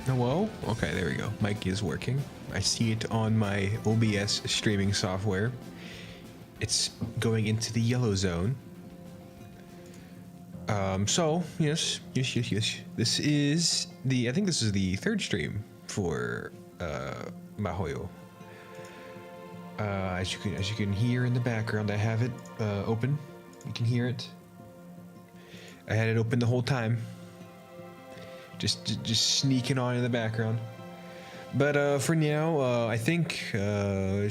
Hello? Okay, there we go. Mic is working. I see it on my OBS streaming software. It's going into the yellow zone. So, yes. This is I think this is the third stream for, Mahoyo. As you can hear in the background, I have it, open. You can hear it. I had it open the whole time. Just sneaking on in the background. But, for now, I think, I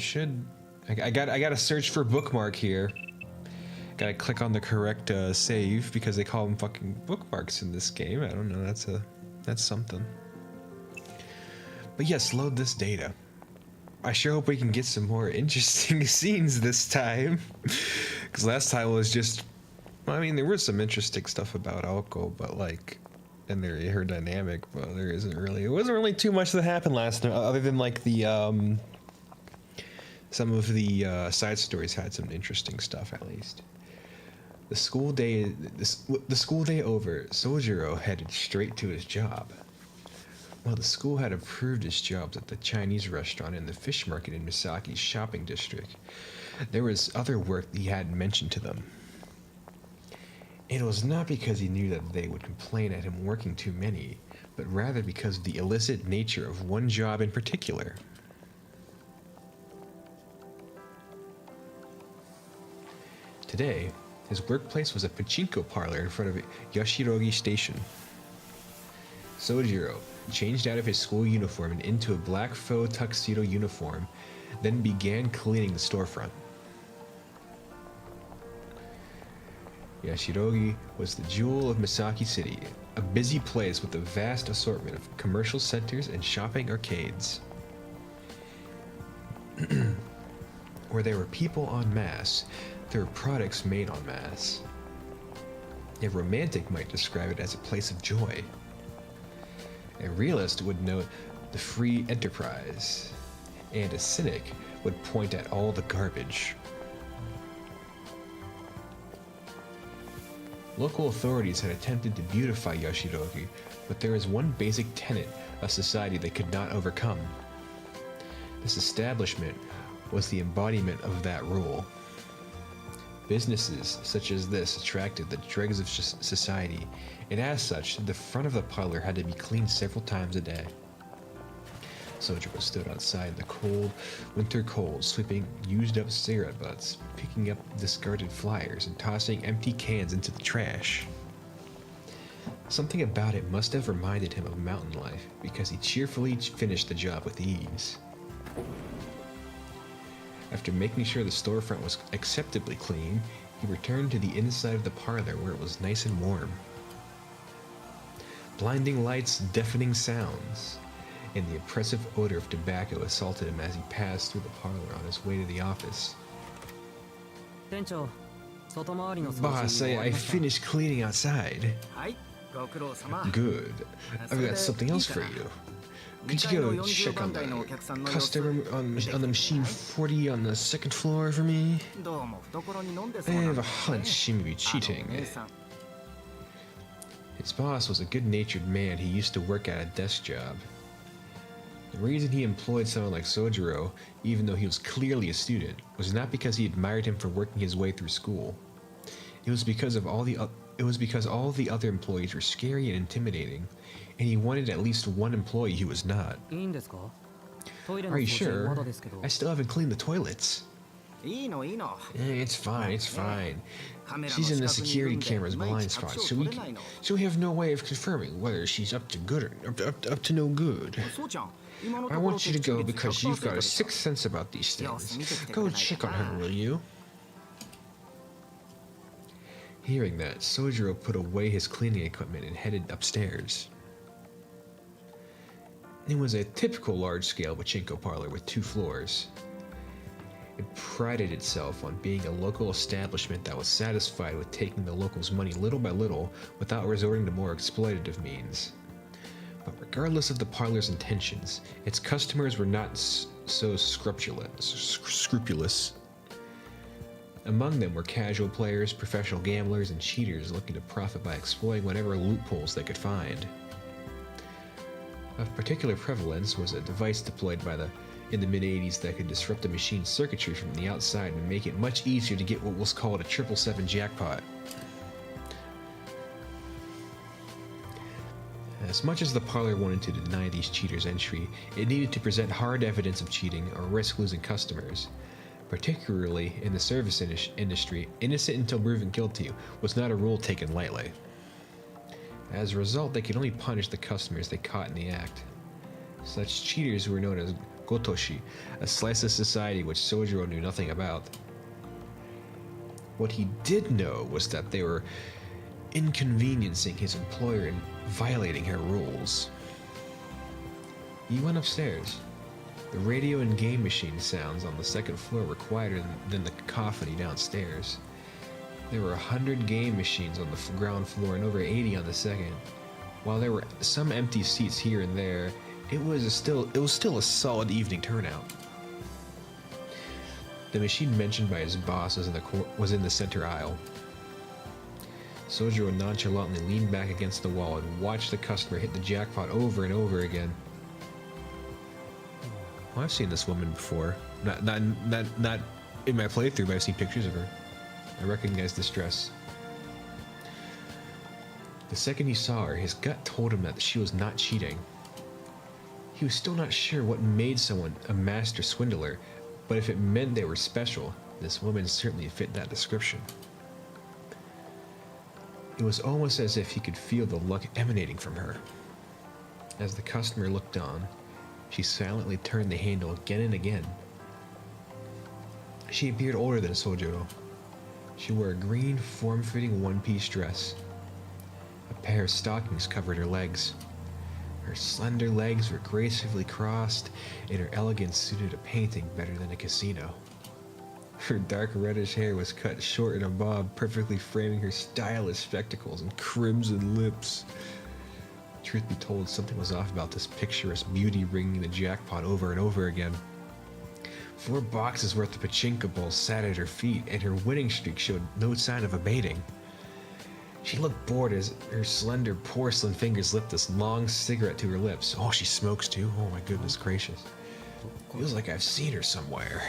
gotta search for bookmark here. Gotta click on the correct save because they call them fucking bookmarks in this game. I don't know. That's something. But yes, load this data. I sure hope we can get some more interesting scenes this time. Because last time was just, well, I mean, there was some interesting stuff about Aoko, but like, and her dynamic, but there isn't really. It wasn't really too much that happened last time, other than like the some of the side stories had some interesting stuff at least. The school day over, Sojiro headed straight to his job. While the school had approved his jobs at the Chinese restaurant and the fish market in Misaki's shopping district, there was other work he hadn't mentioned to them. It was not because he knew that they would complain at him working too many, but rather because of the illicit nature of one job in particular. Today, his workplace was a pachinko parlor in front of Yashirogi Station. Sojiro changed out of his school uniform and into a black faux tuxedo uniform, then began cleaning the storefront. Yashirogi was the jewel of Misaki City, a busy place with a vast assortment of commercial centers and shopping arcades. Where there were people en masse, there were products made en masse. A romantic might describe it as a place of joy. A realist would note the free enterprise, and a cynic would point at all the garbage. Local authorities had attempted to beautify Yashirogi, but there is one basic tenet of society they could not overcome. This establishment was the embodiment of that rule. Businesses such as this attracted the dregs of society, and as such, the front of the parlor had to be cleaned several times a day. Sojiro stood outside in the cold, winter cold, sweeping used-up cigarette butts, picking up discarded flyers, and tossing empty cans into the trash. Something about it must have reminded him of mountain life, because he cheerfully finished the job with ease. After making sure the storefront was acceptably clean, he returned to the inside of the parlor where it was nice and warm. Blinding lights, deafening sounds, and the oppressive odor of tobacco assaulted him as he passed through the parlor on his way to the office. Boss, I finished cleaning outside. Good. I've got something else for you. Could you go check on the customer on the machine 40 on the second floor for me? I have a hunch she may be cheating. His boss was a good-natured man who used to work at a desk job. The reason he employed someone like Sojiro, even though he was clearly a student, was not because he admired him for working his way through school. It was because all the other employees were scary and intimidating, and he wanted at least one employee who was not. Are you sure? I still haven't cleaned the toilets. It's fine. She's in the security camera's blind spot, so we have no way of confirming whether she's up to good or up to no good. I want you to go because you've got a sixth sense about these things. Go check on her, will you? Hearing that, Sojiro put away his cleaning equipment and headed upstairs. It was a typical large-scale pachinko parlor with 2 floors. It prided itself on being a local establishment that was satisfied with taking the locals' money little by little without resorting to more exploitative means. But regardless of the parlor's intentions, its customers were not so scrupulous. Among them were casual players, professional gamblers, and cheaters looking to profit by exploiting whatever loopholes they could find. Of particular prevalence was a device deployed in the mid-80s that could disrupt the machine's circuitry from the outside and make it much easier to get what was called a 777 jackpot. As much as the parlor wanted to deny these cheaters entry, it needed to present hard evidence of cheating or risk losing customers. Particularly in the service industry, innocent until proven guilty was not a rule taken lightly. As a result, they could only punish the customers they caught in the act. Such cheaters were known as gotoshi, a slice of society which Sojiro knew nothing about. What he did know was that they were inconveniencing his employer and violating her rules. He went upstairs. The radio and game machine sounds on the second floor were quieter than the cacophony downstairs. There were 100 game machines on the ground floor and over 80 on the second. While there were some empty seats here and there, it was still a solid evening turnout. The machine mentioned by his boss was in the center aisle. Sojiro nonchalantly leaned back against the wall and watched the customer hit the jackpot over and over again. Well, I've seen this woman before. Not in my playthrough, but I've seen pictures of her. I recognize this dress. The second he saw her, his gut told him that she was not cheating. He was still not sure what made someone a master swindler, but if it meant they were special, this woman certainly fit that description. It was almost as if he could feel the luck emanating from her. As the customer looked on, she silently turned the handle again and again. She appeared older than Sojiro. She wore a green, form-fitting one-piece dress. A pair of stockings covered her legs. Her slender legs were gracefully crossed, and her elegance suited a painting better than a casino. Her dark reddish hair was cut short in a bob, perfectly framing her stylish spectacles and crimson lips. Truth be told, something was off about this picturesque beauty ringing the jackpot over and over again. 4 boxes worth of pachinko balls sat at her feet, and her winning streak showed no sign of abating. She looked bored as her slender porcelain fingers lit this long cigarette to her lips. Oh, she smokes too? Oh my goodness gracious. Feels like I've seen her somewhere.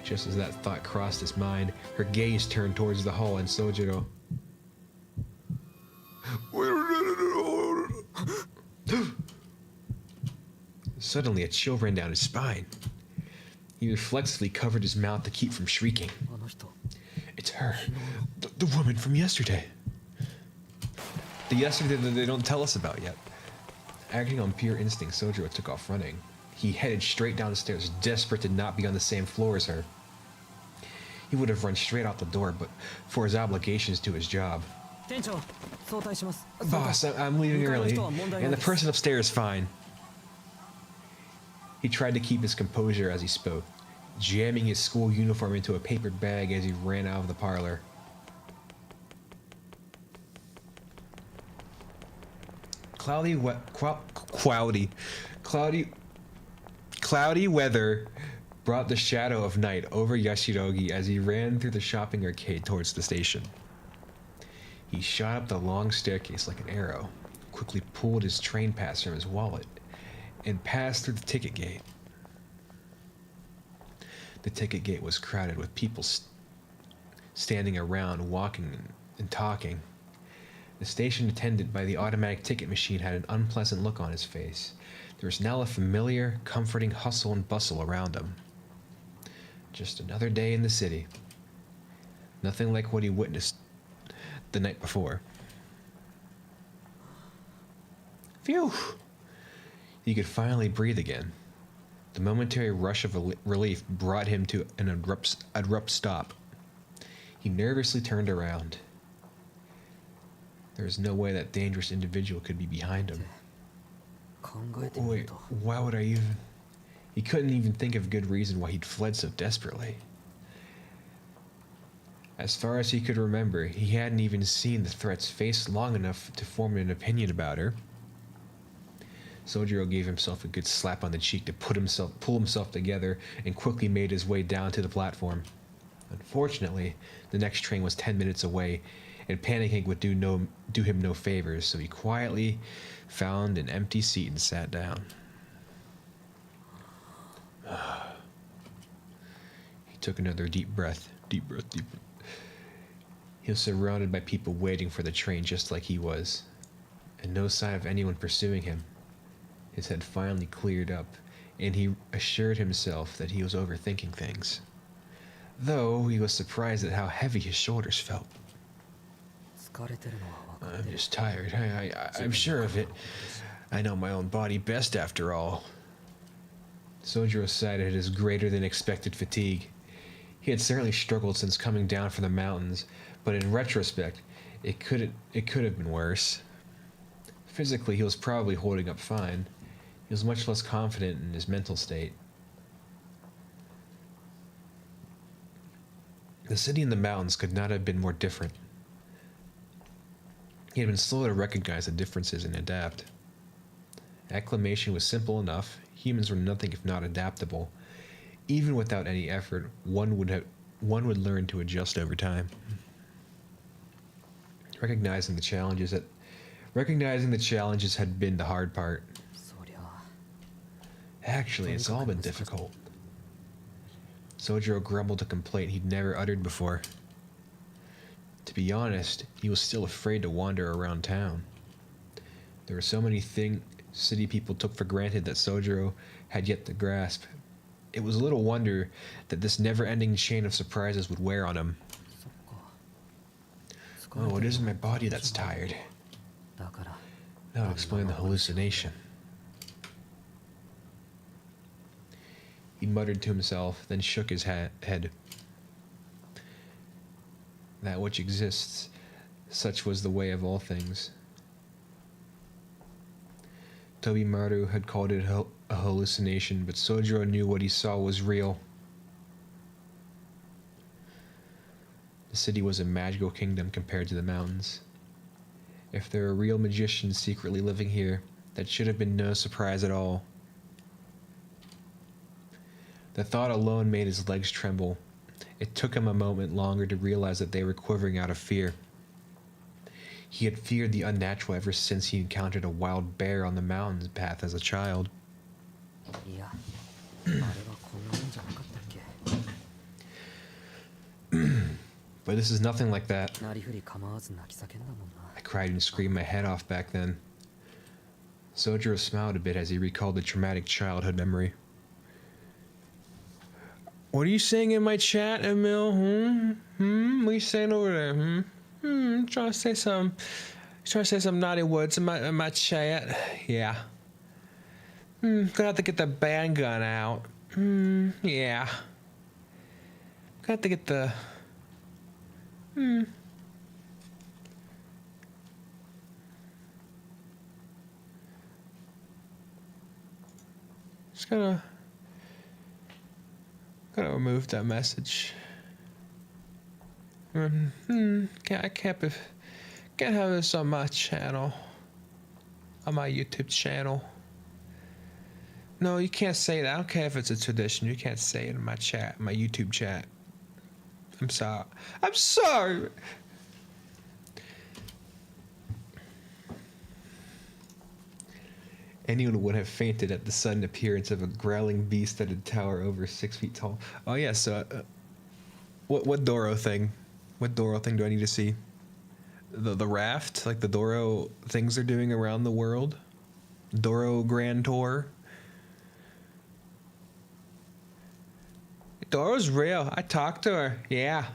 Just as that thought crossed his mind, her gaze turned towards the hall and Sojiro. Suddenly, a chill ran down his spine. He reflexively covered his mouth to keep from shrieking. It's her, the woman from yesterday. The yesterday that they don't tell us about yet. Acting on pure instinct, Sojiro took off running. He headed straight down the stairs, desperate to not be on the same floor as her. He would have run straight out the door, but for his obligations to his job. Boss, I'm leaving early, and the person upstairs is fine. He tried to keep his composure as he spoke, jamming his school uniform into a paper bag as he ran out of the parlor. Cloudy weather brought the shadow of night over Yashirogi as he ran through the shopping arcade towards the station. He shot up the long staircase like an arrow, quickly pulled his train pass from his wallet, and passed through the ticket gate. The ticket gate was crowded with people standing around, walking and talking. The station attendant by the automatic ticket machine had an unpleasant look on his face. There was now a familiar, comforting hustle and bustle around him. Just another day in the city. Nothing like what he witnessed the night before. Phew! He could finally breathe again. The momentary rush of relief brought him to an abrupt stop. He nervously turned around. There was no way that dangerous individual could be behind him. Wait, why would I even... He couldn't even think of a good reason why he'd fled so desperately. As far as he could remember, he hadn't even seen the threat's face long enough to form an opinion about her. Sojiro gave himself a good slap on the cheek to pull himself together and quickly made his way down to the platform. Unfortunately, the next train was 10 minutes away, and panicking would do him no favors, so he quietly found an empty seat and sat down. He took another deep breath. Deep breath, deep breath. He was surrounded by people waiting for the train just like he was, and no sign of anyone pursuing him. His head finally cleared up, and he assured himself that he was overthinking things, though he was surprised at how heavy his shoulders felt. I'm just tired. I'm sure of it. I know my own body best after all. Sojiro sighed at his greater than expected fatigue. He had certainly struggled since coming down from the mountains, but in retrospect, it could have been worse. Physically, he was probably holding up fine. He was much less confident in his mental state. The city in the mountains could not have been more different. He had been slow to recognize the differences and adapt. Acclimation was simple enough. Humans were nothing if not adaptable. Even without any effort, one would learn to adjust over time. Recognizing the challenges had been the hard part. Actually, it's all been difficult. Sojiro grumbled a complaint he'd never uttered before. To be honest, he was still afraid to wander around town. There were so many things city people took for granted that Sojiro had yet to grasp. It was little wonder that this never-ending chain of surprises would wear on him. Oh, it isn't my body that's tired. That would explain the hallucination. He muttered to himself, then shook his head. That which exists, such was the way of all things. Tobimaru had called it a hallucination, but Sojiro knew what he saw was real. The city was a magical kingdom compared to the mountains. If there were real magicians secretly living here, that should have been no surprise at all. The thought alone made his legs tremble. It took him a moment longer to realize that they were quivering out of fear. He had feared the unnatural ever since he encountered a wild bear on the mountains path as a child. But this is nothing like that. I cried and screamed my head off back then. Sojiro smiled a bit as he recalled the traumatic childhood memory. What are you saying in my chat, Emil? What are you saying over there? Trying to say some naughty words in my chat. Yeah. Gonna have to get the band gun out. Yeah. Gonna have to get the. Just gotta remove that message. Can't have this on my channel, on my YouTube channel. No, you can't say that. I don't care if it's a tradition. You can't say it in my chat, my YouTube chat. I'm sorry. I'm sorry. Anyone would have fainted at the sudden appearance of a growling beast at a tower over 6 feet tall. Oh yeah, so what Doro thing? What Doro thing do I need to see? The raft, like the Doro things they're doing around the world. Doro Grand Tour. Doro's real. I talked to her. Yeah.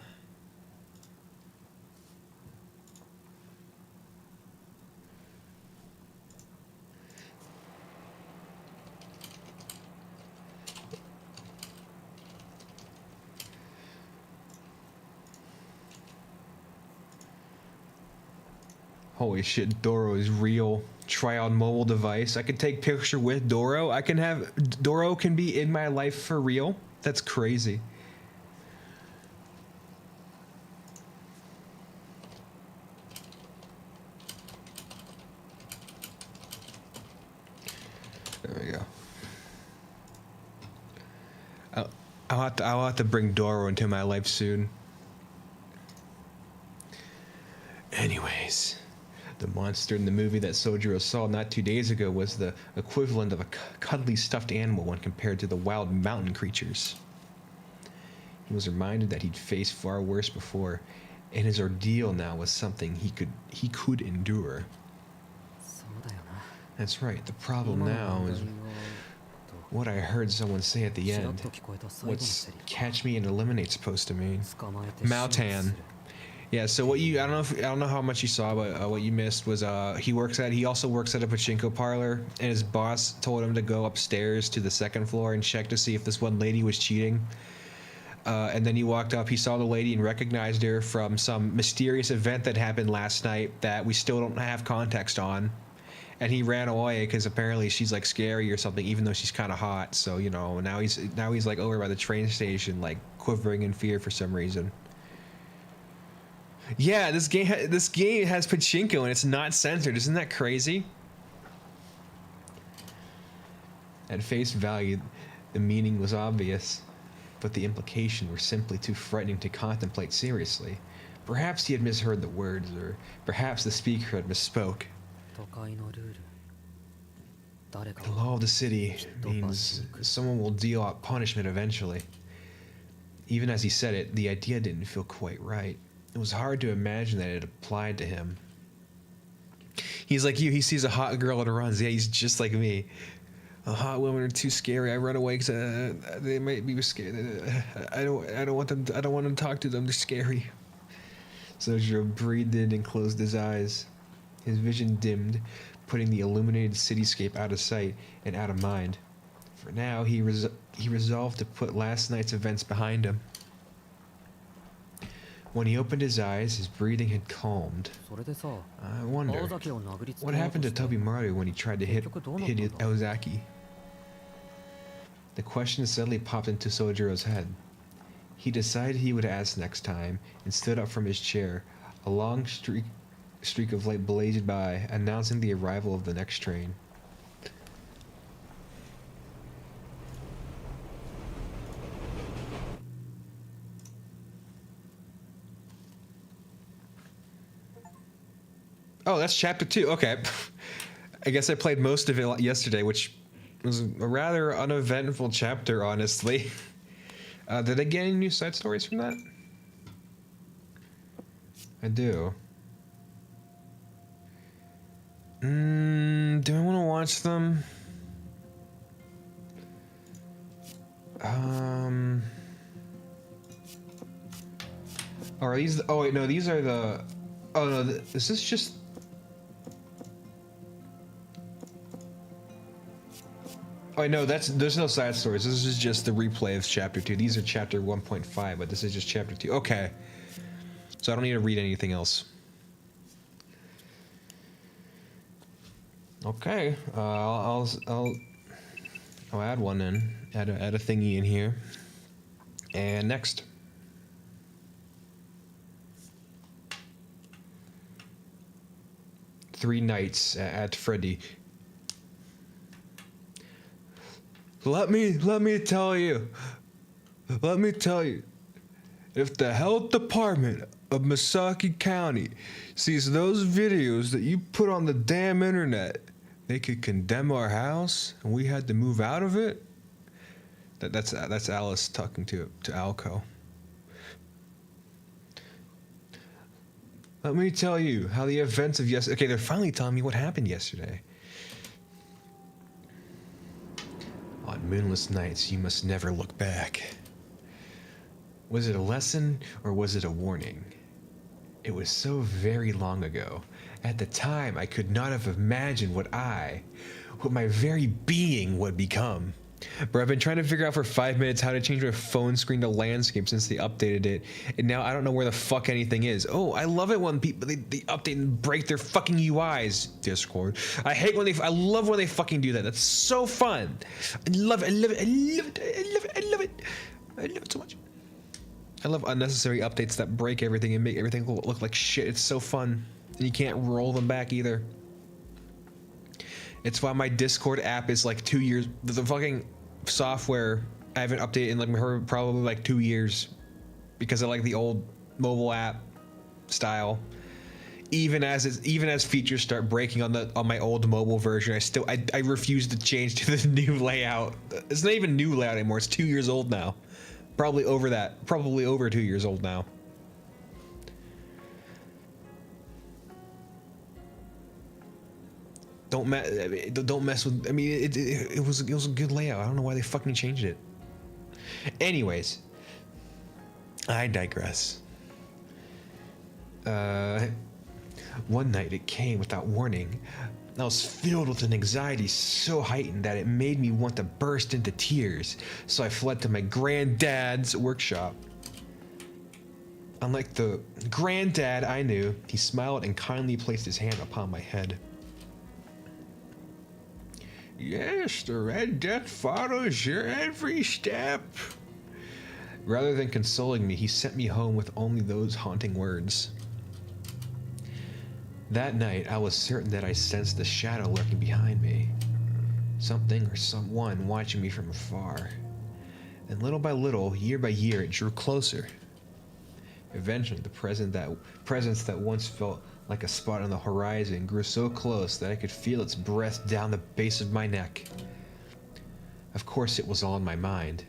Holy shit, Doro is real. Try on mobile device. I can take picture with Doro. Doro can be in my life for real. That's crazy. There we go. I'll have to bring Doro into my life soon. monster in the movie that Sojiro saw not 2 days ago was the equivalent of a cuddly stuffed animal when compared to the wild mountain creatures. He was reminded that he'd faced far worse before, and his ordeal now was something he could endure. That's right, the problem now is what I heard someone say at the end. What's catch me and eliminate supposed to mean? Mautan. Yeah, so what you I don't know how much you saw, but what you missed was he also works at a pachinko parlor, and his boss told him to go upstairs to the second floor and check to see if this one lady was cheating. And then he walked up, he saw the lady and recognized her from some mysterious event that happened last night that we still don't have context on. And he ran away because apparently she's like scary or something, even though she's kind of hot. So, you know, now he's like over by the train station, like quivering in fear for some reason. Yeah, this game has pachinko and it's not censored. Isn't that crazy? At face value, the meaning was obvious, but the implications were simply too frightening to contemplate seriously. Perhaps he had misheard the words, or perhaps the speaker had misspoke. The law of the city means someone will deal out punishment eventually. Even as he said it, the idea didn't feel quite right. It was hard to imagine that it applied to him. He's like you, he sees a hot girl and runs. Yeah, he's just like me. Hot women are too scary. I run away because they might be scared. I don't want them to talk to them. They're scary. Sojiro breathed in and closed his eyes. His vision dimmed, putting the illuminated cityscape out of sight and out of mind. For now, he resolved to put last night's events behind him. When he opened his eyes, his breathing had calmed. I wonder, what happened to Tobimaru when he tried to hit Ozaki? The question suddenly popped into Sojiro's head. He decided he would ask next time and stood up from his chair. A long streak of light blazed by, announcing the arrival of the next train. Oh, that's chapter 2. Okay. I guess I played most of it yesterday, which was a rather uneventful chapter, honestly. Did I get any new side stories from that? I do. Do I want to watch them? Are these? Oh wait, no. These are the. Oh no. Is this just? Oh no, there's no side stories. This is just the replay of chapter 2. These are chapter 1.5, but this is just chapter 2. Okay. So I don't need to read anything else. Okay. I'll add one in. Add a thingy in here. And next. Three nights at Freddy. Let me tell you, if the health department of Misaki County sees those videos that you put on the damn internet, they could condemn our house and we had to move out of it. That's Alice talking to Alco. Let me tell you how the events of yesterday. Okay, they're finally telling me what happened yesterday. On moonless nights, you must never look back. Was it a lesson or was it a warning? It was so very long ago. At the time, I could not have imagined what my very being would become. Bro, I've been trying to figure out for 5 minutes how to change my phone screen to landscape since they updated it, and now I don't know where the fuck anything is. Oh, I love it when people they update and break their fucking UIs. Discord. I love when they fucking do that. That's so fun. I love it. I love it so much. I love unnecessary updates that break everything and make everything look like shit. It's so fun, and you can't roll them back either. It's why my Discord app is like 2 years. The fucking software I haven't updated in like probably like 2 years because I like the old mobile app style. Even as features start breaking on my old mobile version, I refuse to change to the new layout. It's not even new layout anymore. It's 2 years old now. Probably over 2 years old now. Don't mess with. I mean, it was a good layout. I don't know why they fucking changed it. Anyways, I digress. One night it came without warning. I was filled with an anxiety so heightened that it made me want to burst into tears. So I fled to my granddad's workshop. Unlike the granddad I knew, he smiled and kindly placed his hand upon my head. Yes, the Red Death follows your every step. Rather than consoling me, he sent me home with only those haunting words. That night, I was certain that I sensed a shadow lurking behind me. Something or someone watching me from afar. And little by little, year by year, it drew closer. Eventually, the presence that once felt like a spot on the horizon grew so close that I could feel its breath down the base of my neck. Of course, it was all in my mind.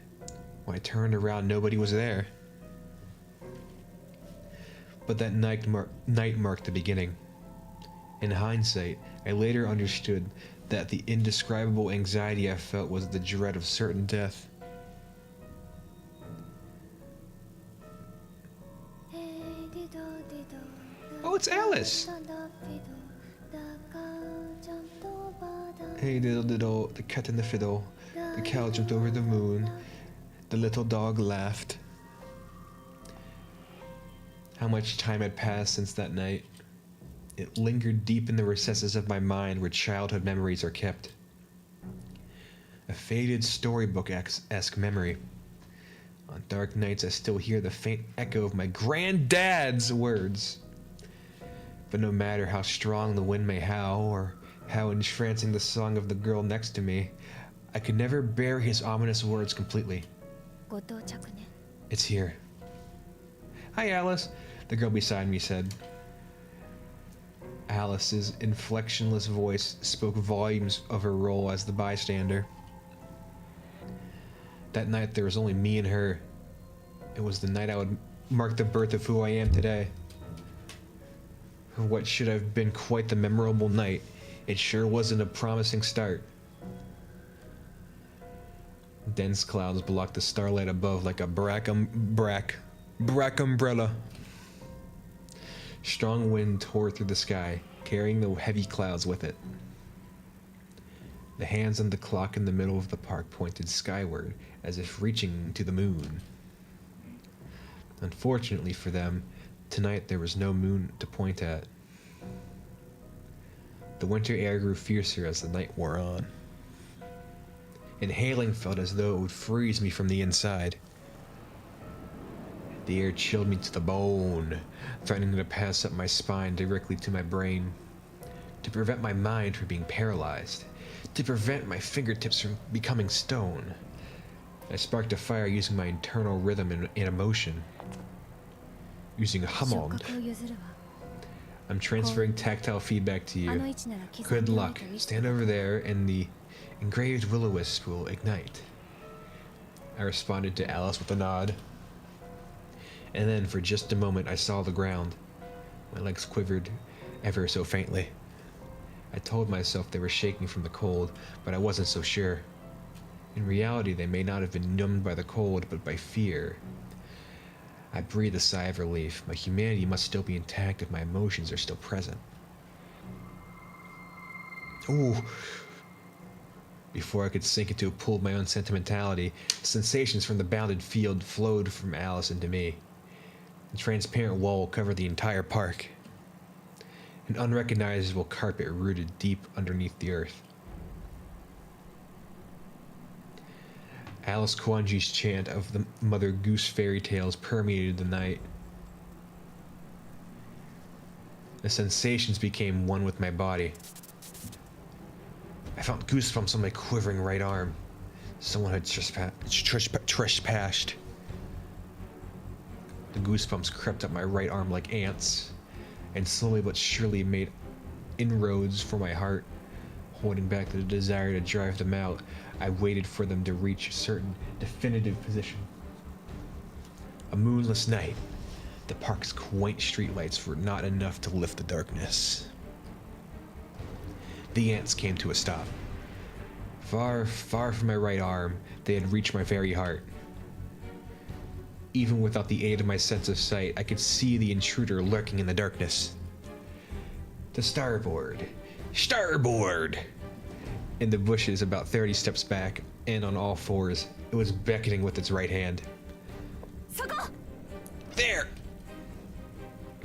When I turned around, nobody was there. But that night marked the beginning. In hindsight, I later understood that the indescribable anxiety I felt was the dread of certain death. Oh, it's Alice! Hey diddle diddle, the cat and the fiddle, the cow jumped over the moon, the little dog laughed. How much time had passed since that night? It lingered deep in the recesses of my mind where childhood memories are kept. A faded storybook-esque memory. On dark nights, I still hear the faint echo of my granddad's words. But no matter how strong the wind may howl, or how entrancing the song of the girl next to me, I could never bear his ominous words completely. It's here. Hi, Alice, the girl beside me said. Alice's inflectionless voice spoke volumes of her role as the bystander. That night there was only me and her. It was the night I would mark the birth of who I am today. For what should have been quite the memorable night, it sure wasn't a promising start. Dense clouds blocked the starlight above like a brack umbrella. Strong wind tore through the sky, carrying the heavy clouds with it. The hands on the clock in the middle of the park pointed skyward, as if reaching to the moon. Unfortunately for them, tonight there was no moon to point at. The winter air grew fiercer as the night wore on. Inhaling felt as though it would freeze me from the inside. The air chilled me to the bone, threatening to pass up my spine directly to my brain, to prevent my mind from being paralyzed, to prevent my fingertips from becoming stone. I sparked a fire using my internal rhythm and emotion. Using Hammond. I'm transferring tactile feedback to you. Good luck. Stand over there and the engraved will-o-wisp will ignite. I responded to Alice with a nod. And then, for just a moment, I saw the ground. My legs quivered ever so faintly. I told myself they were shaking from the cold, but I wasn't so sure. In reality, they may not have been numbed by the cold, but by fear. I breathed a sigh of relief. My humanity must still be intact if my emotions are still present. Ooh. Before I could sink into a pool of my own sentimentality, sensations from the bounded field flowed from Alice into me. The transparent wall covered the entire park. An unrecognizable carpet rooted deep underneath the earth. Alice Kwanji's chant of the Mother Goose fairy tales permeated the night. The sensations became one with my body. I felt goosebumps on my quivering right arm. Someone had trespassed. The goosebumps crept up my right arm like ants. and slowly but surely made inroads for my heart. Holding back the desire to drive them out, I waited for them to reach a certain definitive position. A moonless night. The park's quaint streetlights were not enough to lift the darkness. The ants came to a stop. Far, far from my right arm, they had reached my very heart. Even without the aid of my sense of sight, I could see the intruder lurking in the darkness. To starboard! Starboard! In the bushes about 30 steps back, and on all fours, it was beckoning with its right hand. There!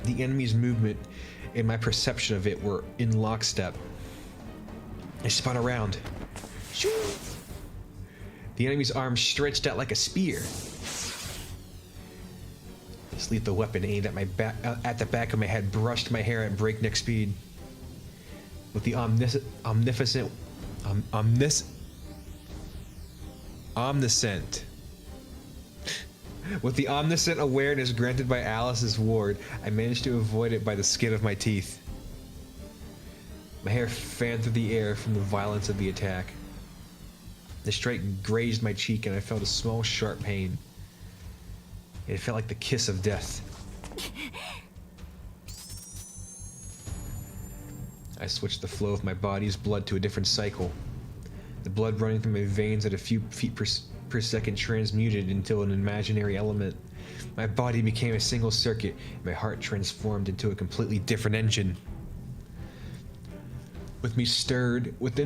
The enemy's movement and my perception of it were in lockstep. I spun around. Shoo! The enemy's arm stretched out like a spear. This lethal weapon aimed at at the back of my head brushed my hair at breakneck speed. With the omniscient With the omniscient awareness granted by Alice's ward, I managed to avoid it by the skin of my teeth. My hair fanned through the air from the violence of the attack. The strike grazed my cheek and I felt a small, sharp pain. It felt like the kiss of death. I switched the flow of my body's blood to a different cycle. The blood running through my veins at a few feet per second transmuted into an imaginary element. My body became a single circuit, and my heart transformed into a completely different engine. Within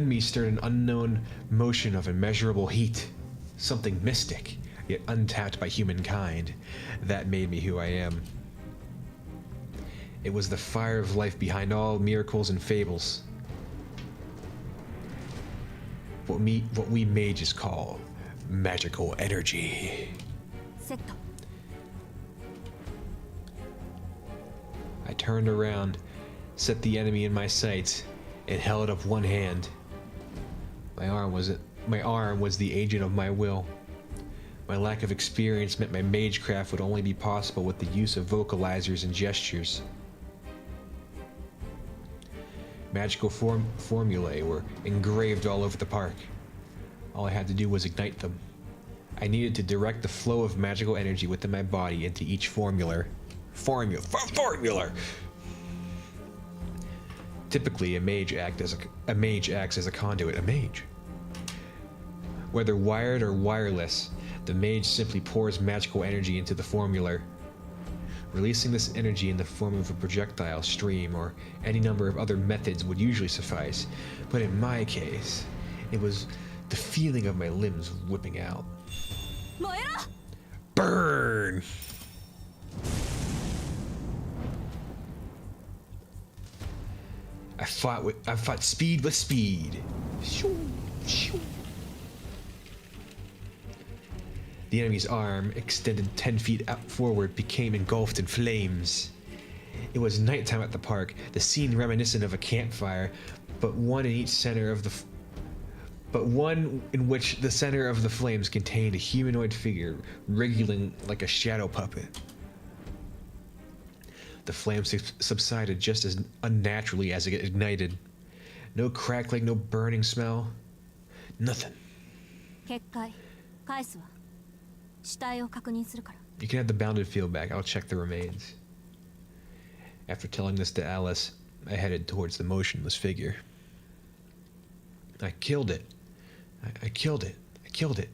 me stirred an unknown motion of immeasurable heat. Something mystic, yet untapped by humankind. That made me who I am. It was the fire of life behind all miracles and fables. What we mages call magical energy. I turned around, set the enemy in my sights, and held up one hand. My arm was the agent of my will. My lack of experience meant my magecraft would only be possible with the use of vocalizers and gestures. Magical formulae were engraved all over the park. All I had to do was ignite them. I needed to direct the flow of magical energy within my body into each formula. Typically, a mage acts as a conduit. A mage. Whether wired or wireless, the mage simply pours magical energy into the formula. Releasing this energy in the form of a projectile stream or any number of other methods would usually suffice, but in my case, it was the feeling of my limbs whipping out. Burn! I fought speed with speed. The enemy's arm, extended 10 feet out forward, became engulfed in flames. It was nighttime at the park, the scene reminiscent of a campfire, but one in which the center of the flames contained a humanoid figure wriggling like a shadow puppet. The flames subsided just as unnaturally as it ignited. No crackling, no burning smell. Nothing. You can have the bounded field back. I'll check the remains. After telling this to Alice, I headed towards the motionless figure. I killed it. I killed it. I killed it.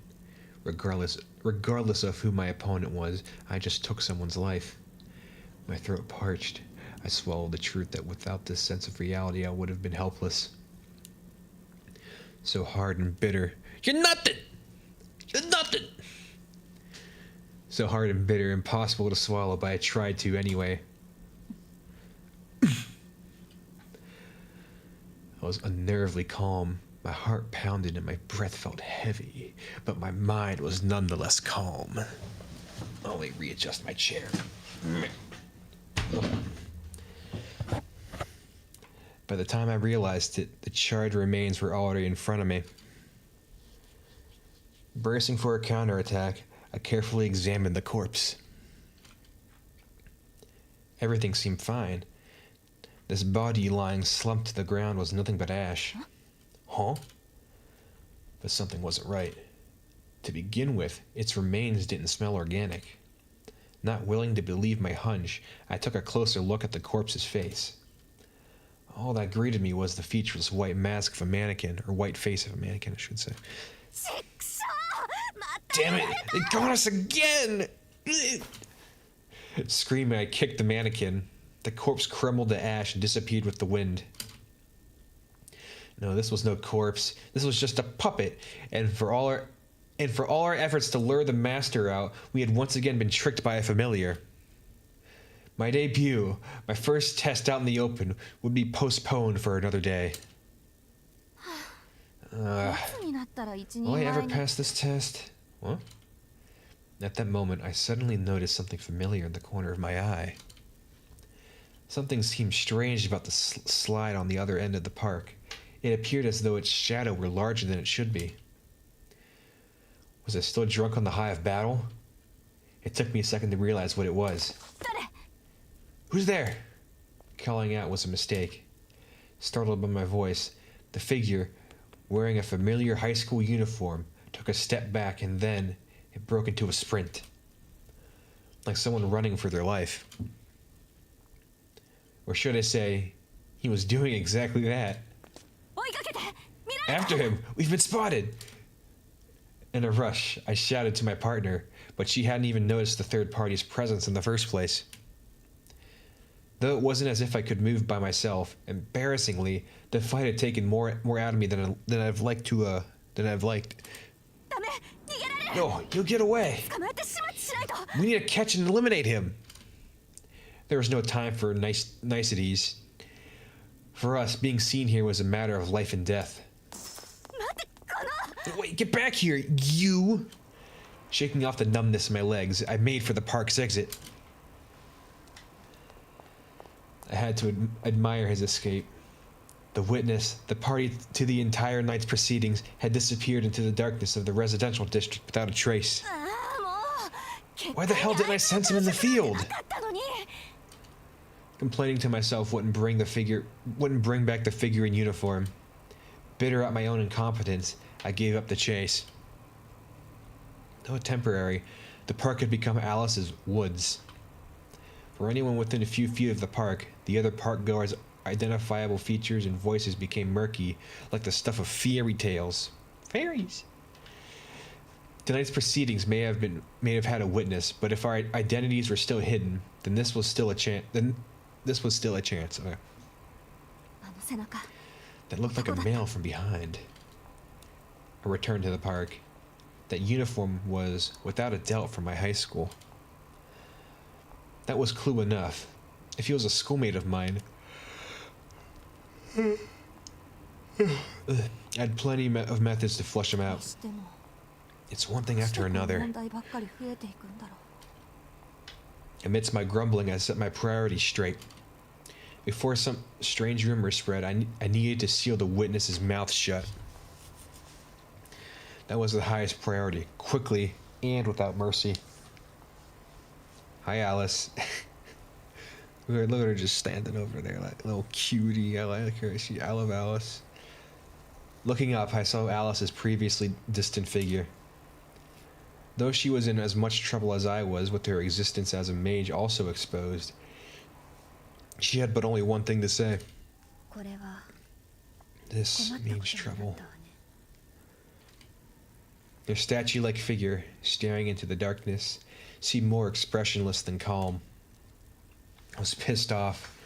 Regardless of who my opponent was, I just took someone's life. My throat parched. I swallowed the truth that without this sense of reality, I would have been helpless. So hard and bitter. You're nothing! You're nothing! So hard and bitter, impossible to swallow, but I tried to anyway. I was unnervably calm. My heart pounded and my breath felt heavy, but my mind was nonetheless calm. I'll only readjust my chair. By the time I realized it, the charred remains were already in front of me. Bracing for a counterattack, I carefully examined the corpse. Everything seemed fine. This body lying slumped to the ground was nothing but ash. Huh? But something wasn't right. To begin with, its remains didn't smell organic. Not willing to believe my hunch, I took a closer look at the corpse's face. All that greeted me was the featureless white mask of a mannequin, or white face of a mannequin, I should say. Damn it! They got us again! Screaming, I kicked the mannequin. The corpse crumbled to ash and disappeared with the wind. No, this was no corpse. This was just a puppet, and for all our efforts to lure the master out, we had once again been tricked by a familiar. My debut, my first test out in the open, would be postponed for another day. Will I ever pass this test? What? At that moment, I suddenly noticed something familiar in the corner of my eye. Something seemed strange about the slide on the other end of the park. It appeared as though its shadow were larger than it should be. Was I still drunk on the high of battle? It took me a second to realize what it was. Who's there? Calling out was a mistake. Startled by my voice, the figure, wearing a familiar high school uniform, took a step back and then it broke into a sprint. Like someone running for their life. Or should I say, he was doing exactly that. After him! We've been spotted! In a rush, I shouted to my partner, but she hadn't even noticed the third party's presence in the first place. Though it wasn't as if I could move by myself, embarrassingly, the fight had taken more out of me than I've liked. No, you'll get away. We need to catch and eliminate him. There was no time for niceties. For us, being seen here was a matter of life and death. Wait, get back here, you! Shaking off the numbness in my legs, I made for the park's exit. I had to admire his escape. The witness, the party to the entire night's proceedings, had disappeared into the darkness of the residential district without a trace. Why the hell didn't I sense him in the field? Complaining to myself wouldn't bring back the figure in uniform. Bitter at my own incompetence, I gave up the chase. Though temporary, the park had become Alice's woods. For anyone within a few feet of the park, the other park goers' identifiable features and voices became murky, like the stuff of fairy tales. Fairies! Tonight's proceedings may have had a witness, but if our identities were still hidden, then this was still a chance. Okay. That looked like a male from behind. I returned to the park. That uniform was, without a doubt, from my high school. That was clue enough. If he was a schoolmate of mine, I had plenty of methods to flush him out. It's one thing after another. Amidst my grumbling, I set my priorities straight. Before some strange rumor spread, I needed to seal the witness's mouth shut. That was the highest priority, quickly and without mercy. Hi, Alice. Look at her just standing over there like a little cutie. I like her. I love Alice. Looking up, I saw Alice's previously distant figure. Though she was in as much trouble as I was, with her existence as a mage also exposed, she had but only one thing to say. This means trouble. Their statue-like figure, staring into the darkness, seemed more expressionless than calm. I was pissed off.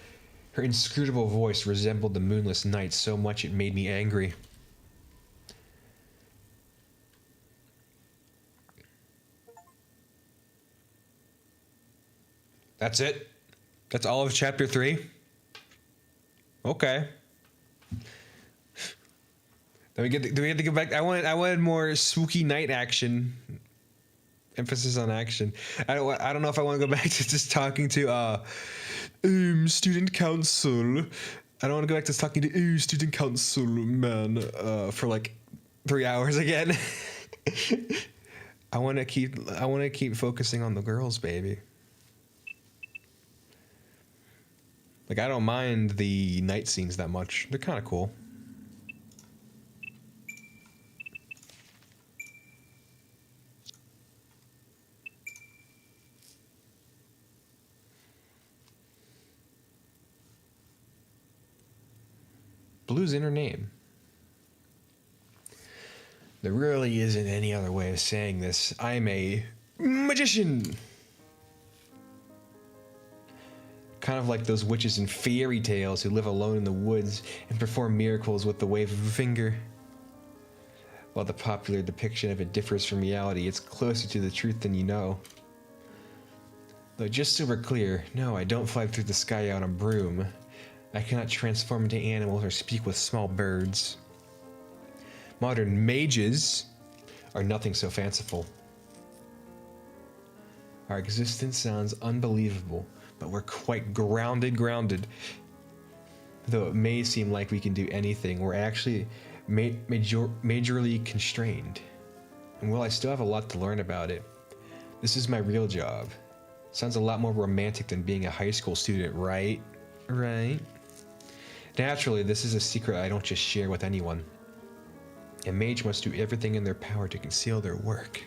Her inscrutable voice resembled the moonless night so much it made me angry. That's it? That's all of chapter 3? Okay. Do we have to go back? I wanted more spooky night action. Emphasis on action. I don't know if I want to go back to just talking to student council. I don't want to go back to talking to student council man for like 3 hours again. I want to keep focusing on the girls, baby. Like, I don't mind the night scenes that much. They're kind of cool. Blue's inner name. There really isn't any other way of saying this. I'm a magician. Kind of like those witches in fairy tales who live alone in the woods and perform miracles with the wave of a finger. While the popular depiction of it differs from reality, it's closer to the truth than you know. Though just so we're clear, no, I don't fly through the sky on a broom. I cannot transform into animals or speak with small birds. Modern mages are nothing so fanciful. Our existence sounds unbelievable, but we're quite grounded. Though it may seem like we can do anything, we're actually majorly constrained. And while I still have a lot to learn about it, this is my real job. Sounds a lot more romantic than being a high school student, right? Right? Naturally, this is a secret I don't just share with anyone. A mage must do everything in their power to conceal their work.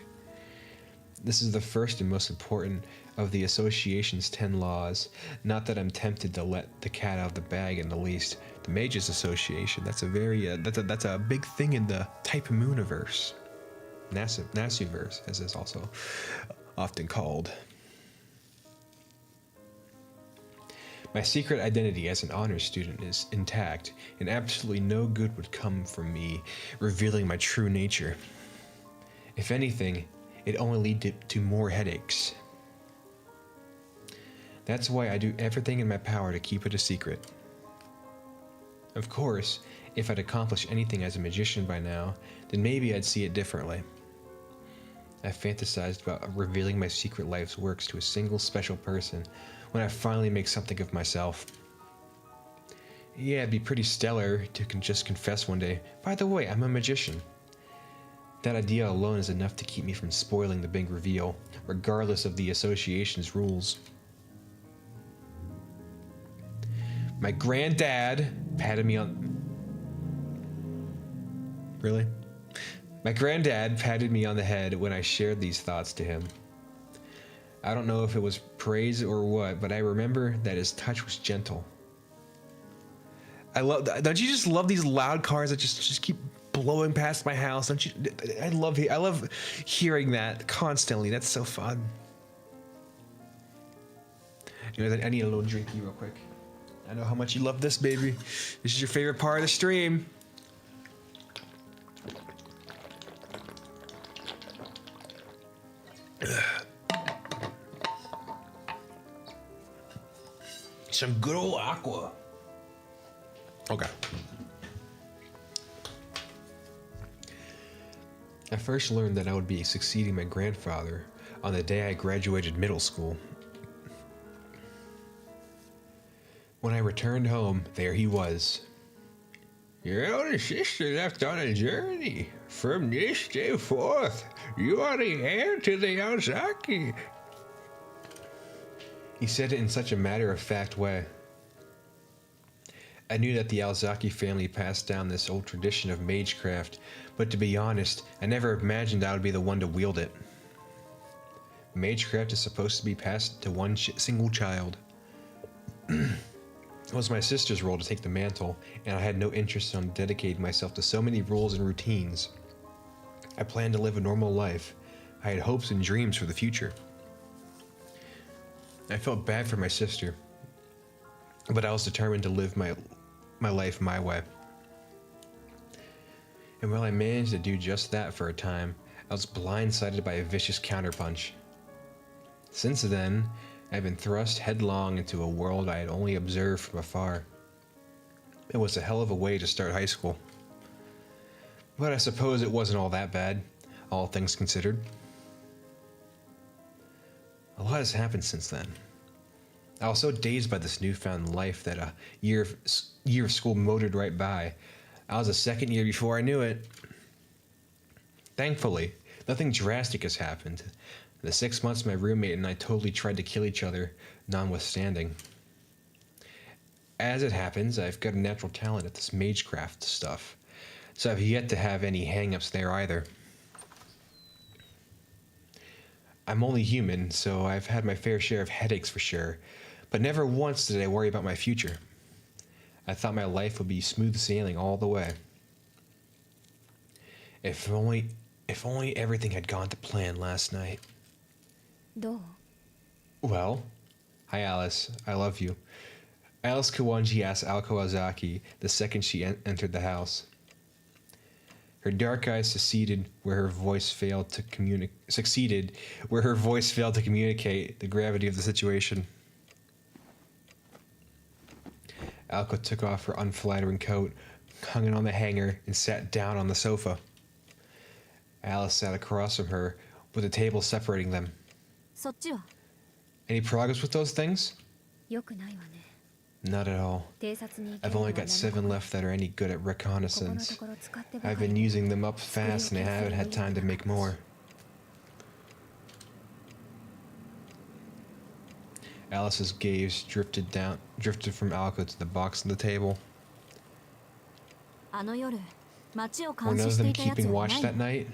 This is the first and most important of the association's 10 laws. Not that I'm tempted to let the cat out of the bag in the least. The Mages Association, that's a very that's a big thing in the Type Mooniverse. Nasuverse, as it's also often called. My secret identity as an honors student is intact, and absolutely no good would come from me revealing my true nature. If anything, it only lead to more headaches. That's why I do everything in my power to keep it a secret. Of course, if I'd accomplished anything as a magician by now, then maybe I'd see it differently. I've fantasized about revealing my secret life's works to a single special person when I finally make something of myself. Yeah, it'd be pretty stellar to just confess one day, by the way, I'm a magician. That idea alone is enough to keep me from spoiling the big reveal, regardless of the association's rules. My granddad patted me on... Really? My granddad patted me on the head when I shared these thoughts to him. I don't know if it was praise or what, but I remember that his touch was gentle. Don't you just love these loud cars that just keep blowing past my house? Don't you? I love hearing that constantly. That's so fun. Anyways, I need a little drinky real quick. I know how much you love this, baby. This is your favorite part of the stream. Some good old aqua. Okay. I first learned that I would be succeeding my grandfather on the day I graduated middle school. When I returned home, there he was. Your elder sister left on a journey. From this day forth, you are the heir to the Alzaki. He said it in such a matter-of-fact way. I knew that the Alzaki family passed down this old tradition of magecraft, but to be honest, I never imagined I would be the one to wield it. Magecraft is supposed to be passed to one single child. It was my sister's role to take the mantle, and I had no interest in dedicating myself to so many rules and routines. I planned to live a normal life. I had hopes and dreams for the future. I felt bad for my sister, but I was determined to live my life my way. And while I managed to do just that for a time, I was blindsided by a vicious counterpunch. Since then, I've been thrust headlong into a world I had only observed from afar. It was a hell of a way to start high school. But I suppose it wasn't all that bad, all things considered. A lot has happened since then. I was so dazed by this newfound life that a year of school motored right by. I was a second year before I knew it. Thankfully, nothing drastic has happened. The 6 months my roommate and I totally tried to kill each other, notwithstanding. as it happens, I've got a natural talent at this magecraft stuff, so I've yet to have any hang-ups there either. I'm only human, so I've had my fair share of headaches for sure, but never once did I worry about my future. I thought my life would be smooth sailing all the way. If only everything had gone to plan last night. Well, hi Alice, I love you. Alice Kawanji asked Al Kawasaki the second she entered the house. Her dark eyes succeeded where her voice failed to communicate the gravity of the situation. Alko took off her unflattering coat, hung it on the hanger, and sat down on the sofa. Alice sat across from her, with a table separating them. Any progress with those things? Not at all. I've only got 7 left that are any good at reconnaissance. I've been using them up fast and I haven't had time to make more. Alice's gaze drifted from Alko to the box on the table. Were none of them keeping watch that night?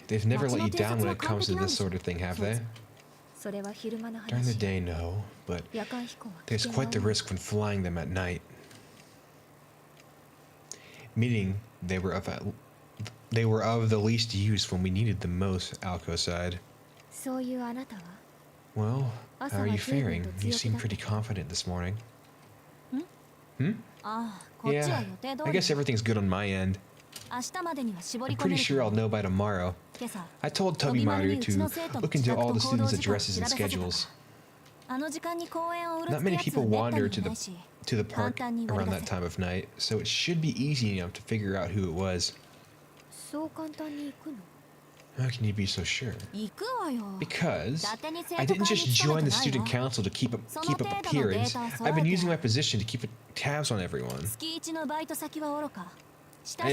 They've never let you down when it comes to this sort of thing, have they? During the day, no, but there's quite the risk when flying them at night. Meaning, they were of the least use when we needed them most, Alko sighed. Well, how are you faring? You seem pretty confident this morning. Yeah, I guess everything's good on my end. I'm pretty sure I'll know by tomorrow. I told Tobimaru to look into all the students' addresses and schedules. Not many people wander to the park around that time of night, so it should be easy enough to figure out who it was. How can you be so sure? Because I didn't just join the student council to keep up appearance. I've been using my position to keep tabs on everyone. I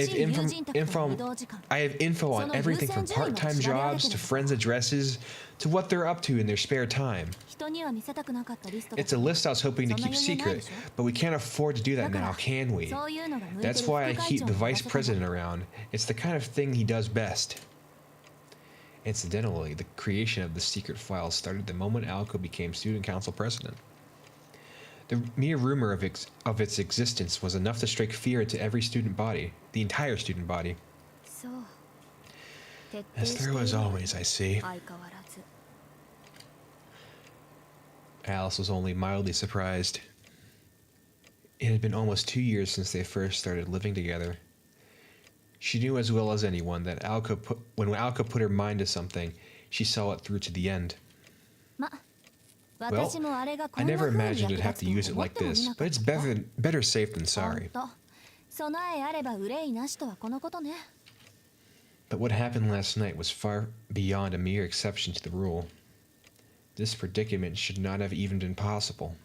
have info on everything from part-time jobs to friends' addresses to what they're up to in their spare time. It's a list I was hoping to keep secret, but we can't afford to do that now, can we? That's why I keep the vice president around. It's the kind of thing he does best. Incidentally, the creation of the secret file started the moment Alko became student council president. The mere rumor of its existence was enough to strike fear into every student body, the entire student body. As thorough as always, I see. Alice was only mildly surprised. It had been almost 2 years since they first started living together. She knew as well as anyone that when Alko put her mind to something, she saw it through to the end. Well, I never imagined I'd have to use it like this, but it's better safe than sorry. But what happened last night was far beyond a mere exception to the rule. This predicament should not have even been possible.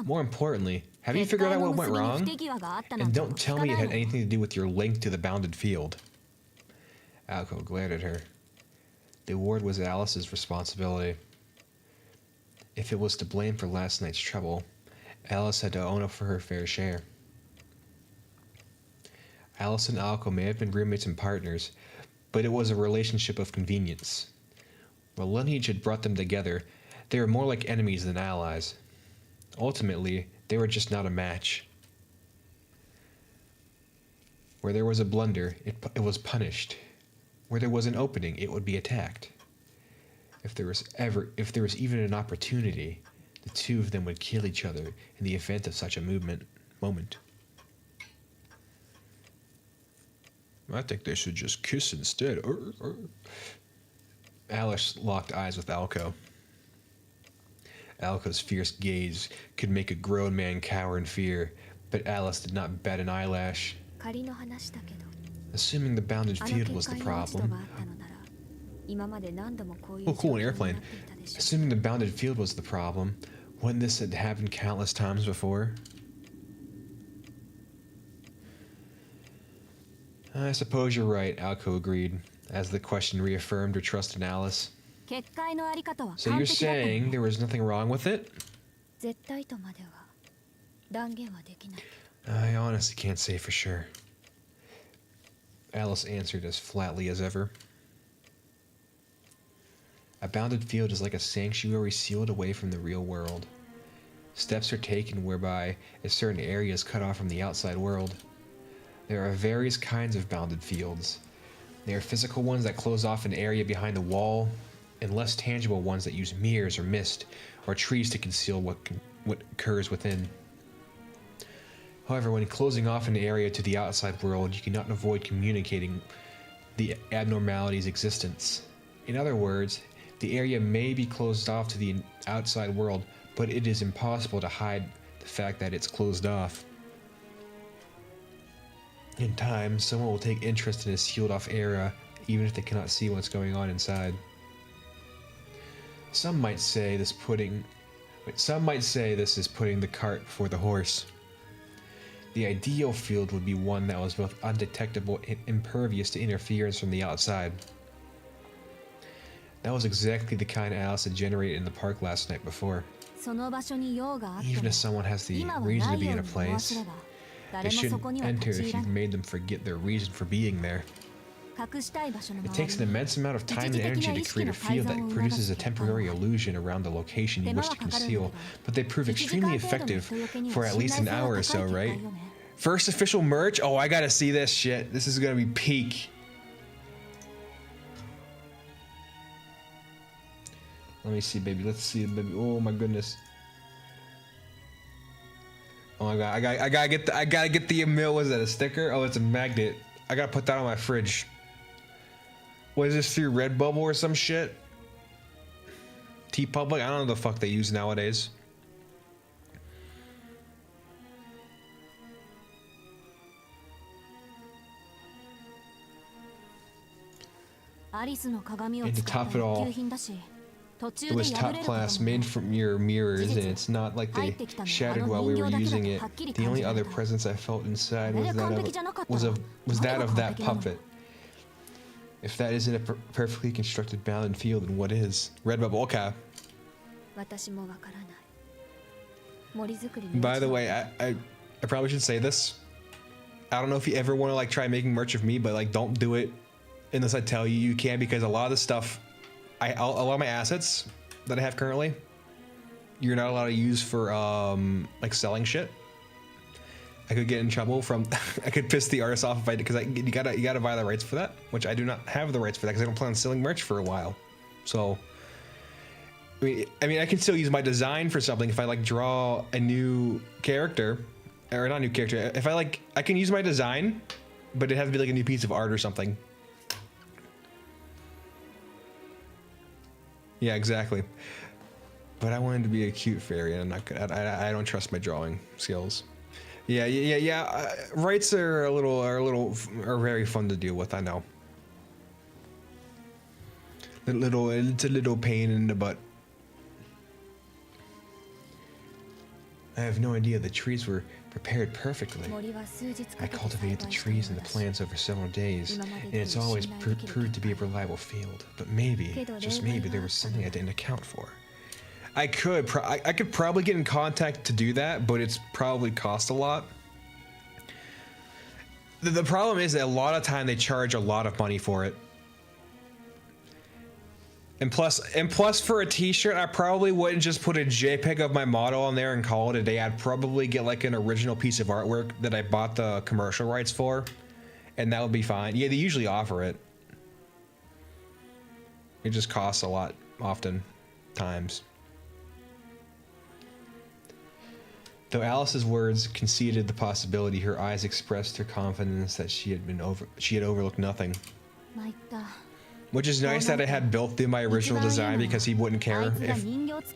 More importantly, have you figured out what went wrong? And don't tell me it had anything to do with your link to the bounded field. Alko glared at her. The award was Alice's responsibility. If it was to blame for last night's trouble, Alice had to own up for her fair share. Alice and Alko may have been roommates and partners, but it was a relationship of convenience. While lineage had brought them together, they were more like enemies than allies. Ultimately, they were just not a match. Where there was a blunder, it was punished. Where there was an opening, it would be attacked. If there was even an opportunity, the two of them would kill each other in the event of such a moment. I think they should just kiss instead. Alice locked eyes with Alko. Alko's fierce gaze could make a grown man cower in fear, but Alice did not bat an eyelash. Assuming the bounded field was the problem. Oh, cool, an airplane. Assuming the bounded field was the problem, wouldn't this have happened countless times before? I suppose you're right, Alko agreed, as the question reaffirmed her trust in Alice. So you're saying there was nothing wrong with it? I honestly can't say for sure. Alice answered as flatly as ever. A bounded field is like a sanctuary sealed away from the real world. Steps are taken whereby a certain area is cut off from the outside world. There are various kinds of bounded fields. There are physical ones that close off an area behind the wall, and less tangible ones that use mirrors or mist or trees to conceal what occurs within. However, when closing off an area to the outside world, you cannot avoid communicating the abnormality's existence. In other words, the area may be closed off to the outside world, but it is impossible to hide the fact that it's closed off. In time, someone will take interest in a sealed off area, even if they cannot see what's going on inside. Some might say this is putting the cart before the horse. The ideal field would be one that was both undetectable and impervious to interference from the outside. That was exactly the kind Alice had generated in the park last night before. Even if someone has the reason to be in a place, they shouldn't enter if you've made them forget their reason for being there. It takes an immense amount of time and energy to create a field that produces a temporary illusion around the location you wish to conceal, but they prove extremely effective for at least an hour or so, right? First official merch? Oh, I gotta see this shit. This is gonna be peak. Let me see, baby. Let's see, baby. Oh my goodness. Oh my god, I gotta get the Emil. Was that a sticker? Oh, it's a magnet. I gotta put that on my fridge. What is this through Redbubble or some shit? T-Public? I don't know the fuck they use nowadays. And to top it all, it was top class, made from your mirrors, and it's not like they shattered while we were using it. The only other presence I felt inside was that of that puppet. If that isn't a perfectly constructed bounded field, then what is? Redbubble, okay. By the way, I probably should say this. I don't know if you ever want to like try making merch of me, but like don't do it unless I tell you you can, because a lot of the stuff, a lot of my assets that I have currently, you're not allowed to use for like selling shit. I could get in trouble from I could piss the artist off if I did, because you gotta buy the rights for that, which I do not have the rights for that because I don't plan on selling merch for a while. So I mean I can still use my design for something if I like draw a new character, or not new character. If I can use my design, but it has to be like a new piece of art or something. Yeah, exactly. But I wanted to be a cute fairy, and I'm not good. I don't trust my drawing skills. Yeah. Rights are very fun to deal with. I know. It's a little pain in the butt. I have no idea the trees were prepared perfectly. I cultivated the trees and the plants over several days, and it's always proved to be a reliable field. But maybe, just maybe, there was something I didn't account for. I could probably get in contact to do that, but it's probably cost a lot. The problem is that a lot of time they charge a lot of money for it. And plus for a t-shirt, I probably wouldn't just put a JPEG of my model on there and call it a day. I'd probably get like an original piece of artwork that I bought the commercial rights for, and that would be fine. Yeah, they usually offer it. It just costs a lot often times. Though Alice's words conceded the possibility, her eyes expressed her confidence that she had overlooked nothing. Which is nice that I had built through my original design, because he wouldn't care if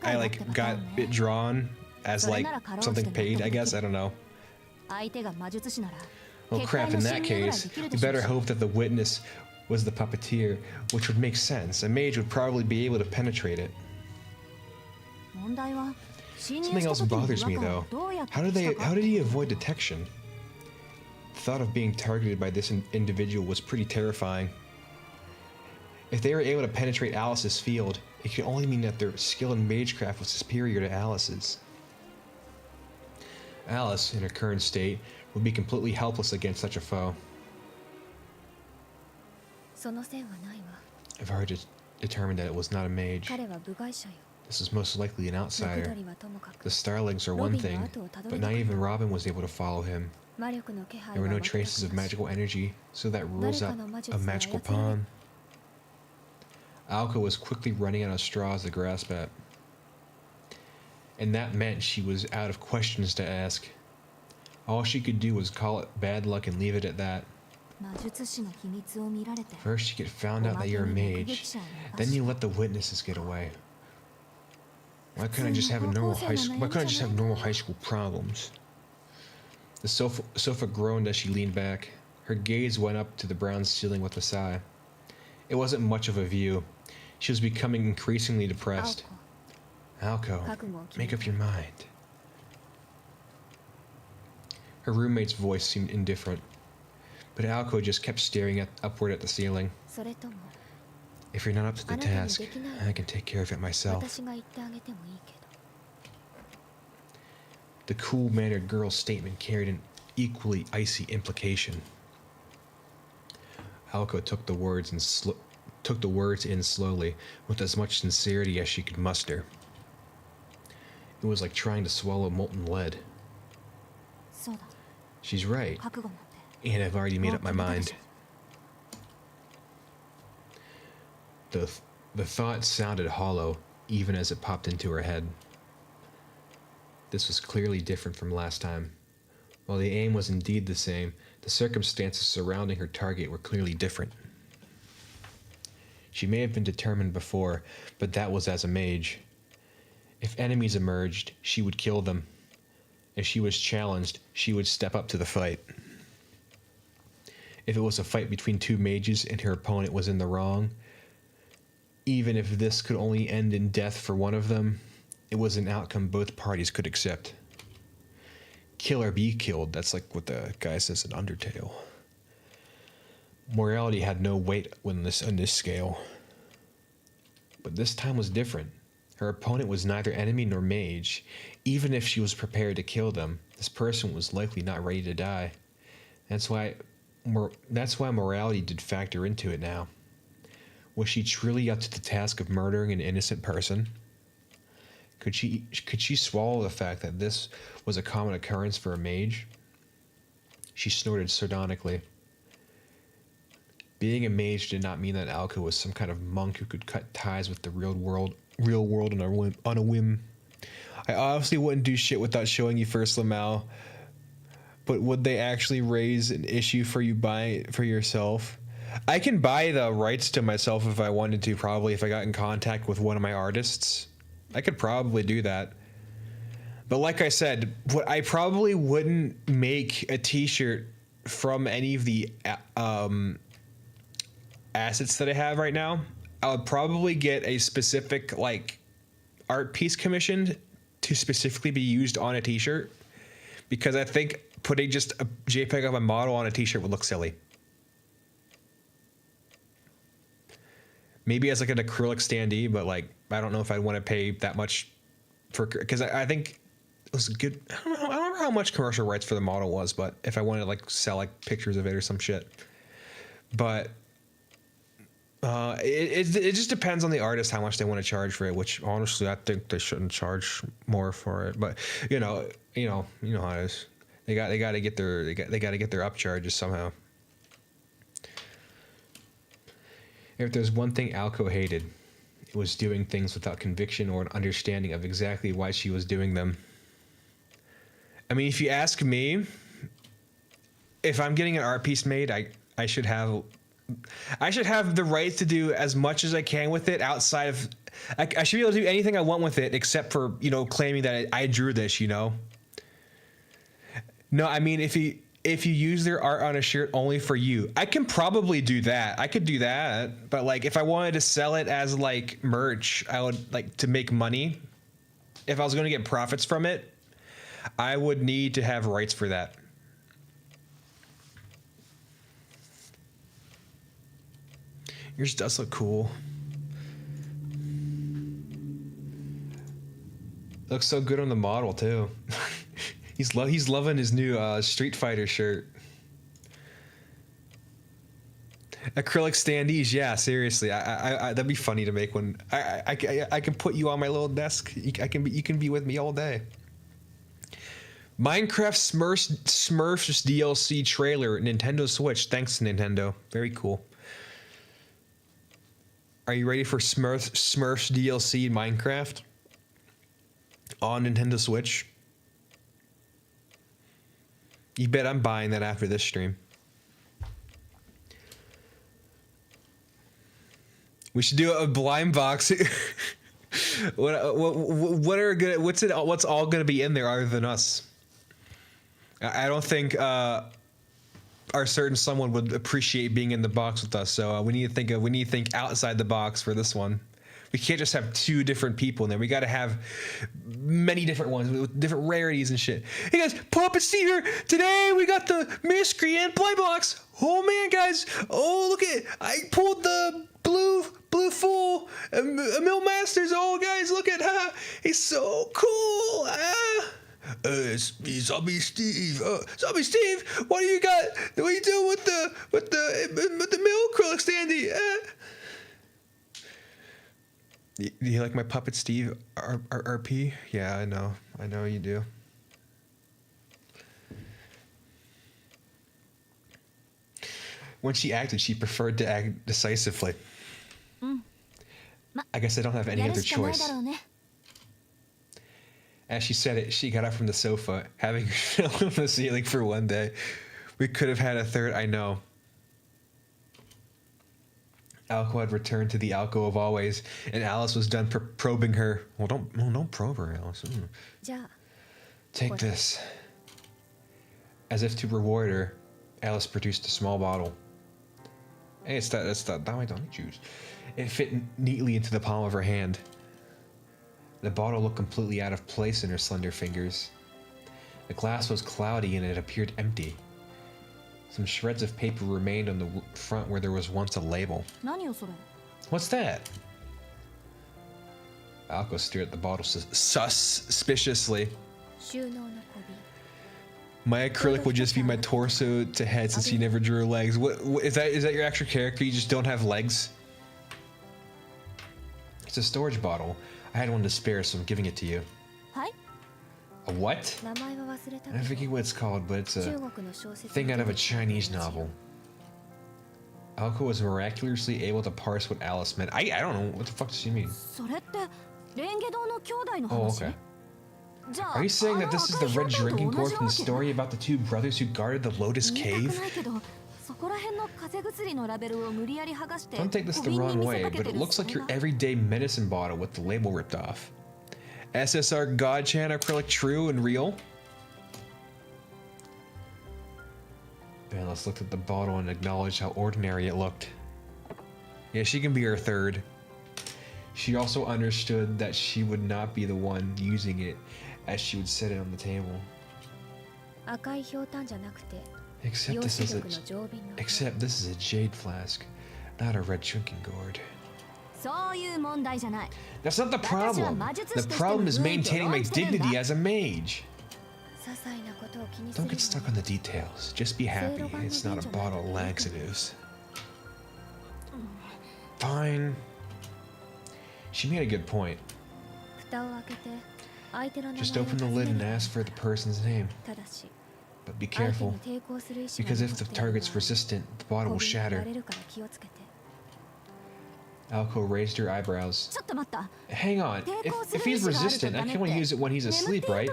I like got it drawn as like something paid, I guess. I don't know. Oh crap, in that case, we better hope that the witness was the puppeteer, which would make sense. A mage would probably be able to penetrate it. Something else bothers me though. How did he avoid detection? The thought of being targeted by this individual was pretty terrifying. If they were able to penetrate Alice's field, it could only mean that their skill in magecraft was superior to Alice's. Alice, in her current state, would be completely helpless against such a foe. その線はないわ。 I've already determined that it was not a mage. 彼は部外者よ。 This is most likely an ムク outsider. ドリはともかく The Starlings are one thing, but not even Robin was able to follow him. 魔力の気配 There は were no 全く traces of なし magical energy, so that rules out 誰かの魔術 a を magical 操れる pawn. Alka was quickly running out of straws to grasp at. And that meant she was out of questions to ask. All she could do was call it bad luck and leave it at that. 魔術師の秘密を見られて First you get found out that you're a mage, then you let the witnesses get away. Why couldn't I just have normal high school problems? The sofa groaned as she leaned back. Her gaze went up to the brown ceiling with a sigh. It wasn't much of a view. She was becoming increasingly depressed. Alko, make up your mind. Her roommate's voice seemed indifferent, but Alko just kept staring upward at the ceiling. それとも If you're not up to the あなたに task, できない I can take care of it myself. 私が言ってあげてもいいけど The cool-mannered girl's statement carried an equally icy implication. Alko took the words in slowly, with as much sincerity as she could muster. It was like trying to swallow molten lead. そうだ She's right, 覚悟持って and I've already made up my mind. The thought sounded hollow, even as it popped into her head. This was clearly different from last time. While the aim was indeed the same, the circumstances surrounding her target were clearly different. She may have been determined before, but that was as a mage. If enemies emerged, she would kill them. If she was challenged, she would step up to the fight. If it was a fight between two mages and her opponent was in the wrong, even if this could only end in death for one of them, it was an outcome both parties could accept. Kill or be killed, that's like what the guy says in Undertale. Morality had no weight on this scale. But this time was different. Her opponent was neither enemy nor mage. Even if she was prepared to kill them, this person was likely not ready to die. That's why morality did factor into it now. Was she truly up to the task of murdering an innocent person? Could she swallow the fact that this was a common occurrence for a mage? She snorted sardonically. Being a mage did not mean that Alka was some kind of monk who could cut ties with the real world on a whim. I obviously wouldn't do shit without showing you first, Lamau. But would they actually raise an issue for you buying it for yourself? I can buy the rights to myself if I wanted to, probably, if I got in contact with one of my artists. I could probably do that. But like I said, I probably wouldn't make a t-shirt from any of the assets that I have right now. I would probably get a specific like art piece commissioned to specifically be used on a t-shirt, because I think putting just a JPEG of a model on a t-shirt would look silly. Maybe as like an acrylic standee, but like I don't know if I'd want to pay that much for, because I think it was good. I don't remember how much commercial rights for the model was, but if I wanted to like sell like pictures of it or some shit, but it just depends on the artist how much they want to charge for it. Which honestly, I think they shouldn't charge more for it. But you know how it is. They got to get their upcharges somehow. If there's one thing Alko hated, it was doing things without conviction or an understanding of exactly why she was doing them. I mean, if you ask me, if I'm getting an art piece made, I should have the right to do as much as I can with it outside of... I should be able to do anything I want with it except for, claiming that I drew this, No, I mean, if you use their art on a shirt only for you, I can probably do that. I could do that. But like if I wanted to sell it as like merch, I would like to make money. If I was going to get profits from it, I would need to have rights for that. Yours does look cool. Looks so good on the model too. He's loving his new Street Fighter shirt. Acrylic standees, yeah, seriously. I that'd be funny to make one. I can put you on my little desk. You can be with me all day. Minecraft Smurfs DLC trailer, Nintendo Switch. Thanks, Nintendo. Very cool. Are you ready for Smurfs DLC in Minecraft on Nintendo Switch? You bet I'm buying that after this stream. We should do a blind box. What's all gonna be in there other than us? I don't think our certain someone would appreciate being in the box with us. So we need to think outside the box for this one. We can't just have 2 different people in there. We got to have many different ones with different rarities and shit. Hey guys, Puppet Steve here. Today we got the miscreant blind box. Oh man, guys. Oh look at it. I pulled the blue fool, Mill Masters. Oh guys, look at he's so cool. Zombie Steve. Zombie Steve, what do you got? What are you doing with the mill acrylic standee? Do you like my Puppet Steve RP? Yeah, I know you do. When she acted, she preferred to act decisively. I guess I don't have any other choice. As she said it, she got up from the sofa, having fell on the ceiling for one day. We could have had a third, I know. Alco had returned to the alcove always, and Alice was done probing her. Well, don't probe her, Alice. Take this. As if to reward her, Alice produced a small bottle. Hey, it's that Daimai juice. It fit neatly into the palm of her hand. The bottle looked completely out of place in her slender fingers. The glass was cloudy and it appeared empty. Some shreds of paper remained on the front where there was once a label. What's that? Alco stared at the bottle suspiciously. My acrylic would just be my torso to head since you never drew legs. What is that your actual character? You just don't have legs? It's a storage bottle. I had one to spare, so I'm giving it to you. A what? I forget what it's called, but it's a thing out of a Chinese novel. Alco was miraculously able to parse what Alice meant. I don't know. What the fuck does she mean? Oh, okay. Are you saying that this is the red drinking gourd from the story about the 2 brothers who guarded the Lotus Cave? Don't take this the wrong way, but it looks like your everyday medicine bottle with the label ripped off. SSR Godchan acrylic true and real? Alice looked at the bottle and acknowledged how ordinary it looked. Yeah, she can be her third. She also understood that she would not be the one using it, as she would set it on the table. Except this is a jade flask, not a red drinking gourd. That's not the problem. The problem is maintaining my dignity as a mage. Don't get stuck on the details. Just be happy it's not a bottle of laxatives. Fine. She made a good point. Just open the lid and ask for the person's name. But be careful, because if the target's resistant, the bottle will shatter. Alco raised her eyebrows. Hang on, if he's resistant, I can only use it when he's asleep, right?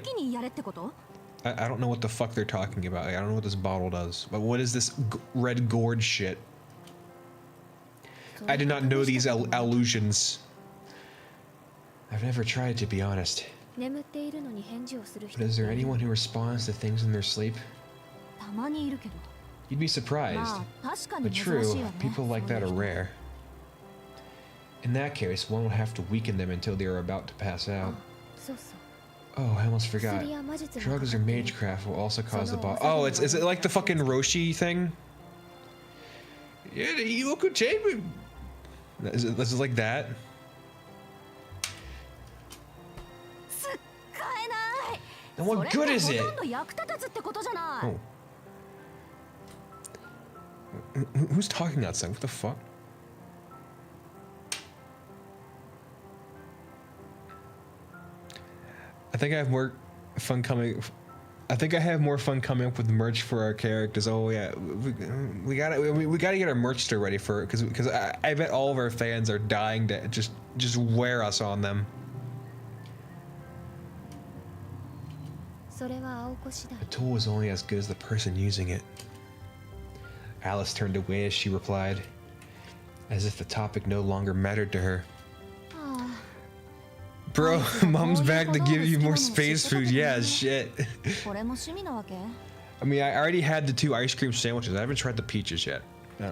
I don't know what the fuck they're talking about. I don't know what this bottle does. But what is this red gourd shit? I did not know these allusions. I've never tried, to be honest. But is there anyone who responds to things in their sleep? You'd be surprised. But true, people like that are rare. In that case, one would have to weaken them until they are about to pass out. Oh, I almost forgot. Drugs or magecraft will also cause the bottle. Oh, is it like the fucking Roshi thing? Yeah, the evil could change me. Is it like that? And what good is it? ほとんど役立たずってことじゃない。 Oh. Who's talking outside? What the fuck? I think I have more fun coming. I think I have more fun coming up with merch for our characters. Oh yeah, we gotta get our merch store ready for it because I bet all of our fans are dying to just wear us on them. それは青子次第。 The tool is only as good as the person using it. Alice turned away as she replied, as if the topic no longer mattered to her. Bro, mom's back to give you more space food. Yeah, shit. これも趣味なわけ? I mean, I already had the 2 ice cream sandwiches. I haven't tried the peaches yet.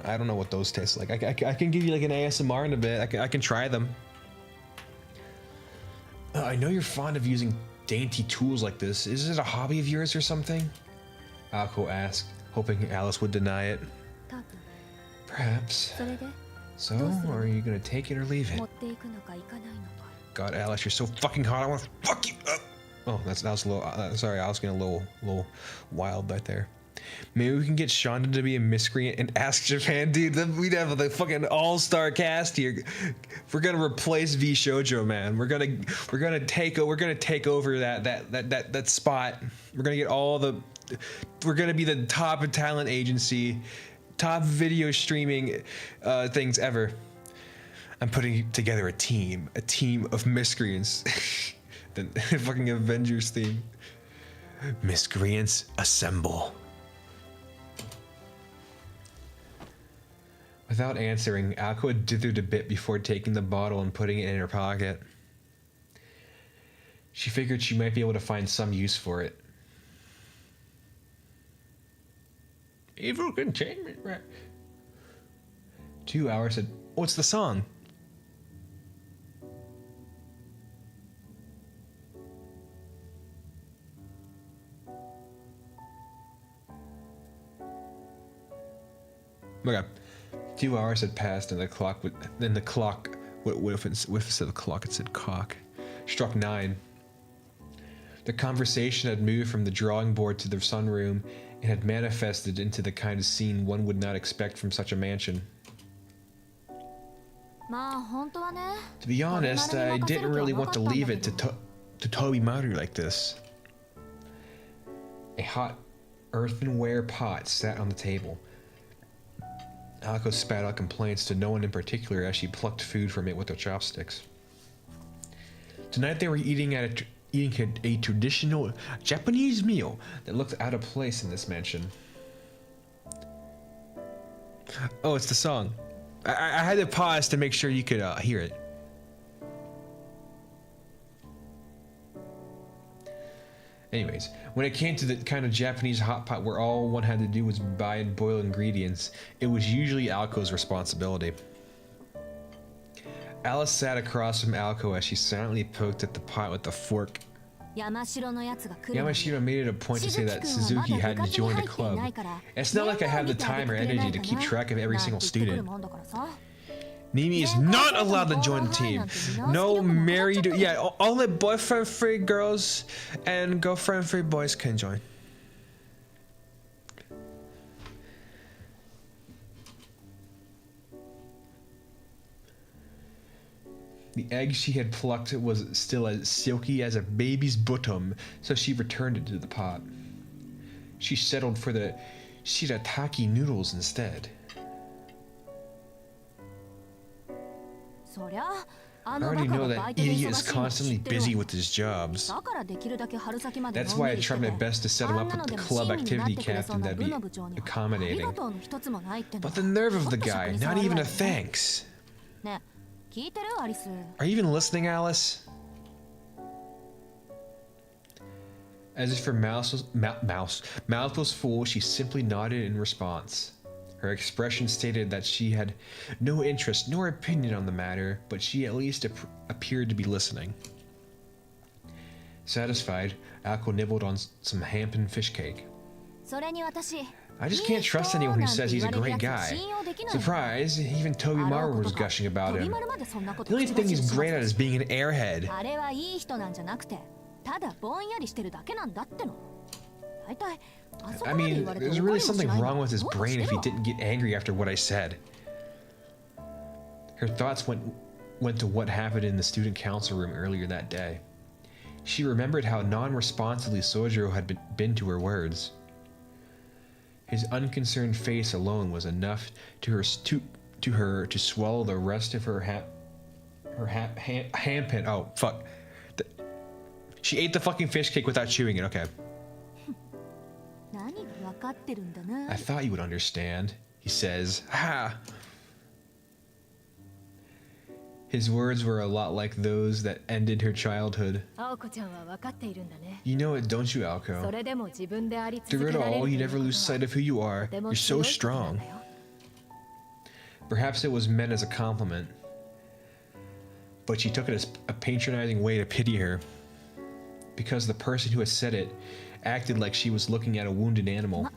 I don't know what those taste like. I can give you like an ASMR in a bit. I can try them. I know you're fond of using dainty tools like this. Is it a hobby of yours or something? Alco asked, hoping Alice would deny it. 多分。 Perhaps. それで So, are you gonna take it or leave it? 持っていくのか行かないのか。 God, Alice, you're so fucking hot. I want to fuck you up. Oh, that was a little. Sorry, I was getting a little wild right there. Maybe we can get Shonda to be a miscreant and ask Japan, dude. We'd have the fucking all-star cast here. We're gonna replace V Shoujo, man. We're gonna take over that spot. We're gonna get all the. We're gonna be the top talent agency, top video streaming things ever. I'm putting together a team of miscreants. The fucking Avengers theme. Miscreants assemble. Without answering, Aqua dithered a bit before taking the bottle and putting it in her pocket. She figured she might be able to find some use for it. Evil containment, right? 2 hours said, what's the song? Okay. 2 hours had passed, and the clock would. Then the clock. What if it said the clock? It said cock. Struck 9. The conversation had moved from the drawing board to the sunroom, and had manifested into the kind of scene one would not expect from such a mansion. To be honest, I didn't really want to leave it to Toby Maru like this. A hot earthenware pot sat on the table. Alco spat out complaints to no one in particular as she plucked food from it with her chopsticks. Tonight they were eating a traditional Japanese meal that looked out of place in this mansion. Oh, it's the song. I had to pause to make sure you could hear it. Anyways, when it came to the kind of Japanese hot pot where all one had to do was buy and boil ingredients, it was usually Alco's responsibility. Alice sat across from Alco as she silently poked at the pot with a fork. Yamashiro made it a point to say that Suzuki hadn't joined the club. It's not like I have the time or energy to keep track of every single student. Nimi is not allowed to join the team. No married, yeah, only boyfriend-free girls and girlfriend-free boys can join. The egg she had plucked was still as silky as a baby's bottom, so she returned it to the pot. She settled for the shirataki noodles instead. I already know that idiot is constantly busy with his jobs. That's why I tried my best to set him up with the club activity captain that'd be accommodating. But the nerve of the guy, not even a thanks. Are you even listening, Alice? As if her mouth was full, she simply nodded in response. Her expression stated that she had no interest nor opinion on the matter, but she at least appeared to be listening. Satisfied, Alco nibbled on some Hampton fish cake. I just can't trust anyone who says he's a great guy. Surprise, even Toby Maru was gushing about him. The only thing he's great at is being an airhead. I mean, there's really something wrong with his brain if he didn't get angry after what I said. Her thoughts went to what happened in the student council room earlier that day. She remembered how non-responsively Sojiro had been to her words. His unconcerned face alone was enough to her to swallow the rest of her handpin. Oh, fuck. She ate the fucking fish cake without chewing it. Okay. I thought you would understand, he says. Ha! His words were a lot like those that ended her childhood. You know it, don't you, Aoko? Through it all, you never lose sight of who you are. You're so strong. Perhaps it was meant as a compliment, but she took it as a patronizing way to pity her, because the person who had said it acted like she was looking at a wounded animal.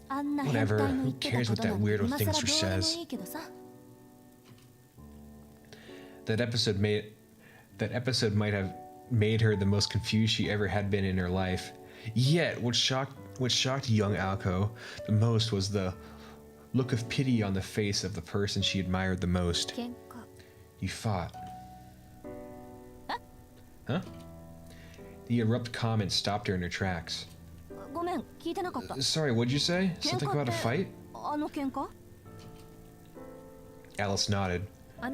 Whatever, who cares what that weirdo thinks or says? That episode might have made her the most confused she ever had been in her life. Yet, what shocked young Aoko the most was the look of pity on the face of the person she admired the most. You fought. Huh? The abrupt comment stopped her in her tracks. Sorry, what'd you say? Something about a fight? Alice nodded. I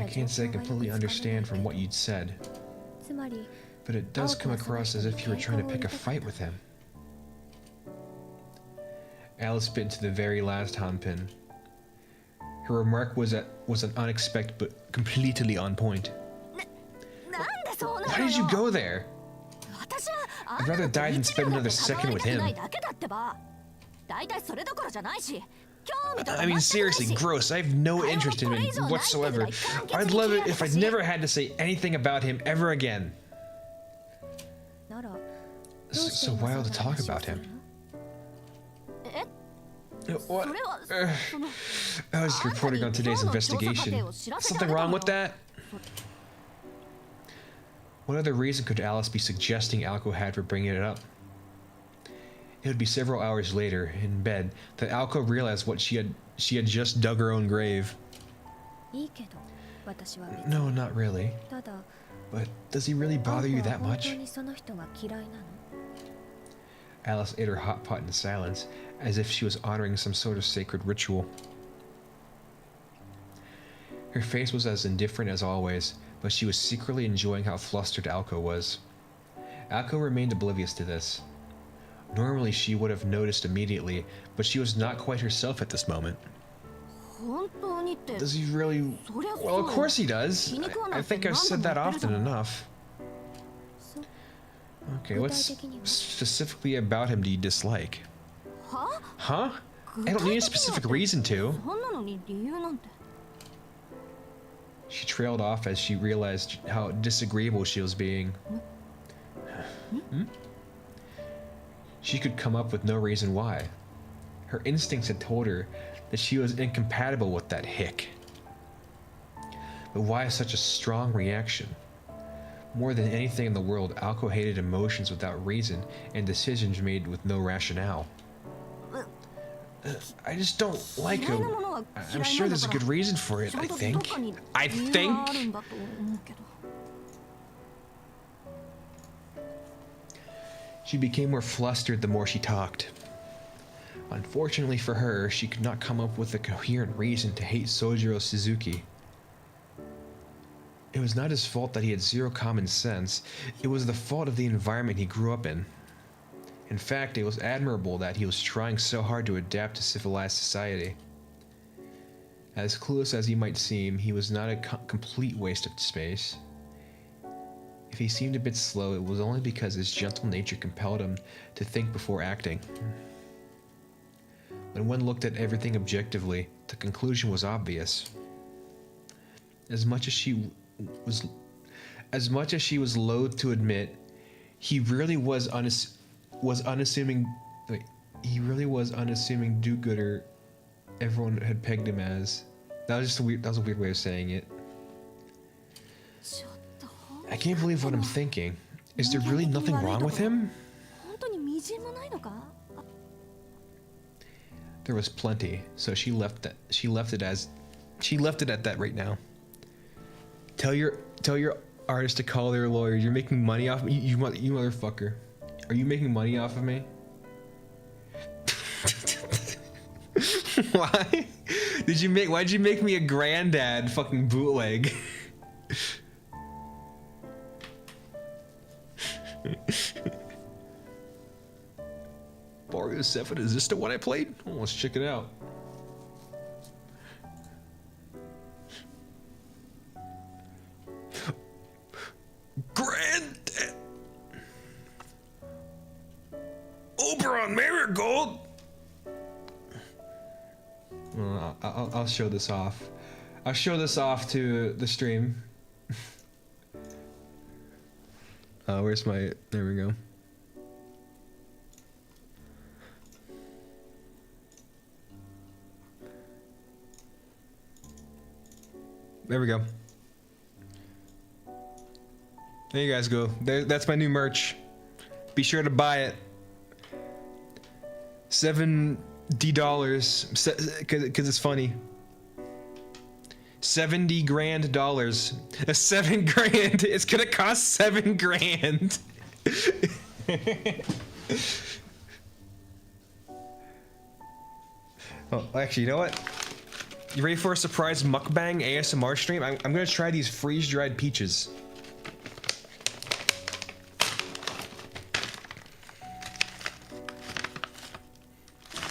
can't say I completely understand from what you'd said, but it does come across as if you were trying to pick a fight with him. Alice bit into the very last hanpin. Her remark was an unexpected but completely on point. Why did you go there? I'd rather die than spend another second with him. I mean, seriously, gross. I have no interest in him whatsoever. I'd love it if I'd never had to say anything about him ever again. So why all the talk about him? What? I was reporting on today's investigation. Something wrong with that? What other reason could Alice be suggesting Aoko had for bringing it up? It would be several hours later, in bed, that Aoko realized what she had just dug her own grave. No, not really. But does he really bother you that much? Alice ate her hot pot in silence, as if she was honoring some sort of sacred ritual. Her face was as indifferent as always, but she was secretly enjoying how flustered Aoko was. Aoko remained oblivious to this. Normally she would have noticed immediately, but she was not quite herself at this moment. Does he really? Well, of course he does. I think I've said that often enough. Okay, what specifically about him do you dislike? Huh? I don't need a specific reason to. She trailed off as she realized how disagreeable she was being. She could come up with no reason why. Her instincts had told her that she was incompatible with that hick. But why such a strong reaction? More than anything in the world, Aoko hated emotions without reason and decisions made with no rationale. I just don't like him. I'm sure there's a good reason for it, I think. She became more flustered the more she talked. Unfortunately for her, she could not come up with a coherent reason to hate Sojiro Suzuki. It was not his fault that he had zero common sense. It was the fault of the environment he grew up in. In fact, it was admirable that he was trying so hard to adapt to civilized society. As clueless as he might seem, he was not a complete waste of space. If he seemed a bit slow, it was only because his gentle nature compelled him to think before acting. When one looked at everything objectively, the conclusion was obvious. As much as she was loath to admit, he really was unassuming do-gooder everyone had pegged him as. That was a weird way of saying it. I can't believe what I'm thinking. Is there really nothing wrong with him? 本当にみじんもないのか？ There was plenty, so she left it at that right now. Tell your artist to call their lawyer. You're making money off me, you motherfucker. Are you making money off of me? Why? Why'd you make me a granddad fucking bootleg? Mario 7, is this the one I played? Oh, let's check it out. Granddad! Oberon Marigold! Well, I'll show this off. I'll show this off to the stream. Where's my... There we go. There we go. There you guys go. That's my new merch. Be sure to buy it. $70 because it's funny. $70 grand. $7 grand. It's gonna cost $7 grand. Oh, actually, you know what? You ready for a surprise mukbang ASMR stream? I'm gonna try these freeze-dried peaches.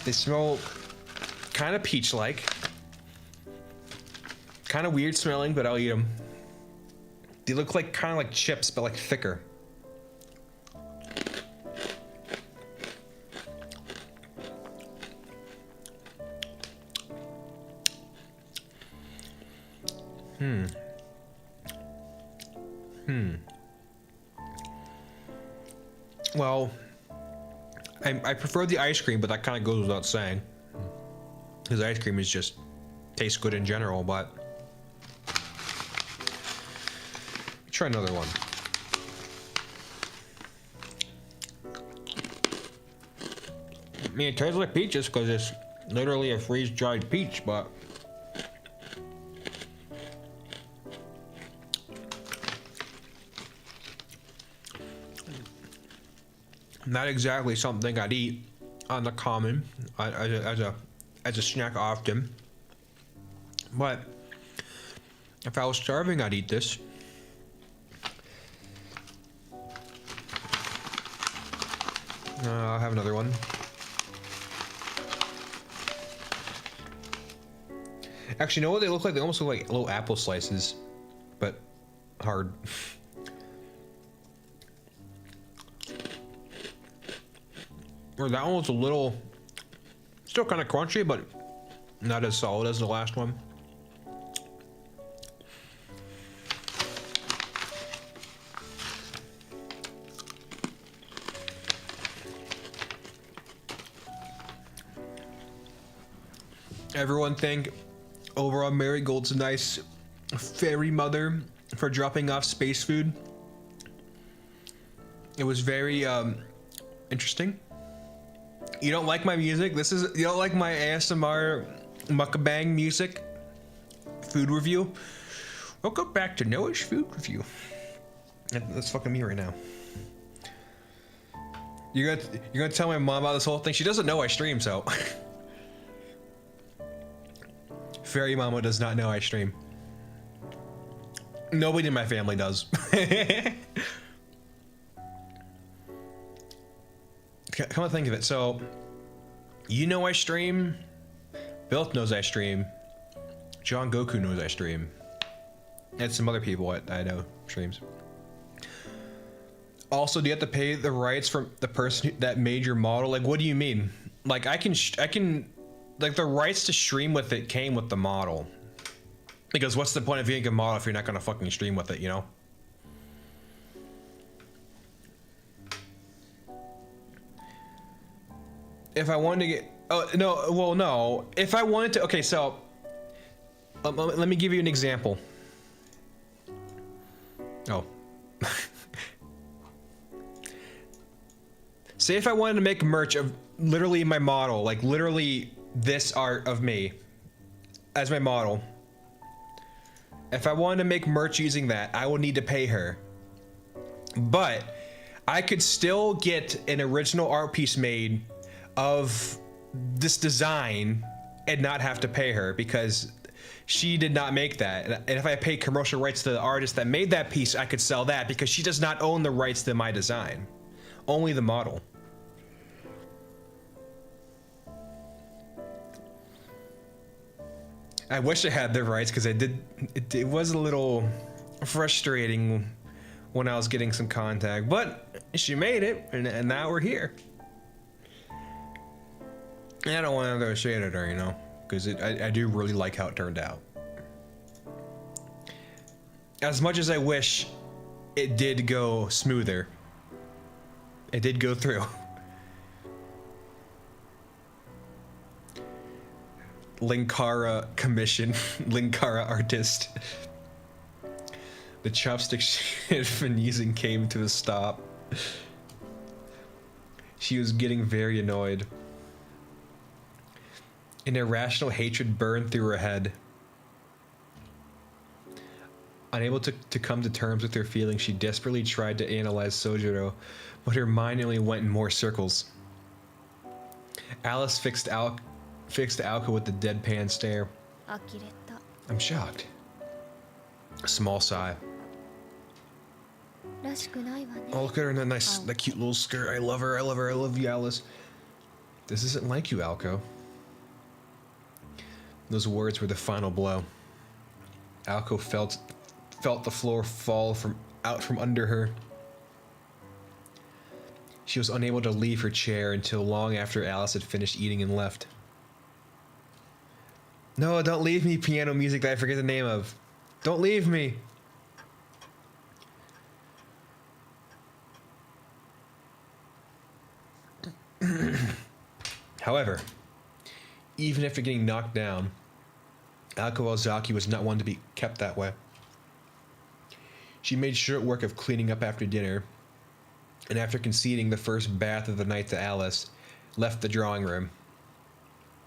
They smell kind of peach-like. Kind of weird smelling, but I'll eat them. They look like kind of like chips, but like thicker. Well, I prefer the ice cream, but that kind of goes without saying. Because ice cream is just tastes good in general, but try another one. I mean, it tastes like peaches because it's literally a freeze-dried peach, but not exactly something I'd eat on the common as a snack often. But if I was starving, I'd eat this. I'll have another one. Actually, you know what they look like? They almost look like little apple slices, but hard. Or that one was a little, still kind of crunchy, but not as solid as the last one. Everyone think overall Marigold's a nice fairy mother for dropping off space food. It was very interesting. You don't like my music? You don't like my ASMR mukbang music food review? Welcome back to Noah's food review. That's fucking me right now. You're gonna tell my mom about this whole thing? She doesn't know I stream, so. Fairy Mama does not know I stream. Nobody in my family does. Come to think of it, so you know I stream, Bilt knows I stream, John Goku knows I stream, and some other people I know streams. Also, do you have to pay the rights from the person that made your model? Like, what do you mean? Like, I can, like, the rights to stream with it came with the model. Because what's the point of being a model if you're not gonna fucking stream with it, you know? If I wanted to get, oh no, well no. If I wanted to, okay, so let me give you an example. Oh. Say if I wanted to make merch of literally my model, like literally this art of me as my model. If I wanted to make merch using that, I would need to pay her. But I could still get an original art piece made of this design and not have to pay her because she did not make that. And if I pay commercial rights to the artist that made that piece, I could sell that because she does not own the rights to my design. Only the model. I wish I had the rights because it was a little frustrating when I was getting some contact, but she made it and now we're here. And I don't want to throw shade at her, you know, because I do really like how it turned out. As much as I wish it did go smoother, it did go through. Linkara commission, Linkara artist. The chopstick she had been using came to a stop. She was getting very annoyed. An irrational hatred burned through her head. Unable to come to terms with her feelings, she desperately tried to analyze Sojiro, but her mind only went in more circles. Alice fixed Alka with the deadpan stare. I'm shocked. A small sigh. Oh, look at her in that cute little skirt. I love her, I love her, I love you, Alice. This isn't like you, Alko. Those words were the final blow. Alko felt the floor fall out from under her. She was unable to leave her chair until long after Alice had finished eating and left. No, don't leave me, piano music that I forget the name of. Don't leave me. However, even after getting knocked down, Alko Ozaki was not one to be kept that way. She made short work of cleaning up after dinner, and after conceding the first bath of the night to Alice, left the drawing room.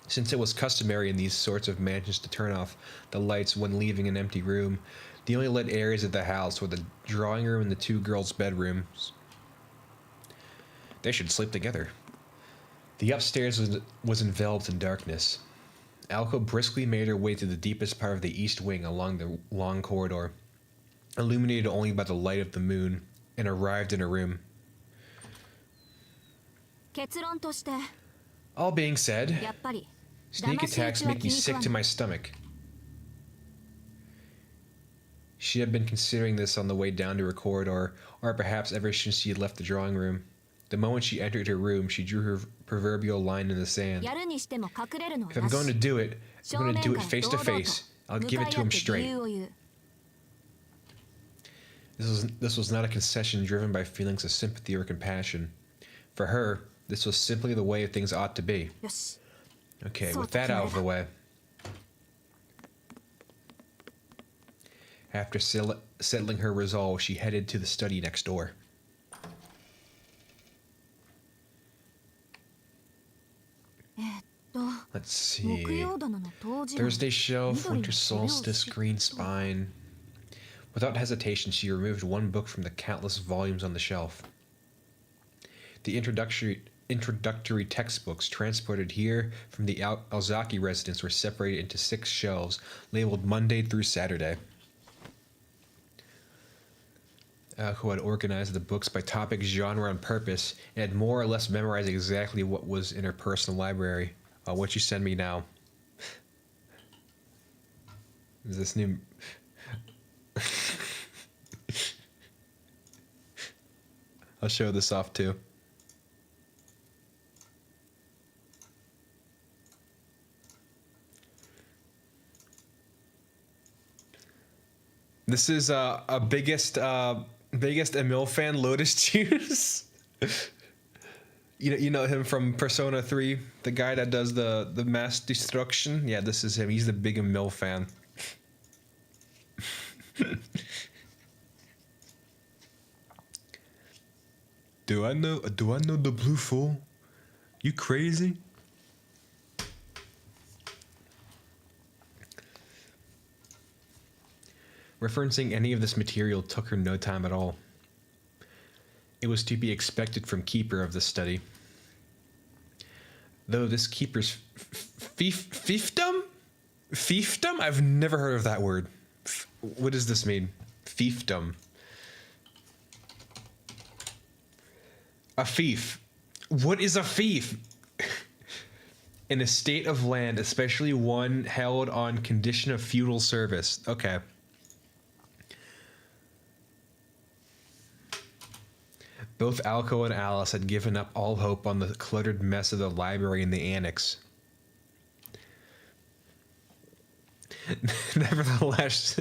Since it was customary in these sorts of mansions to turn off the lights when leaving an empty room, the only lit areas of the house were the drawing room and the two girls' bedrooms. They should sleep together. The upstairs was enveloped in darkness. Alko briskly made her way to the deepest part of the east wing along the long corridor, illuminated only by the light of the moon, and arrived in her room. All being said, sneak attacks make me sick to my stomach. She had been considering this on the way down to her corridor, or perhaps ever since she had left the drawing room. The moment she entered her room, she drew her proverbial line in the sand. If I'm going to do it, I'm going to do it face to face. I'll give it to him straight. This was not a concession driven by feelings of sympathy or compassion. For her, this was simply the way things ought to be. Okay, with that out of the way. After settling her resolve, she headed to the study next door. Let's see. Thursday shelf, winter solstice, green spine. Without hesitation, she removed one book from the countless volumes on the shelf. The introductory textbooks transported here from the Ozaki residence were separated into 6 shelves, labeled Monday through Saturday. Who had organized the books by topic, genre, and purpose, and had more or less memorized exactly what was in her personal library. What you send me now? Is this new? I'll show this off too. This is a biggest Emil fan, Lotus Juice. You know him from Persona 3, the guy that does the mass destruction. Yeah, this is him. He's the big Emil fan. Do I know the blue fool? You crazy? Referencing any of this material took her no time at all. It was to be expected from keeper of the study. Though this keeper's fiefdom? Fiefdom? I've never heard of that word. What does this mean? Fiefdom. A fief. What is a fief? An estate of land, especially one held on condition of feudal service. Okay. Both Alco and Alice had given up all hope on the cluttered mess of the library and the annex. Nevertheless,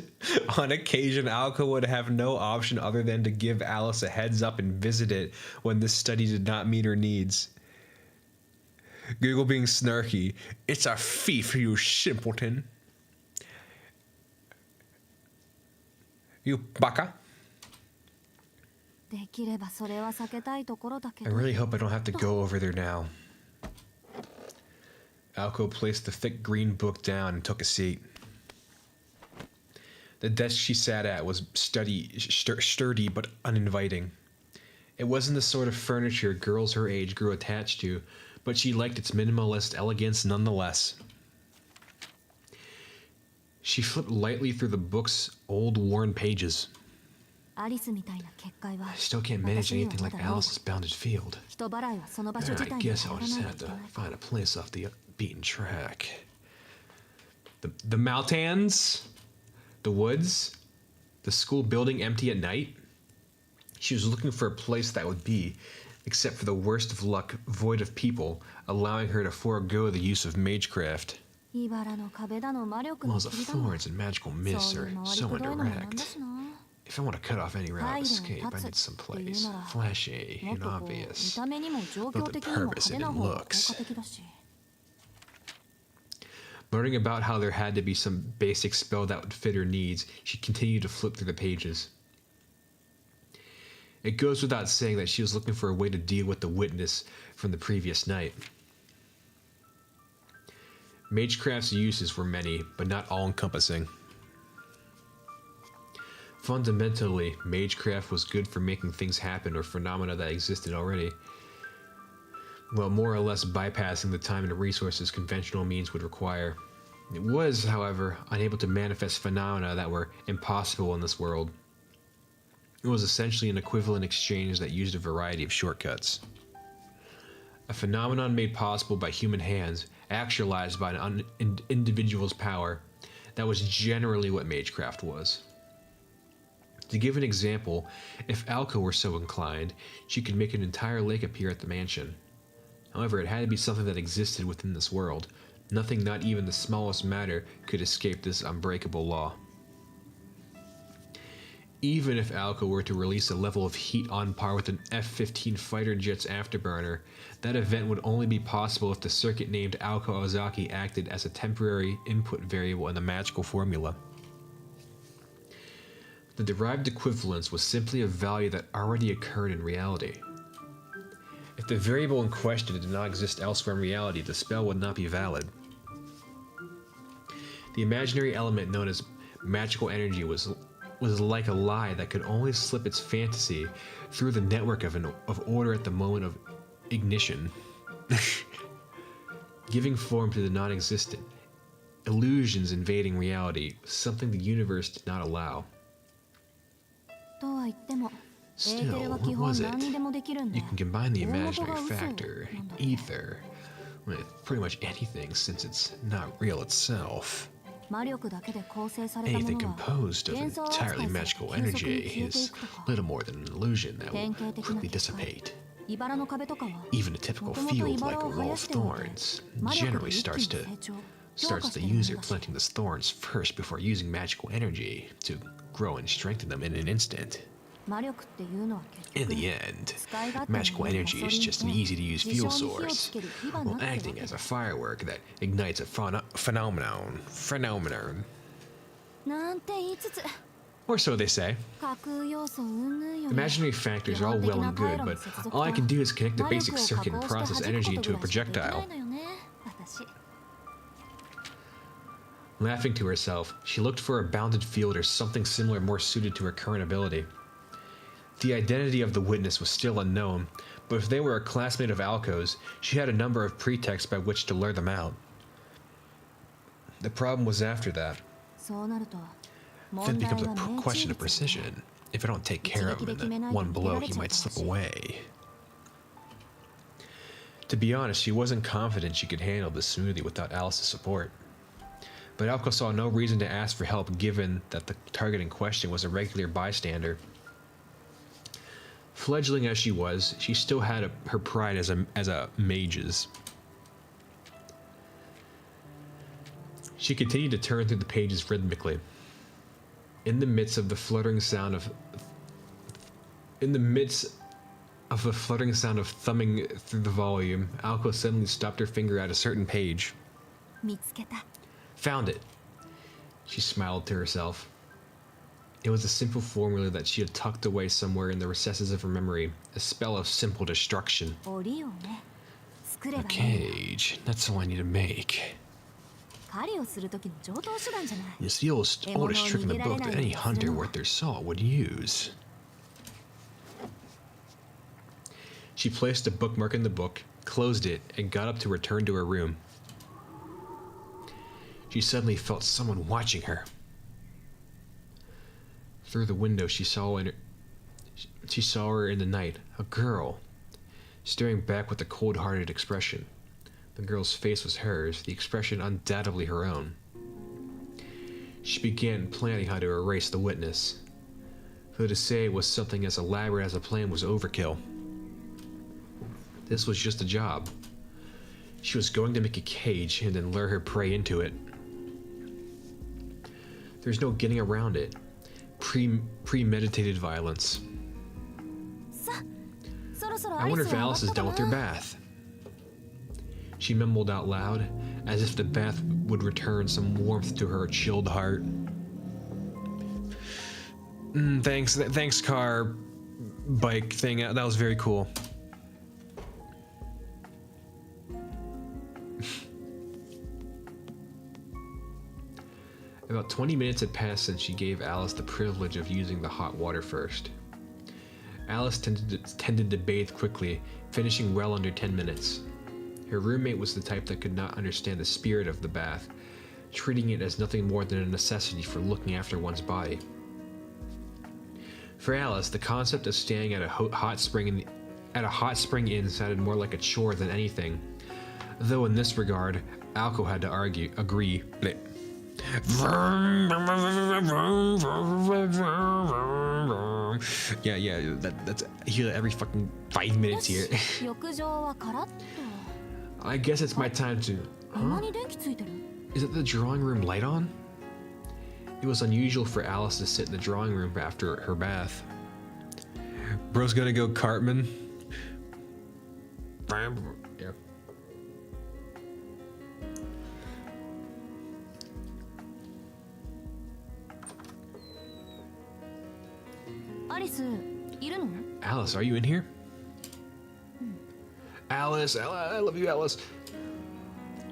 on occasion, Alco would have no option other than to give Alice a heads up and visit it when this study did not meet her needs. Google being snarky, "It's a fief, you simpleton. You baka." I really hope I don't have to go over there now. Alco placed the thick green book down and took a seat. The desk she sat at was sturdy but uninviting. It wasn't the sort of furniture girls her age grew attached to, but she liked its minimalist elegance nonetheless. She flipped lightly through the book's old worn pages. I still can't manage anything like Alice's bounded field. I guess I'll just have to find a place off the beaten track. The Maltans? The woods? The school building empty at night? She was looking for a place that would be, except for the worst of luck, void of people, allowing her to forego the use of magecraft. Walls of thorns and magical mists are so indirect. If I want to cut off any route of escape, I need some place flashy and obvious, both in purpose and in looks. Learning about how there had to be some basic spell that would fit her needs, she continued to flip through the pages. It goes without saying that she was looking for a way to deal with the witness from the previous night. Magecraft's uses were many, but not all-encompassing. Fundamentally, magecraft was good for making things happen or phenomena that existed already, while more or less bypassing the time and resources conventional means would require. It was, however, unable to manifest phenomena that were impossible in this world. It was essentially an equivalent exchange that used a variety of shortcuts. A phenomenon made possible by human hands, actualized by an individual's power, that was generally what magecraft was. To give an example, if Alco were so inclined, she could make an entire lake appear at the mansion. However, it had to be something that existed within this world. Nothing, not even the smallest matter, could escape this unbreakable law. Even if Alco were to release a level of heat on par with an F-15 fighter jet's afterburner, that event would only be possible if the circuit named Alco Ozaki acted as a temporary input variable in the magical formula. The derived equivalence was simply a value that already occurred in reality. If the variable in question did not exist elsewhere in reality, the spell would not be valid. The imaginary element known as magical energy was like a lie that could only slip its fantasy through the network of order at the moment of ignition, giving form to the non-existent. Illusions invading reality, something the universe did not allow. Still, what was it? You can combine the imaginary factor, ether, with pretty much anything since it's not real itself. Anything composed of entirely magical energy is little more than an illusion that will quickly dissipate. Even a typical field like a wall of thorns generally starts the user planting the thorns first before using magical energy to grow and strengthen them in an instant. In the end, magical energy is just an easy-to-use fuel source, while acting as a firework that ignites a phenomenon. Or so they say. 架空要素云々より Imaginary factors are all well and good, but all I can do is connect the basic circuit and process energy into a projectile. Laughing to herself, she looked for a bounded field or something similar more suited to her current ability. The identity of the witness was still unknown, but if they were a classmate of Alco's, she had a number of pretexts by which to lure them out. The problem was after that. Then it becomes a question of precision. If I don't take care of him in that one blow, he might slip away. To be honest, she wasn't confident she could handle this smoothly without Alice's support. But Alco saw no reason to ask for help given that the target in question was a regular bystander. Fledgling as she was, she still had her pride as a mage's. She continued to turn through the pages rhythmically. In the midst of a fluttering sound of thumbing through the volume, Alco suddenly stopped her finger at a certain page. 見つけた Found it. She smiled to herself. It was a simple formula that she had tucked away somewhere in the recesses of her memory, a spell of simple destruction. 檻をね作れば A cage. That's all I need to make. 狩りをする時の常套手段じゃない It's the oldest trick in the book that any hunter worth their salt would use. She placed a bookmark in the book, closed it, and got up to return to her room. She suddenly felt someone watching her. Through the window, she saw her in the night, a girl, staring back with a cold-hearted expression. The girl's face was hers, the expression undoubtedly her own. She began planning how to erase the witness, though to say it was something as elaborate as a plan was overkill. This was just a job. She was going to make a cage and then lure her prey into it. There's no getting around it. Premeditated violence. I wonder if Alice is done with her bath. She mumbled out loud, as if the bath would return some warmth to her chilled heart. Thanks, car, bike thing. That was very cool. About 20 minutes had passed since she gave Alice the privilege of using the hot water first. Alice tended to bathe quickly, finishing well under 10 minutes. Her roommate was the type that could not understand the spirit of the bath, treating it as nothing more than a necessity for looking after one's body. For Alice, the concept of staying at a hot spring inn sounded more like a chore than anything, though in this regard, Alco had to agree. Yeah, that's I hear that every fucking 5 minutes here. 浴場はカラッと I guess it's my time to. 今に電気ついてる Is it the drawing room light on? It was unusual for Alice to sit in the drawing room after her bath. Bro's gonna go Cartman. Yeah. Alice, いるの Alice, are you in here? Alice, I love you, Alice.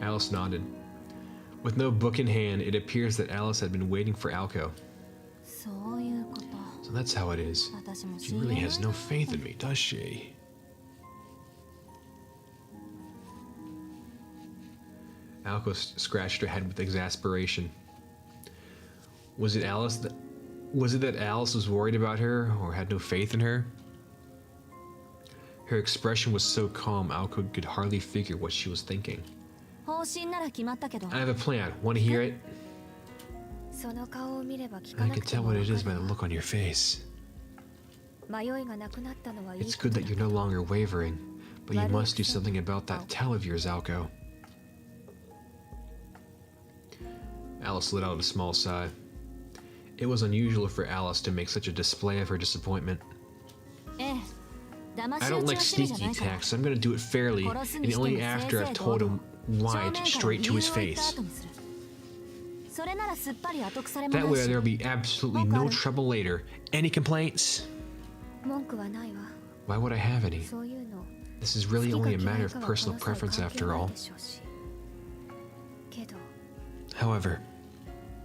Alice nodded. With no book in hand, it appears that Alice had been waiting for Alco. そういうこと So that's how it is. 私も She really has no faith in me, does she? Alco scratched her head with exasperation. Was it that Alice was worried about her or had no faith in her? Her expression was so calm, Alco could hardly figure what she was thinking. 方針なら決まったけど I have a plan. Want to hear it? その顔を見れば聞か I な can くて tell も what わ it か is by the る look on your face. 迷いがなくなったのはいい It's こと good だ that you're no longer wavering, but you must do something about that tell of yours, Alco. Alice let out a small sigh. It was unusual for Alice to make such a display of her disappointment. ええ騙 I し don't 討ち like は趣味じゃ sneaky ないから attacks, so I'm gonna do it fairly, and only after I've told him why straight to his face. それならすっぱり後腐れも That ない way し there'll be absolutely no trouble later. Any complaints? 文句はないわ Why would I have any? そういうの This is really only a matter of personal preference after all. けど However,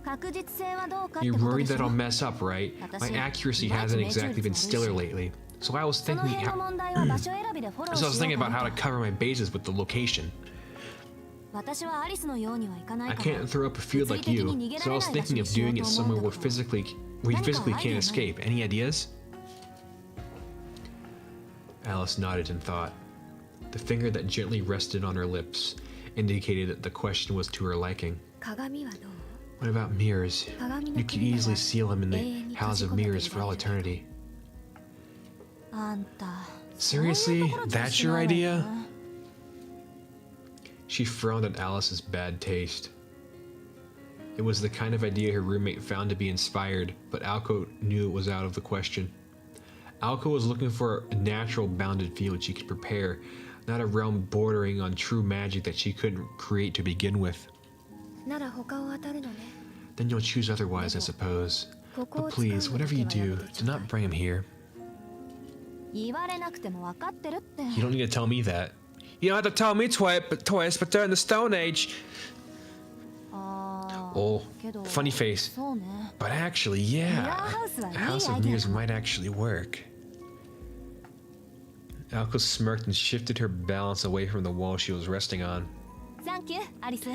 確実性はどうかって you're こと worried でし that ょ I'll mess up, right? My accuracy hasn't exactly been stellar lately. So I was その thinking 辺の問題は場所選びでフォロー so I was しよ thinking うか about な how to と cover my bases with the location. 私はアリスのようにはいかな I いから can't throw up a field like you, so I was thinking of doing it somewhere where we physically can't escape. Any ideas? Alice nodded in thought. The finger that gently rested on her lips indicated that the question was to her liking. 鏡はどう What about mirrors? 鏡 You の could 国なら easily seal him in 永 the 遠に house 閉じ of 込めて mirrors い for ら all れる eternity. あんた Seriously? そういうところ調 That's 子 your 乗るわ idea? な She frowned at Alice's bad taste. It was the kind of idea her roommate found to be inspired, but Alco knew it was out of the question. Alco was looking for a natural bounded field she could prepare, not a realm bordering on true magic that she couldn't create to begin with. なら他を当たるのね Then you'll choose otherwise, I suppose. ここ But を使う please, のだ whatever け you はや do, めてち do ょうだ not い bring him here. 言われなくても分かってるって You don't need to tell me that. You don't have to tell me twice, but during the Stone Age. ああ Oh, けど funny face. そうね But actually, yeah, Mirror a House House of Mirrors might actually work. Alco smirked and shifted her balance away from the wall she was resting on. サンキューアリス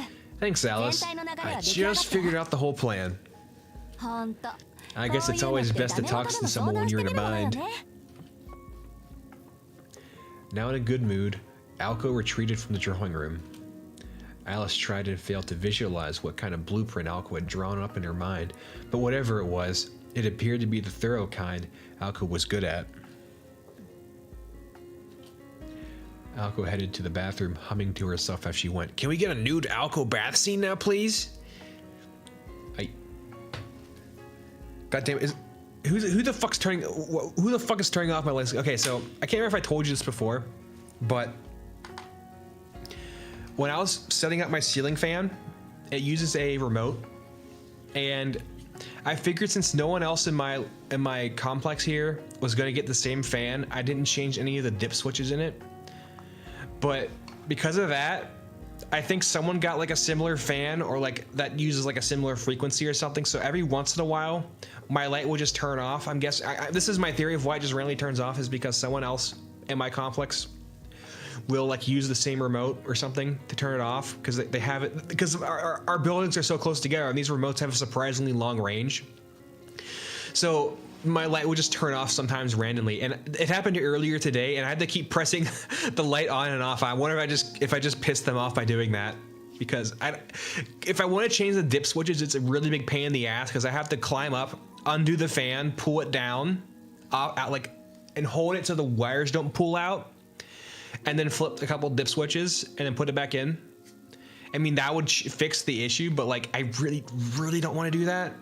Thanks, Alice. I just figured out the whole plan. ほんと I guess it's always best to talk to someone when you're in a bind. Now in a good mood, Alco retreated from the drawing room. Alice tried and failed to visualize what kind of blueprint Alco had drawn up in her mind, but whatever it was, it appeared to be the thorough kind Alco was good at. Alco headed to the bathroom, humming to herself as she went. Can we get a nude Alco bath scene now, please? Goddamn, who the fuck is turning off my lights? Okay, so I can't remember if I told you this before, but when I was setting up my ceiling fan, it uses a remote, and I figured since no one else in my complex here was gonna get the same fan, I didn't change any of the dip switches in it. But because of that, I think someone got like a similar fan or like that uses like a similar frequency or something. So every once in a while, my light will just turn off. I'm guessing this is my theory of why it just randomly turns off is because someone else in my complex will like use the same remote or something to turn it off because they have it because our buildings are so close together and these remotes have a surprisingly long range. So my light would just turn off sometimes randomly, and it happened earlier today, and I had to keep pressing the light on and off. I wonder if I just pissed them off by doing that, because if I want to change the dip switches, it's a really big pain in the ass because I have to climb up, undo the fan, pull it down, and hold it so the wires don't pull out, and then flip a couple dip switches and then put it back in. I mean, that would fix the issue, but like I really don't want to do that.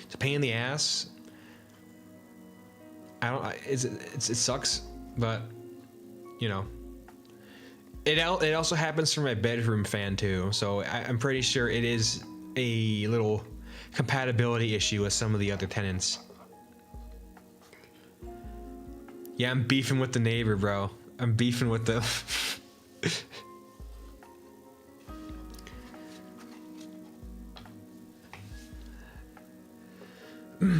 It's a pain in the ass. It sucks, but you know, it also happens for my bedroom fan too. So I'm pretty sure it is a little compatibility issue with some of the other tenants. Yeah, I'm beefing with the neighbor, bro. I'm beefing with the.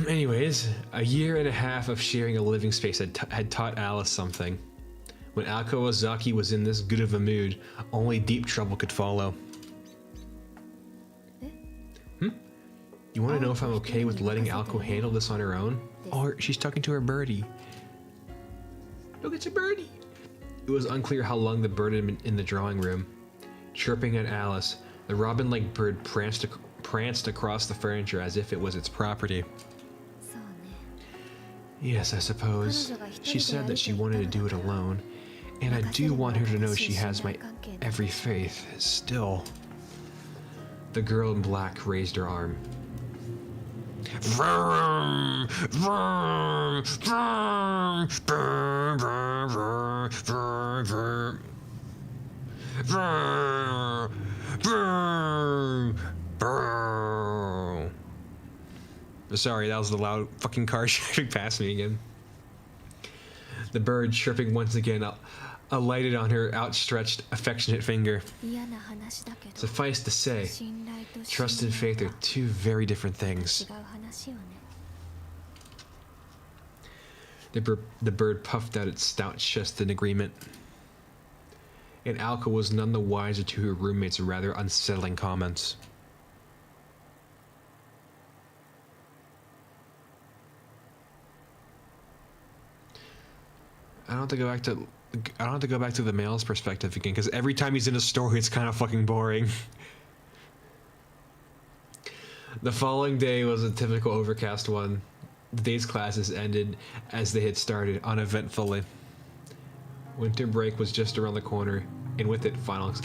Anyways, a year and a half of sharing a living space had taught Alice something. When Alco Ozaki was in this good of a mood, only deep trouble could follow. You want to know if I'm okay with letting Alco handle this on her own? Oh, she's talking to her birdie. Look, it's a birdie! It was unclear how long the bird had been in the drawing room. Chirping at Alice, the robin-like bird pranced across the furniture as if it was its property. Yes, I suppose. She said that she wanted to do it alone, and I do want her to know she has my every faith, still. The girl in black raised her arm. Vroom, vroom, vroom, vroom, vroom, vroom, vroom, vroom, vroom. Brrr. Sorry, that was the loud fucking car driving past me again. The bird, chirping once again, alighted on her outstretched, affectionate finger. Suffice to say, trust and faith are two very different things. The bird puffed out its stout chest in agreement. And Alka was none the wiser to her roommate's rather unsettling comments. I don't have to go back to the male's perspective again, because every time he's in a story, it's kind of fucking boring. The following day was a typical overcast one. The day's classes ended as they had started, uneventfully. Winter break was just around the corner, and with it, finals.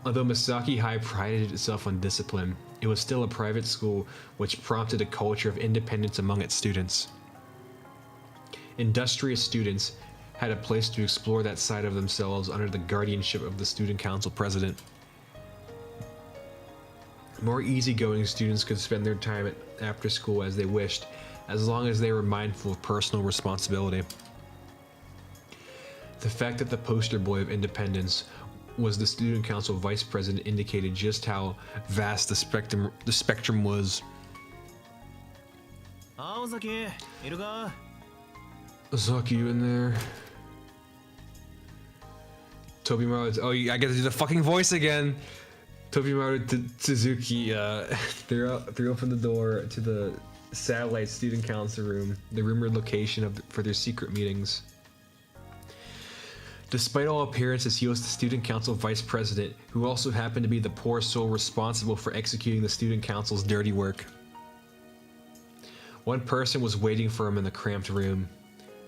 Although Misaki High prided itself on discipline, it was still a private school which prompted a culture of independence among its students. Industrious students had a place to explore that side of themselves under the guardianship of the student council president. More easygoing students could spend their time after school as they wished, as long as they were mindful of personal responsibility. The fact that the poster boy of independence was the student council vice president indicated just how vast the spectrum was. Zaki, you in there? Tobimaru. Oh, I gotta do the fucking voice again. Tobimaru Tsuzuki threw open the door to the satellite student council room, the rumored location for their secret meetings. Despite all appearances, he was the student council vice president, who also happened to be the poor soul responsible for executing the student council's dirty work. One person was waiting for him in the cramped room.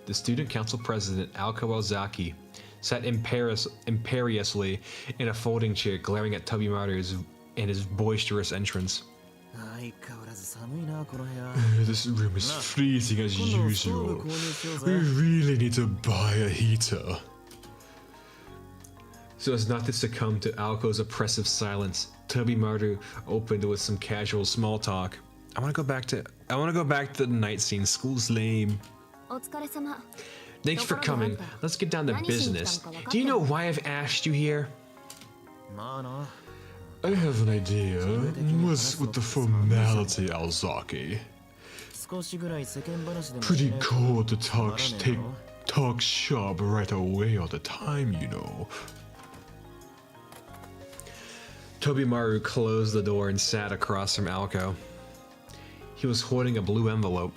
The student council president, Alka Wazaki, sat imperiously in a folding chair, glaring at Tobimaru and his boisterous entrance. This room is freezing as usual. We really need to buy a heater. So as not to succumb to Alko's oppressive silence, Tobimaru opened with some casual small talk. I want to go back to the night scene. School's lame. Thanks for coming. Let's get down to business. Do you know why I've asked you here? I have an idea. What's with the formality, Alzaki? Pretty cool to talk shop right away all the time, you know. Tobimaru closed the door and sat across from Alko. He was holding a blue envelope.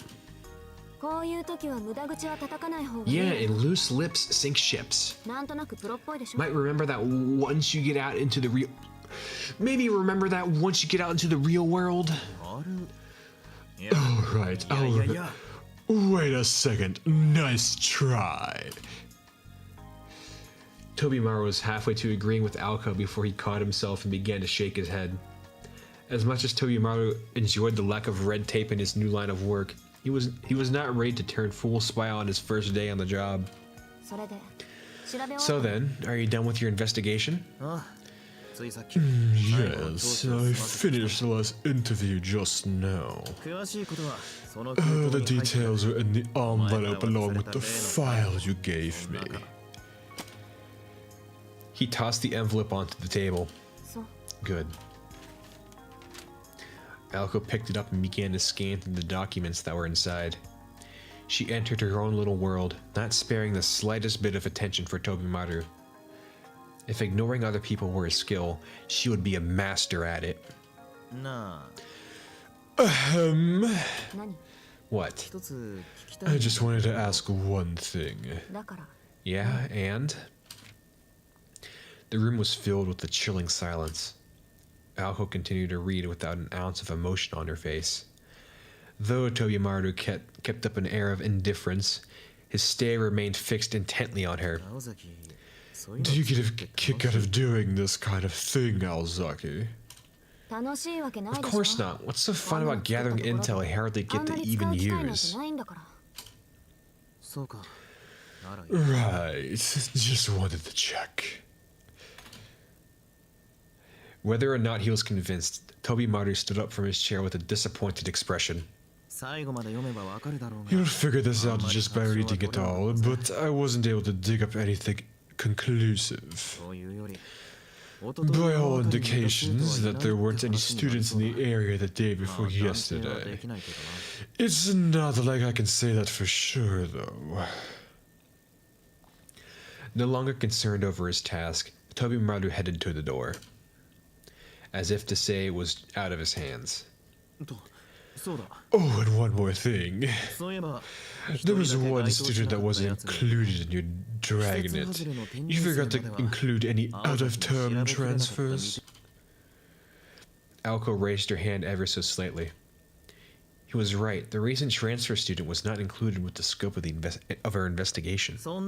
Yeah, and loose lips sink ships. Might remember that once you get out into the real... Maybe remember that once you get out into the real world? Alright, wait a second. Nice try. Tobimaru was halfway to agreeing with Alko before he caught himself and began to shake his head. As much as Tobimaru enjoyed the lack of red tape in his new line of work, he was not ready to turn full spy on his first day on the job. So then, are you done with your investigation? Yes, I finished the last interview just now. The details are in the envelope along with the file you gave me. He tossed the envelope onto the table. Good. Alko picked it up and began to scan through the documents that were inside. She entered her own little world, not sparing the slightest bit of attention for Tobimaru. If ignoring other people were a skill, she would be a master at it. What? I just wanted to ask one thing. Yeah, and? The room was filled with a chilling silence. Alko continued to read without an ounce of emotion on her face. Though Tobimaru kept up an air of indifference, his stare remained fixed intently on her. Do you get a kick out of doing this kind of thing, Alzaki? Of course not. What's so fun about gathering intel I hardly get to even use? Right, just wanted to check. Whether or not he was convinced, Tobimaru stood up from his chair with a disappointed expression. You'll figure this out just by reading it all, but I wasn't able to dig up anything conclusive. By all indications that there weren't any students in the area the day before yesterday. It's not like I can say that for sure, though. No longer concerned over his task, Tobimaru headed to the door, as if to say it was out of his hands. Oh, and one more thing. There was one student that wasn't included in your Dragnet. You forgot to include any out-of-term transfers? Alko raised her hand ever so slightly. He was right. The recent transfer student was not included with the scope of our investigation. So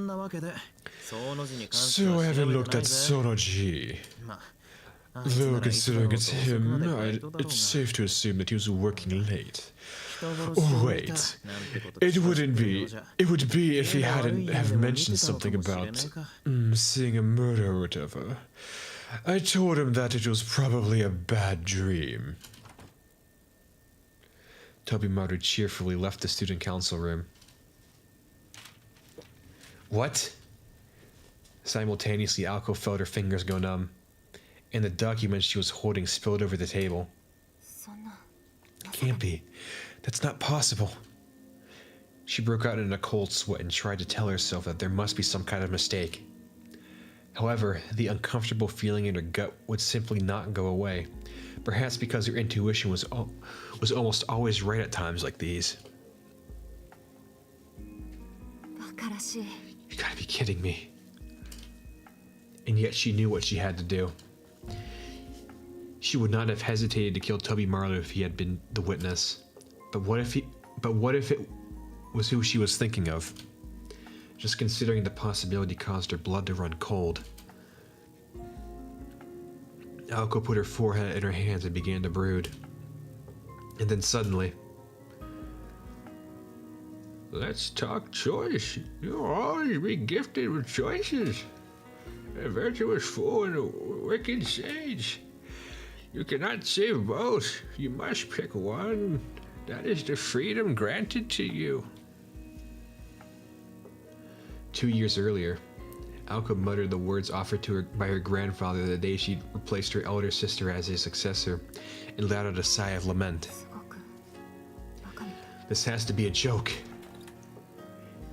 I haven't looked at Sonoji. Though considering it's him, it's safe to assume that he was working late. Oh wait, it would be if he hadn't have mentioned something about seeing a murder or whatever. I told him that it was probably a bad dream. Tobimaru cheerfully left the student council room. What? Simultaneously, Alko felt her fingers go numb, and the document she was holding spilled over the table. Can't be. That's not possible. She broke out in a cold sweat and tried to tell herself that there must be some kind of mistake. However, the uncomfortable feeling in her gut would simply not go away, perhaps because her intuition was almost always right at times like these. You gotta be kidding me. And yet she knew what she had to do. She would not have hesitated to kill Tobimaru if he had been the witness. But what if it was who she was thinking of? Just considering the possibility caused her blood to run cold. Alko put her forehead in her hands and began to brood. And then suddenly... Let's talk choice. You'll always be gifted with choices. A virtuous fool and a wicked sage. You cannot save both. You must pick one. That is the freedom granted to you. 2 years earlier, Alko muttered the words offered to her by her grandfather the day she replaced her elder sister as his successor, and let out a sigh of lament. This has to be a joke.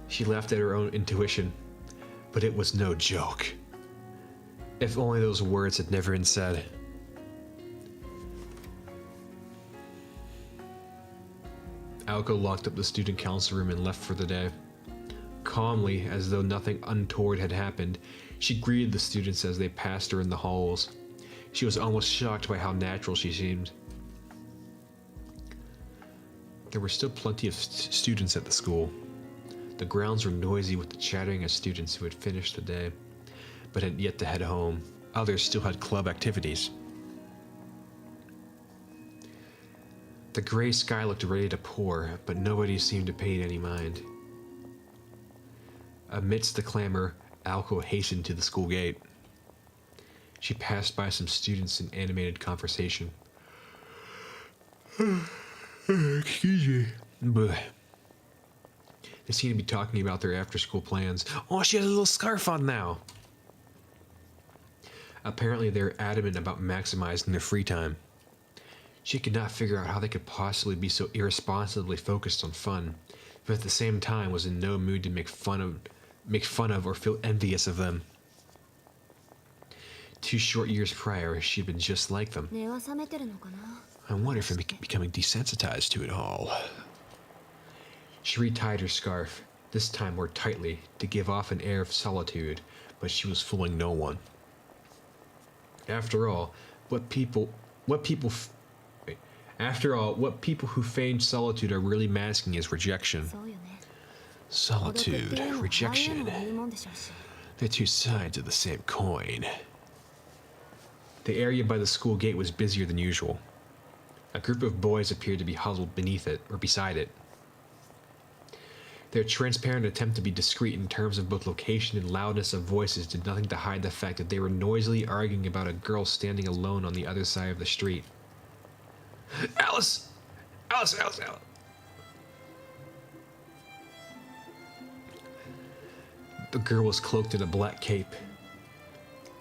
She laughed at her own intuition, but it was no joke. If only those words had never been said. Alko locked up the student council room and left for the day. Calmly, as though nothing untoward had happened, she greeted the students as they passed her in the halls. She was almost shocked by how natural she seemed. There were still plenty of students at the school. The grounds were noisy with the chattering of students who had finished the day, but had yet to head home. Others still had club activities. The gray sky looked ready to pour, but nobody seemed to pay any mind. Amidst the clamor, Alko hastened to the school gate. She passed by some students in animated conversation. Excuse me. But they seemed to be talking about their after-school plans. Oh, she has a little scarf on now! Apparently, they're adamant about maximizing their free time. She could not figure out how they could possibly be so irresponsibly focused on fun, but at the same time was in no mood to make fun of or feel envious of them. 2 short years prior, she'd been just like them. I wonder if I'm becoming desensitized to it all. She retied her scarf, this time more tightly, to give off an air of solitude, but she was fooling no one. After all, what people who feign solitude are really masking is rejection. Solitude, rejection. They're two sides of the same coin. The area by the school gate was busier than usual. A group of boys appeared to be huddled beneath it, or beside it. Their transparent attempt to be discreet in terms of both location and loudness of voices did nothing to hide the fact that they were noisily arguing about a girl standing alone on the other side of the street. Alice! Alice, Alice, Alice! The girl was cloaked in a black cape.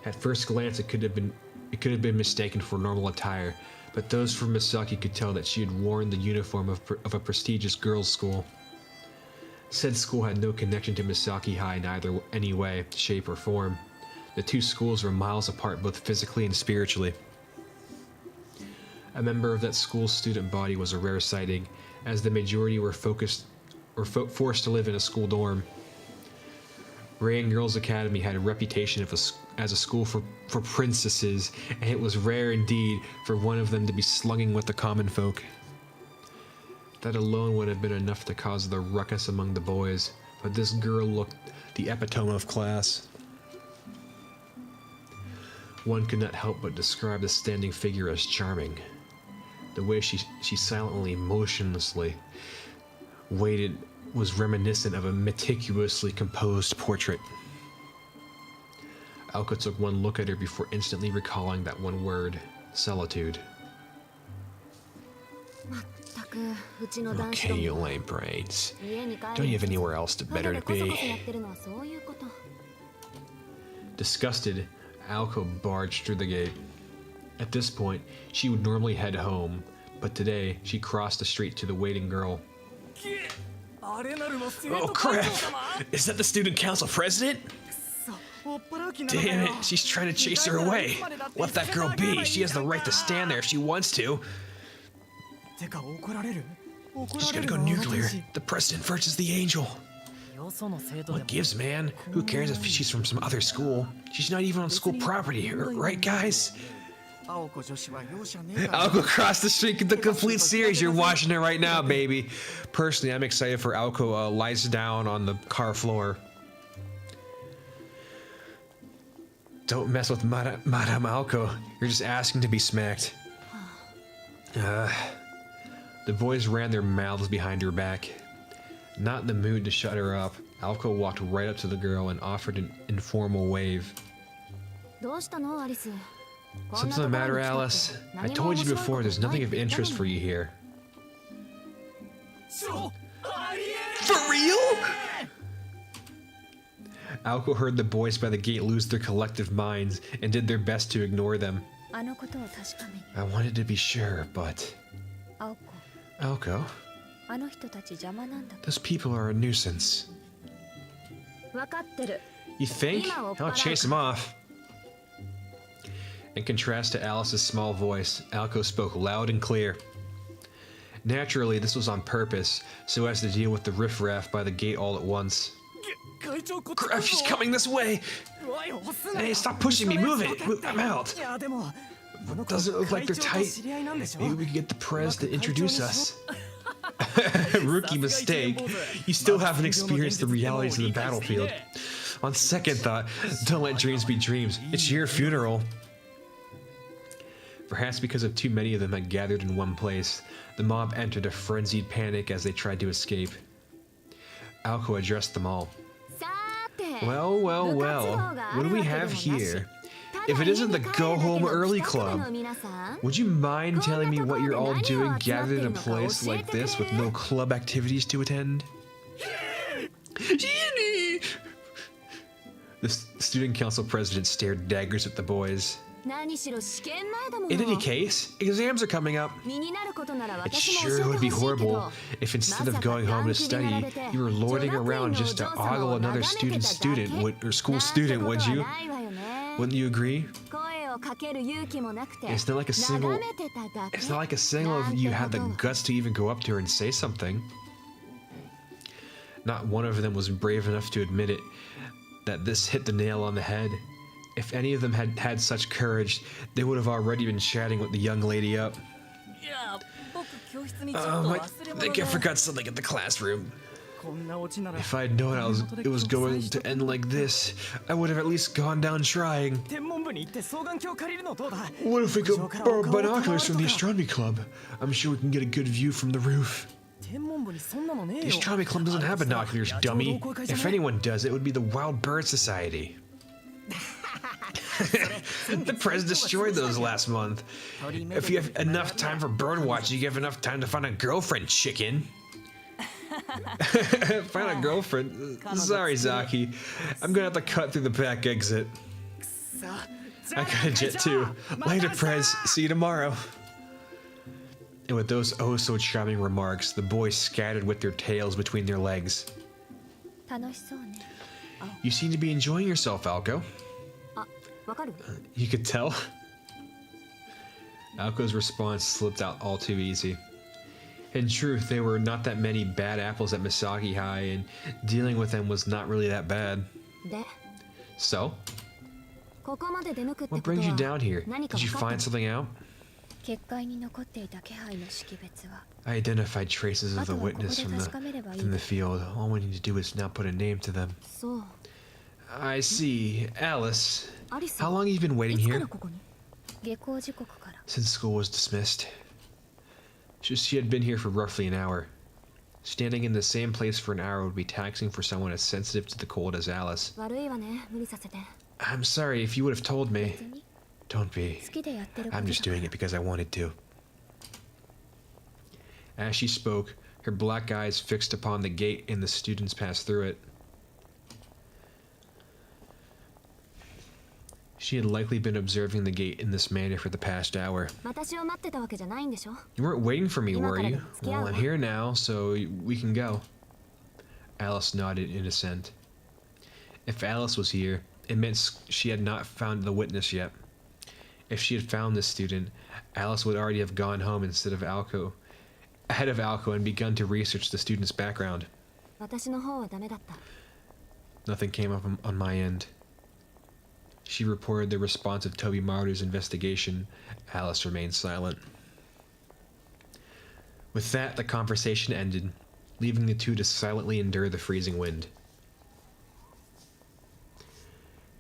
At first glance, it could have been mistaken for normal attire, but those from Misaki could tell that she had worn the uniform of a prestigious girls' school. Said school had no connection to Misaki High in either any way, shape, or form. The two schools were miles apart both physically and spiritually. A member of that school's student body was a rare sighting, as the majority were forced to live in a school dorm. Rain Girls Academy had a reputation as a school for princesses, and it was rare indeed for one of them to be slugging with the common folk. That alone would have been enough to cause the ruckus among the boys, but this girl looked the epitome of class. One could not help but describe the standing figure as charming. The way she silently, motionlessly waited was reminiscent of a meticulously composed portrait. Alka took one look at her before instantly recalling that one word, solitude. Okay, you lame brains. Don't you have anywhere else better to be? Disgusted, Alko barged through the gate. At this point, she would normally head home, but today she crossed the street to the waiting girl. Oh crap! Is that the student council president? Damn it, she's trying to chase her away. Let that girl be. She has the right to stand there if she wants to. She's gonna go nuclear. The president versus the angel. What gives, man? Who cares if she's from some other school? She's not even on school property, right, guys? Alko crossed the street, the complete series. You're watching it right now, baby. Personally, I'm excited for Alko lies down on the car floor. Don't mess with Madame Alko. You're just asking to be smacked. The boys ran their mouths behind her back. Not in the mood to shut her up, Alko walked right up to the girl and offered an informal wave. Something the matter, Alice? I told you before, there's nothing of interest for you here. For real? Alko heard the boys by the gate lose their collective minds and did their best to ignore them. I wanted to be sure, but... Alko? Those people are a nuisance. You think? I'll chase them off. In contrast to Alice's small voice, Alko spoke loud and clear. Naturally, this was on purpose, so as to deal with the riffraff by the gate all at once. Crap, she's coming this way! Hey, stop pushing me, move it! I'm out! Doesn't it look like they're tight? Maybe we can get the prez to introduce us. Rookie mistake. You still haven't experienced the realities of the battlefield. On second thought, don't let dreams be dreams. It's your funeral. Perhaps because of too many of them had gathered in one place, the mob entered a frenzied panic as they tried to escape. Alko addressed them all. Well, well, well, what do we have here? If it isn't the Go Home Early Club, would you mind telling me what you're all doing gathered in a place like this with no club activities to attend? The student council president stared daggers at the boys. In any case, exams are coming up. It sure would be horrible if instead of going home to study, you were lording around just to ogle another school student, would you? Wouldn't you agree? It's not like a single of you had the guts to even go up to her and say something. Not one of them was brave enough to admit it, that this hit the nail on the head. If any of them had had such courage, they would have already been chatting with the young lady up. I think I forgot something in the classroom. If I'd known it was going to end like this, I would have at least gone down trying. What if we go borrow binoculars from the astronomy club? I'm sure we can get a good view from the roof. The astronomy club doesn't have binoculars, dummy. If anyone does, it would be the Wild Bird Society. The press destroyed those last month. If you have enough time for bird watching, you have enough time to find a girlfriend, chicken. Find a girlfriend? Sorry, Zaki. I'm gonna have to cut through the back exit. I gotta jet too. Later, Prez. See you tomorrow. And with those oh-so-charming remarks, the boys scattered with their tails between their legs. 楽しそうね。 You seem to be enjoying yourself, Alco. わかる？ You could tell. Alco's response slipped out all too easy. In truth, there were not that many bad apples at Misaki High, and dealing with them was not really that bad. で、 So, ここまで出向くってこ what とは brings you down here? 何か Did you 分かっ find た？ something out? 結界に残っていた気配の識別は I identified traces of the あとはここで witness from 確かめればいい。 the field. All we need to do is now put a name to them. そう。 I see. Alice, アリス。 how long have you been い waiting つから here? ここに？下校時刻から。 Since school was dismissed. She had been here for roughly an hour. Standing in the same place for an hour would be taxing for someone as sensitive to the cold as Alice. 悪いわね、無理させて。 I'm sorry if you would have told me. 別に Don't be. 好きでやってること I'm だ just doing it because I wanted to. As she spoke, her black eyes fixed upon the gate and the students passed through it. She had likely been observing the gate in this manner for the past hour. 私を待ってたわけじゃないんでしょ？ You weren't waiting for me, were you? Well, I'm here now, so we can go. Alice nodded in assent. If Alice was here, it meant she had not found the witness yet. If she had found this student, Alice would already have gone home ahead of Alco and begun to research the student's background. 私の方はダメだった。 Nothing came up on my end. She reported the response of Toby Marder's investigation. Alice remained silent. With that, the conversation ended, leaving the two to silently endure the freezing wind.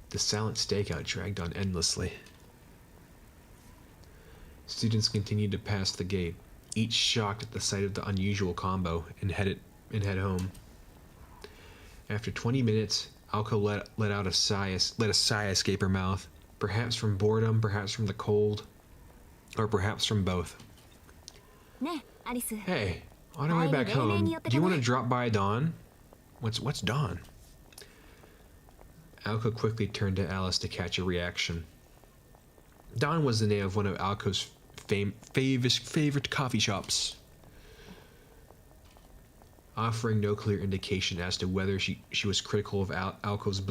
The silent stakeout dragged on endlessly. Students continued to pass the gate, each shocked at the sight of the unusual combo, and head home. After 20 minutes, Alco let a sigh escape her mouth, perhaps from boredom, perhaps from the cold, or perhaps from both. ねえ、アリス。 Hey, on our way back home, do you want to drop by Dawn? What's Dawn? Alco quickly turned to Alice to catch a reaction. Dawn was the name of one of Alco's favorite coffee shops. Offering no clear indication as to whether she was critical of Alco's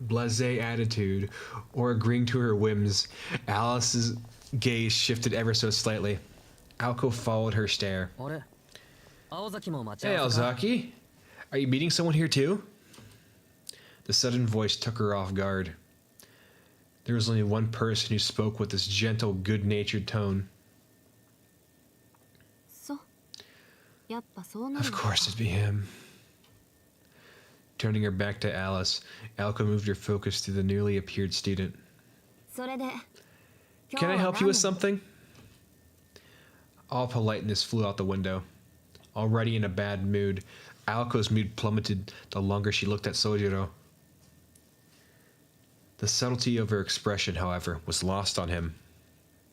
blasé attitude or agreeing to her whims, Alice's gaze shifted ever so slightly. Alco followed her stare. Hey, Alzaki. Are you meeting someone here too? The sudden voice took her off guard. There was only one person who spoke with this gentle, good-natured tone. そう。やっぱそうなる Of のか。 course it'd be him. Turning her back to Alice, Alco moved her focus to the newly appeared student. それで。 Can I help you with something? All politeness flew out the window. Already in a bad mood, Alco's mood plummeted the longer she looked at Sojiro. The subtlety of her expression, however, was lost on him.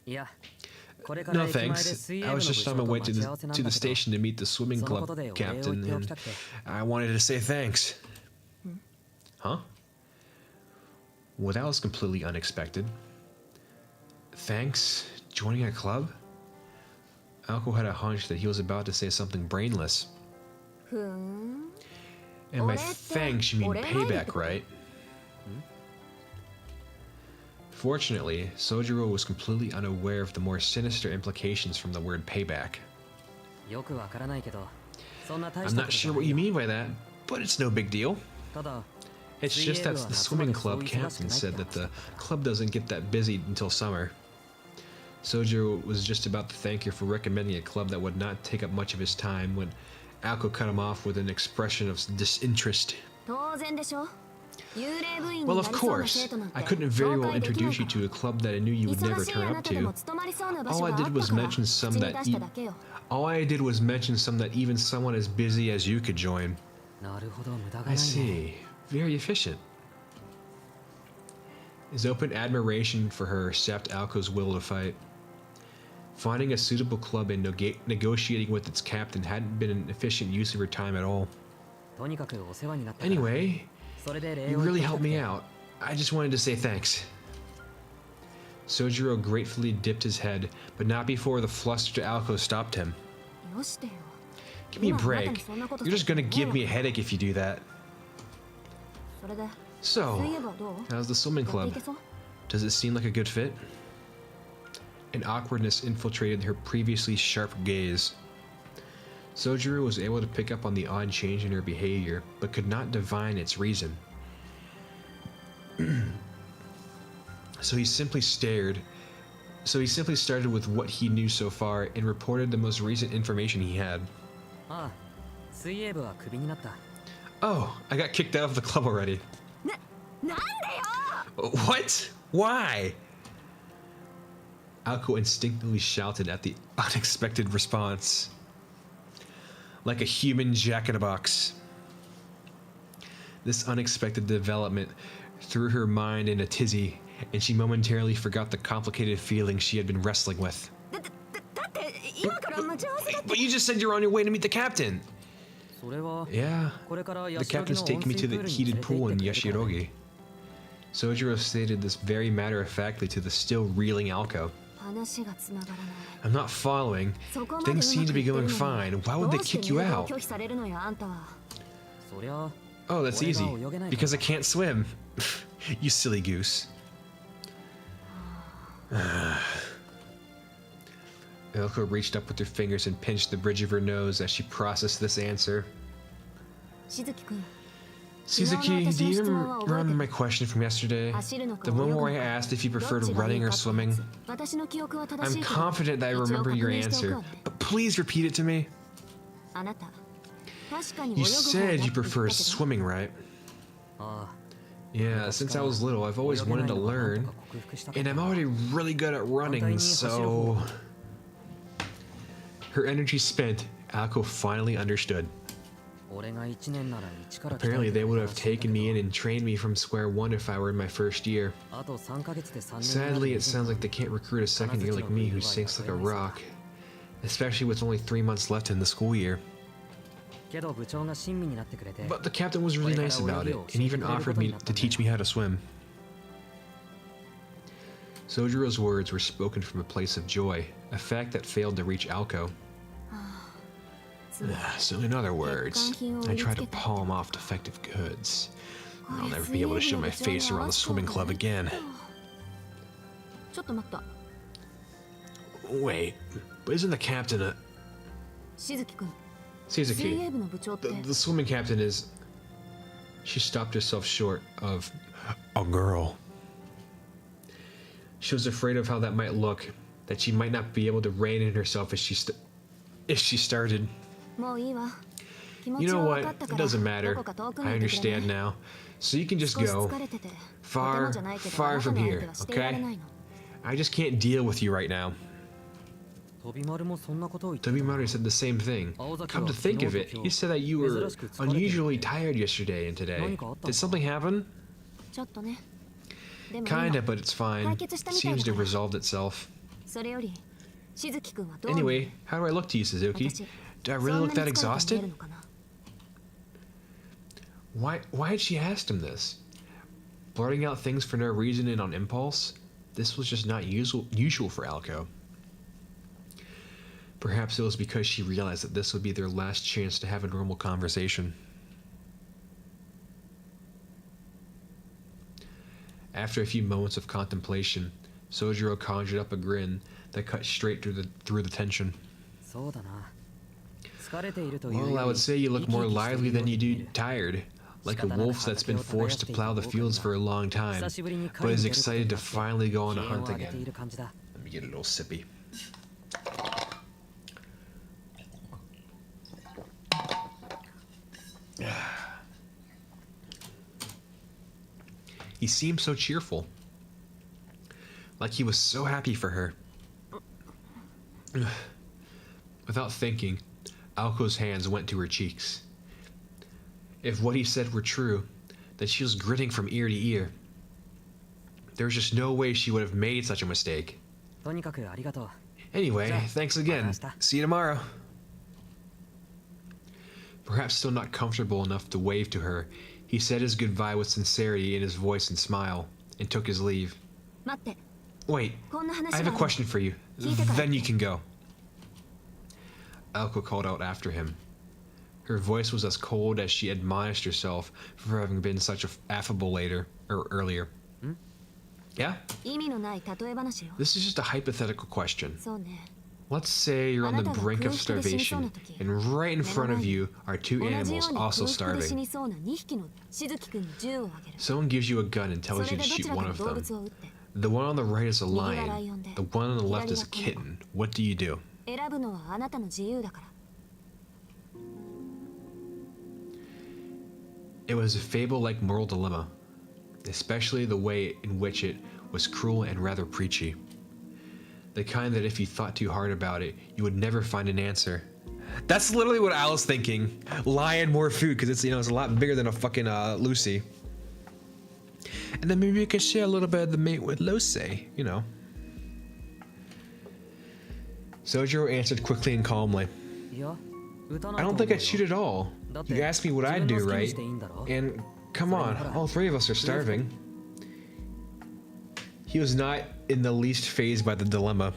No thanks. I was just on my way to the station to meet the swimming club captain, and I wanted to say thanks. Huh? Well, that was completely unexpected. Thanks? Joining a club? Alco had a hunch that he was about to say something brainless. ふーん。 And by thanks, you mean payback, right? Fortunately, Sojiro was completely unaware of the more sinister implications from the word payback. I'm not sure what you mean by that, but it's no big deal. It's just that the swimming club captain said that the club doesn't get that busy until summer. Sojiro was just about to thank her for recommending a club that would not take up much of his time when Alco cut him off with an expression of disinterest. 当然でしょ。幽霊部員に Well, な of りそうな course. 生徒なんて I couldn't very 紹 well 介できない introduce you か to a club that I knew you would ら。 never 忙しい turn あ up なたでも to. 務まりそうな場所 All が I あった did か was ら mention some 口に that 出しただけよ。All I did was mention that even someone as busy as you could join. I see. Very efficient. His open admiration for her sapped Alco's will to fight. Finding a suitable club and negotiating with its captain hadn't been an efficient use of her time at all. Anyway, you really helped me out. I just wanted to say thanks. Sojiro gratefully dipped his head, but not before the flustered Alco stopped him. Give me a break. You're just gonna give me a headache if you do that. So, how's the swimming club? Does it seem like a good fit? An awkwardness infiltrated her previously sharp gaze. Sojiro was able to pick up on the odd change in her behavior, but could not divine its reason. So he simply started with what he knew so far and reported the most recent information he had. Oh, I got kicked out of the club already. What? Why? Alco instinctively shouted at the unexpected response. Like a human jack-in-a-box. This unexpected development threw her mind in a tizzy, and she momentarily forgot the complicated feelings she had been wrestling with. But you just said you're on your way to meet the captain! Yeah, the captain's taking me to the heated pool in Yashirogi. Sojiro stated this very matter-of-factly to the still reeling Alco. I'm not following. Things seem to be going fine. Why would they kick you out? Oh, that's easy. Because I can't swim. You silly goose. Elko reached up with her fingers and pinched the bridge of her nose as she processed this answer. Shizuki, do you remember my question from yesterday? The one where I asked if you preferred running or swimming? I'm confident that I remember your answer, but please repeat it to me. You said you prefer swimming, right? Yeah, since I was little, I've always wanted to learn, and I'm already really good at running, so... Her energy spent, Alco finally understood. Apparently they would have taken me in and trained me from square one if I were in my first year. Sadly, it sounds like they can't recruit a second year like me who sinks like a rock, especially with only 3 months left in the school year. But the captain was really nice about it, and even offered me to teach me how to swim. Sojiro's words were spoken from a place of joy, a fact that failed to reach Alco. So in other words, I tried to palm off defective goods. I'll never be able to show my face around the swimming club again. Wait, but isn't the captain a... Shizuki, the swimming captain is... She stopped herself short of a girl. She was afraid of how that might look, that she might not be able to rein in herself if she started. You know what? It doesn't matter. I understand now. So you can just go. Far, far from here, okay? I just can't deal with you right now. Tobimaru said the same thing. Come to think of it, he said that you were unusually tired yesterday and today. Did something happen? Kinda, but it's fine. It seems to have resolved itself. Anyway, how do I look to you, Suzuki? Do I really look that exhausted? Why had she asked him this? Blurting out things for no reason and on impulse? This was just not usual for Alco. Perhaps it was because she realized that this would be their last chance to have a normal conversation. After a few moments of contemplation, Sojiro conjured up a grin that cut straight through the tension. Well, I would say you look more lively than you do tired, like a wolf that's been forced to plow the fields for a long time, but is excited to finally go on a hunt again. Let me get a little sippy. He seemed so cheerful, like he was so happy for her. Without thinking, Alko's hands went to her cheeks. If what he said were true, then she was grinning from ear to ear. There was just no way she would have made such a mistake. とにかくありがとう。 Anyway, thanks again. See you tomorrow. Perhaps still not comfortable enough to wave to her, he said his goodbye with sincerity in his voice and smile, and took his leave. 待って、 Wait, こんな話 I が have あ a る。 question for you. 聞いてから Then you can go. Alko called out after him. Her voice was as cold as she admonished herself for having been such an affable earlier. Yeah? 意味のない例え話よ。 This is just a hypothetical question. そうね。 Let's say you're on the brink of starvation, and right in front of you are two 同じよ animals うに also 空腹で死 starving. にそうな2匹のしずきくんに銃をあげる。 Someone gives you a gun and そ tells れ you で to どち shoot ら one かの of 動 them. 物を撃って The one on the right is a lion. The one on the left is a kitten. What do you do? 選ぶのはあなたの自由だから。 It was a fable-like moral dilemma, especially the way in which it was cruel and rather preachy. The kind that if you thought too hard about it, you would never find an answer. That's literally what I was thinking. Lion, more food, because it's, it's a lot bigger than a fucking Lucy. And then maybe you could share a little bit of the meat with Lucy, Sojiro answered quickly and calmly. いや、撃た I ないと don't 思う think よ I'd shoot at all. You asked me what I'd do, right? And come on, all three of us are starving. He was not in the least fazed by the dilemma.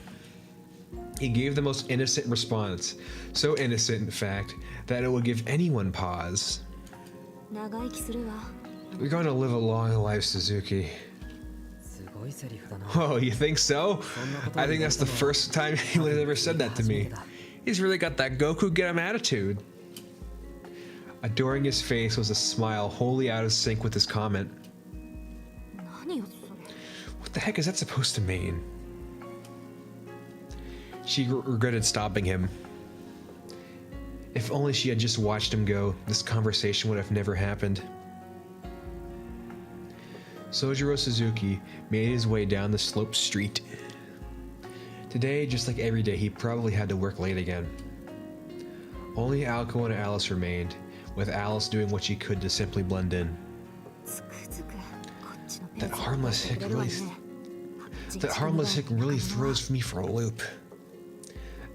He gave the most innocent response, so innocent, in fact, that it would give anyone pause. 長生きするわ。 You're going to live a long life, Suzuki. すごいセリフだな。 Oh, you think so? I think that's the first time anyone has ever said that to me. He's really got that Goku get him attitude. Adoring his face was a smile wholly out of sync with his comment. 何よそれ。 What the heck is that supposed to mean? She regretted stopping him. If only she had just watched him go, this conversation would have never happened. Sojiro Suzuki made his way down the sloped street. Today, just like every day, he probably had to work late again. Only Alko and Alice remained, with Alice doing what she could to simply blend in. つくづくこっちのペー That ジを harmless 取って hick くれるわ really, ね。 that harmless hick really throws me for a loop.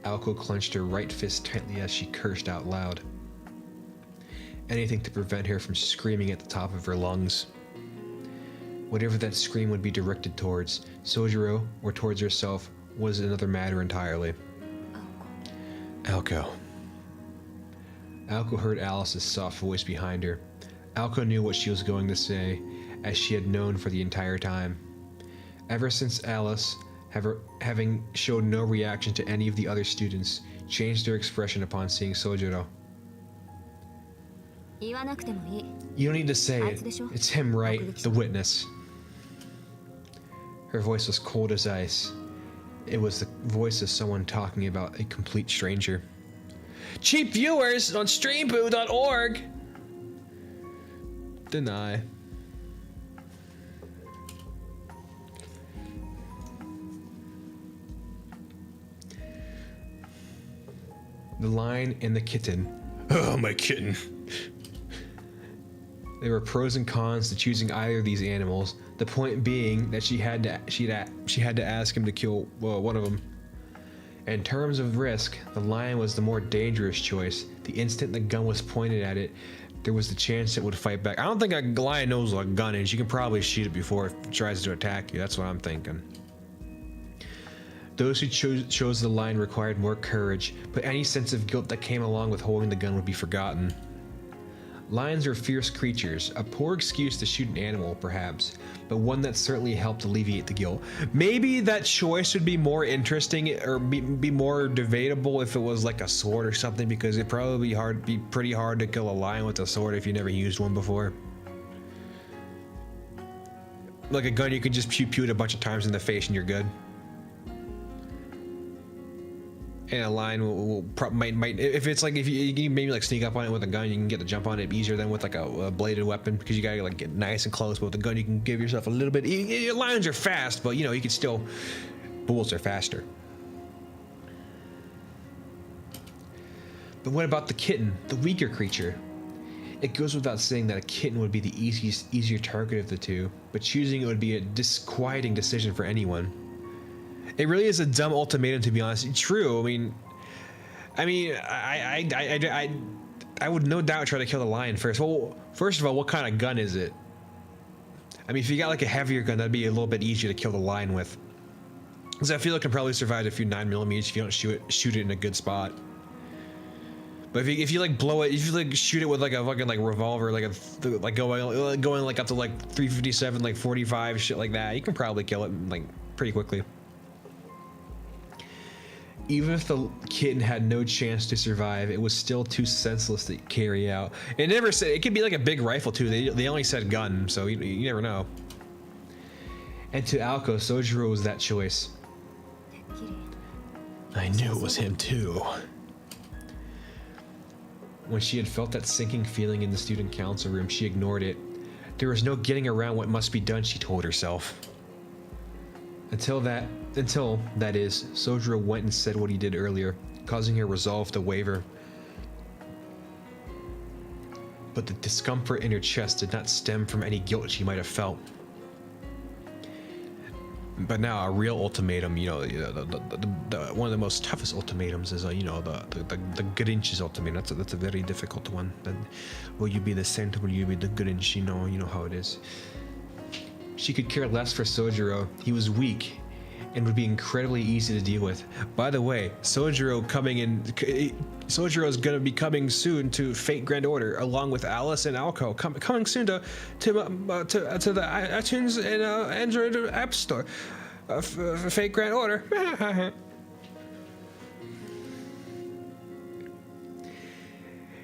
Alko clenched her right fist tightly as she cursed out loud. Anything to prevent her from screaming at the top of her lungs. Whatever that scream would be directed towards, Sojiro or towards herself, was another matter entirely. Alko. Alko heard Alice's soft voice behind her. Alko knew what she was going to say, as she had known for the entire time. Ever since Alice, having showed no reaction to any of the other students, changed her expression upon seeing Sojiro. 言わなくてもいい。 You don't need to say it. It's him, right? The witness. Her voice was cold as ice. It was the voice of someone talking about a complete stranger. Cheap viewers on streamboo.org. Deny. The lion and the kitten. Oh, my kitten. There were pros and cons to choosing either of these animals. The point being that she had to ask him to kill one of them. In terms of risk, the lion was the more dangerous choice. The instant the gun was pointed at it, there was the chance it would fight back. I don't think a lion knows what a gun is. You can probably shoot it before it tries to attack you. That's what I'm thinking. Those who chose the lion required more courage, but any sense of guilt that came along with holding the gun would be forgotten. Lions are fierce creatures, a poor excuse to shoot an animal, perhaps, but one that certainly helped alleviate the guilt. Maybe that choice would be more interesting or be more debatable if it was like a sword or something, because it'd probably be pretty hard to kill a lion with a sword if you never used one before. Like a gun, you can just pew it a bunch of times in the face and you're good. And a lion might if it's like if you maybe like sneak up on it with a gun, you can get the jump on it easier than with like a bladed weapon, because you gotta like get nice and close. But with a gun, you can give yourself a little bit. Lions are fast, but you can still. Bulls are faster. But what about the kitten, the weaker creature? It goes without saying that a kitten would be the easier target of the two, but choosing it would be a disquieting decision for anyone. It really is a dumb ultimatum, to be honest. True. I would no doubt try to kill the lion first. Well, first of all, what kind of gun is it? I mean, if you got like a heavier gun, that'd be a little bit easier to kill the lion with. Because I feel it can probably survive a few 9mm if you don't shoot it in a good spot. But if you like blow it, if you like shoot it with like a fucking like revolver, like going like up to like 357, like 45, shit like that, you can probably kill it like pretty quickly. Even if the kitten had no chance to survive, it was still too senseless to carry out. It never said, it could be like a big rifle too. They only said gun, so you never know. And to Alko, Sojiro was that choice. I knew it was him too. When she had felt that sinking feeling in the student council room, she ignored it. There was no getting around what must be done, she told herself. Until that is, Sojiro went and said what he did earlier, causing her resolve to waver. But the discomfort in her chest did not stem from any guilt she might have felt. But now a real ultimatum, you know, one of the most toughest ultimatums is, you know, the Grinch's ultimatum. That's a very difficult one. Then, will you be the Santa? Will you be the Grinch? You know how it is. She could care less for Sojiro. He was weak and would be incredibly easy to deal with. By the way, Sojiro is going to be coming soon to Fate Grand Order, along with Alice and Alko. Coming soon to the iTunes and Android App Store. Fate Grand Order.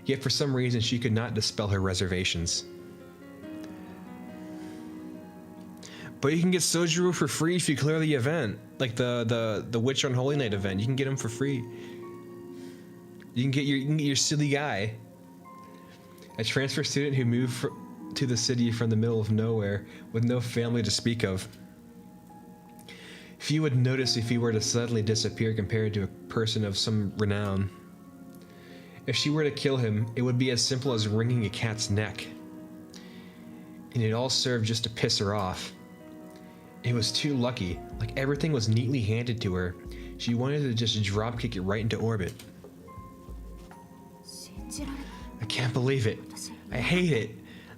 Yet for some reason she could not dispel her reservations. But you can get Sojiro for free if you clear the event, like the Witch on Holy Night event. You can get him for free. You can get your silly guy, a transfer student who moved to the city from the middle of nowhere with no family to speak of. Few would notice if he were to suddenly disappear compared to a person of some renown. If she were to kill him, it would be as simple as wringing a cat's neck. And it all served just to piss her off. It was too lucky, like everything was neatly handed to her. She wanted to just dropkick it right into orbit. I can't believe it. I hate it.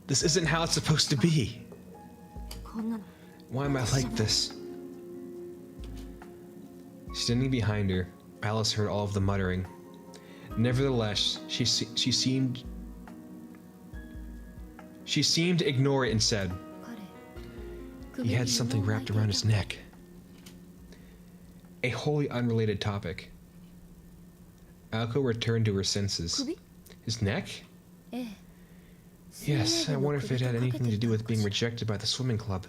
This isn't how it's supposed to be. Why am I like this? Standing behind her, Alice heard all of the muttering. Nevertheless, she seemed to ignore it and said, he had something wrapped around his neck. A wholly unrelated topic. Alko returned to her senses. His neck? Yes, I wonder if it had anything to do with being rejected by the swimming club.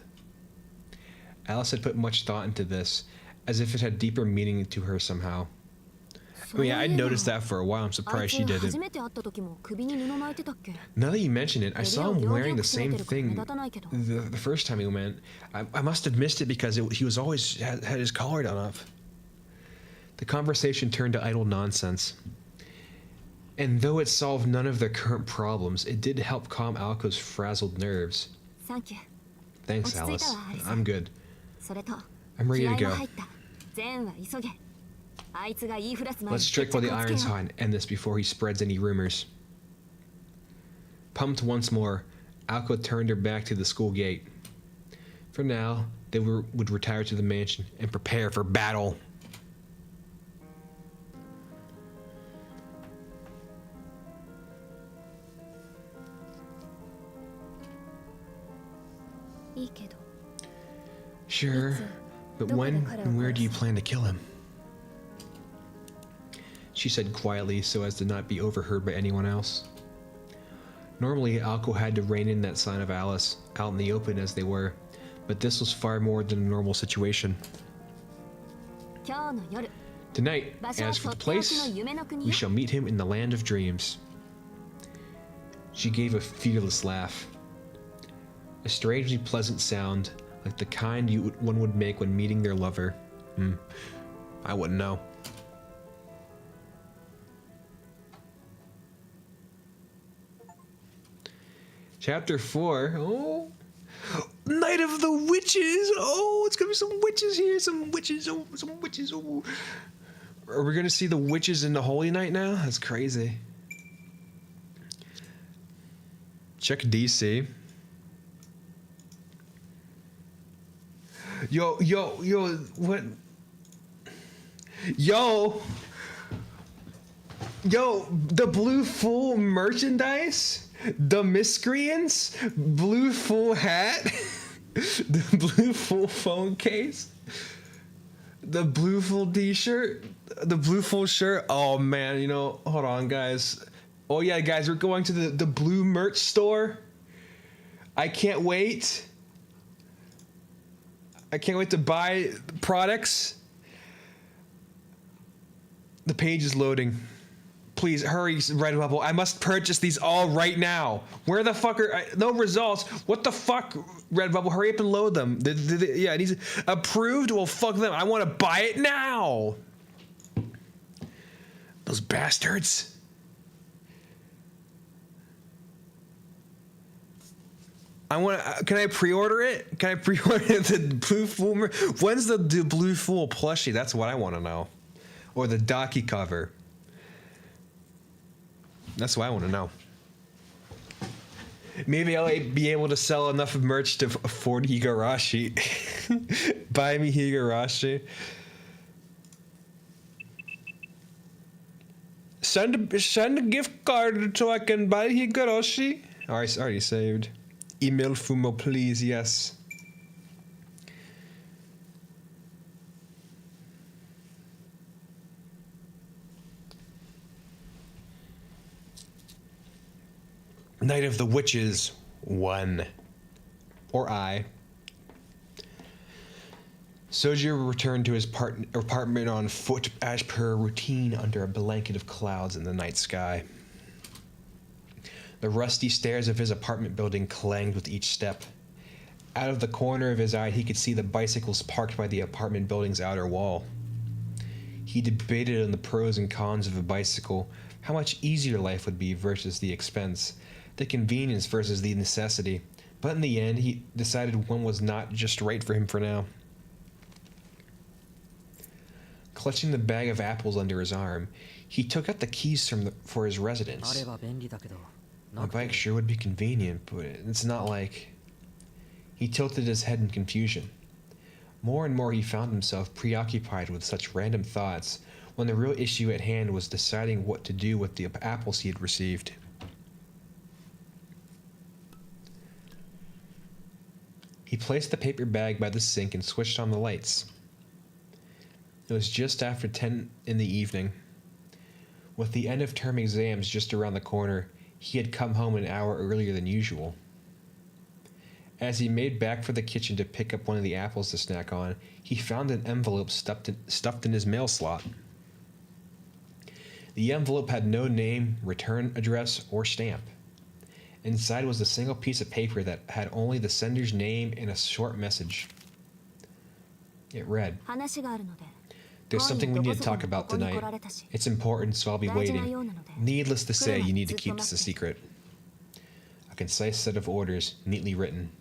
Alice had put much thought into this, as if it had deeper meaning to her somehow. I mean, I'd noticed that for a while. I'm surprised she didn't. Now that you mention it, I saw him wearing the same thing the first time he went. I must have missed it because he was always had his collar done up. The conversation turned to idle nonsense. And though it solved none of their current problems, it did help calm Alko's frazzled nerves. Thanks, Alice. I'm good. I'm ready to go. Let's strike while the iron's hot and end this before he spreads any rumors. Pumped once more, Alko turned her back to the school gate. For now, they would retire to the mansion and prepare for battle. Sure, but when and where do you plan to kill him? She said quietly so as to not be overheard by anyone else. Normally, Alko had to rein in that sign of Alice, out in the open as they were, but this was far more than a normal situation. Tonight, as for the place, we shall meet him in the land of dreams. She gave a fearless laugh. A strangely pleasant sound, like the kind one would make when meeting their lover. I wouldn't know. Chapter 4. Oh. Night of the Witches. Oh, it's gonna be some witches here. Some witches. Oh, some witches. Oh. Are we gonna see the witches in the Holy Night now? That's crazy. Check DC. Yo, what? Yo, the Blue Fool merchandise, the Miscreants, Blue Fool hat, the Blue Fool phone case, the Blue Fool t-shirt, the Blue Fool shirt. Oh man, you know, hold on guys. Oh yeah, guys, we're going to the Blue merch store. I can't wait. I can't wait to buy products. The page is loading. Please hurry, Redbubble. I must purchase these all right now. Where the fuck are no results? What the fuck, Redbubble? Hurry up and load them. Yeah, it needs approved. Well, fuck them. I want to buy it now. Those bastards. I want. Can I pre-order it? Can I pre-order the Blue Fool? When's the Blue Fool plushie? That's what I want to know. Or the Daki cover. That's what I want to know. Maybe I'll be able to sell enough merch to afford Higurashi. Buy me Higurashi. Send a gift card so I can buy Higurashi. Already saved. Email Fumo, please. Yes. Night of the Witches 1. Or I. Soju returned to his apartment on foot as per routine under a blanket of clouds in the night sky. The rusty stairs of his apartment building clanged with each step. Out of the corner of his eye, he could see the bicycles parked by the apartment building's outer wall. He debated on the pros and cons of a bicycle, how much easier life would be versus the expense, the convenience versus the necessity, but in the end, he decided one was not just right for him for now. Clutching the bag of apples under his arm, he took out the keys for his residence. A bike sure would be convenient, but it's not like... He tilted his head in confusion. More and more he found himself preoccupied with such random thoughts, when the real issue at hand was deciding what to do with the apples he had received. He placed the paper bag by the sink and switched on the lights. It was just after 10 in the evening. With the end of term exams just around the corner, he had come home an hour earlier than usual. As he made back for the kitchen to pick up one of the apples to snack on, he found an envelope stuffed in his mail slot. The envelope had no name, return address, or stamp. Inside was a single piece of paper that had only the sender's name and a short message. It read, "There's something we need to talk about tonight. It's important, so I'll be waiting. Needless to say, you need to keep this a secret." A concise set of orders, neatly written.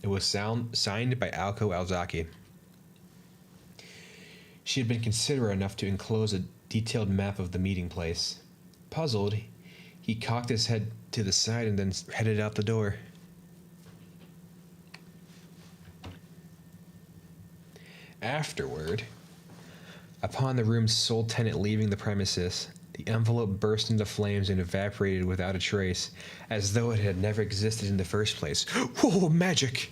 It was signed by Aoko Alzaki. She had been considerate enough to enclose a detailed map of the meeting place. Puzzled, he cocked his head to the side and then headed out the door. Afterward, upon the room's sole tenant leaving the premises, the envelope burst into flames and evaporated without a trace, as though it had never existed in the first place. Whoa, magic!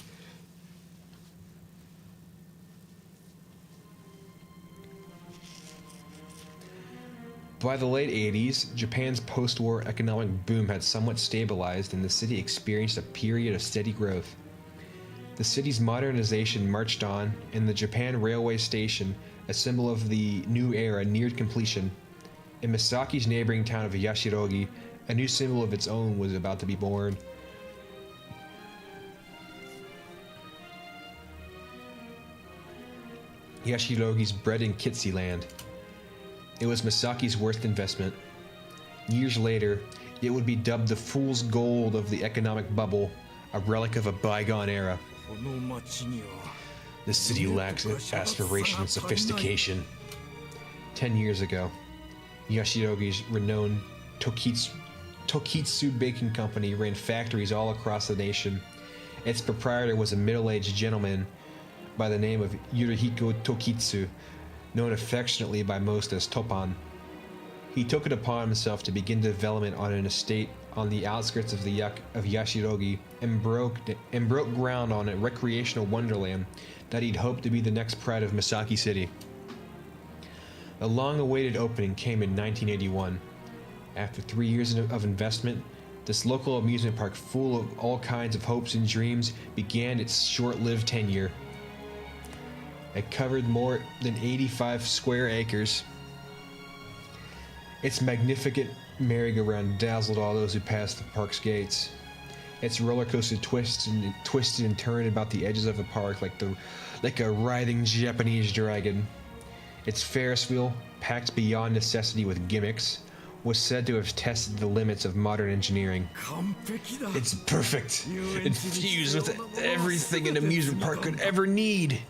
By the late 80s, Japan's post-war economic boom had somewhat stabilized and the city experienced a period of steady growth. The city's modernization marched on, and the Japan Railway Station, a symbol of the new era, neared completion. In Misaki's neighboring town of Yashirogi, a new symbol of its own was about to be born. Yashirogi's bread and Kitsi land. It was Misaki's worst investment. Years later, It would be dubbed the fool's gold of the economic bubble, a relic of a bygone era. The city lacks aspiration and sophistication. 10 years ago, Yashirogi's renowned Tokitsu Baking Company ran factories all across the nation. Its proprietor was a middle-aged gentleman by the name of Yurihiko Tokitsu, known affectionately by most as Topan. He took it upon himself to begin development on an estate on the outskirts of Yashirogi and broke ground on a recreational wonderland that he'd hoped to be the next pride of Misaki City. A long-awaited opening came in 1981. After 3 years of investment, this local amusement park full of all kinds of hopes and dreams began its short-lived tenure. It covered more than 85 square acres. Its magnificent merry-go-round dazzled all those who passed the park's gates. Its roller coaster twisted and turned about the edges of the park like a writhing Japanese dragon. Its Ferris wheel, packed beyond necessity with gimmicks, was said to have tested the limits of modern engineering. It's perfect, infused with everything an amusement park could ever need.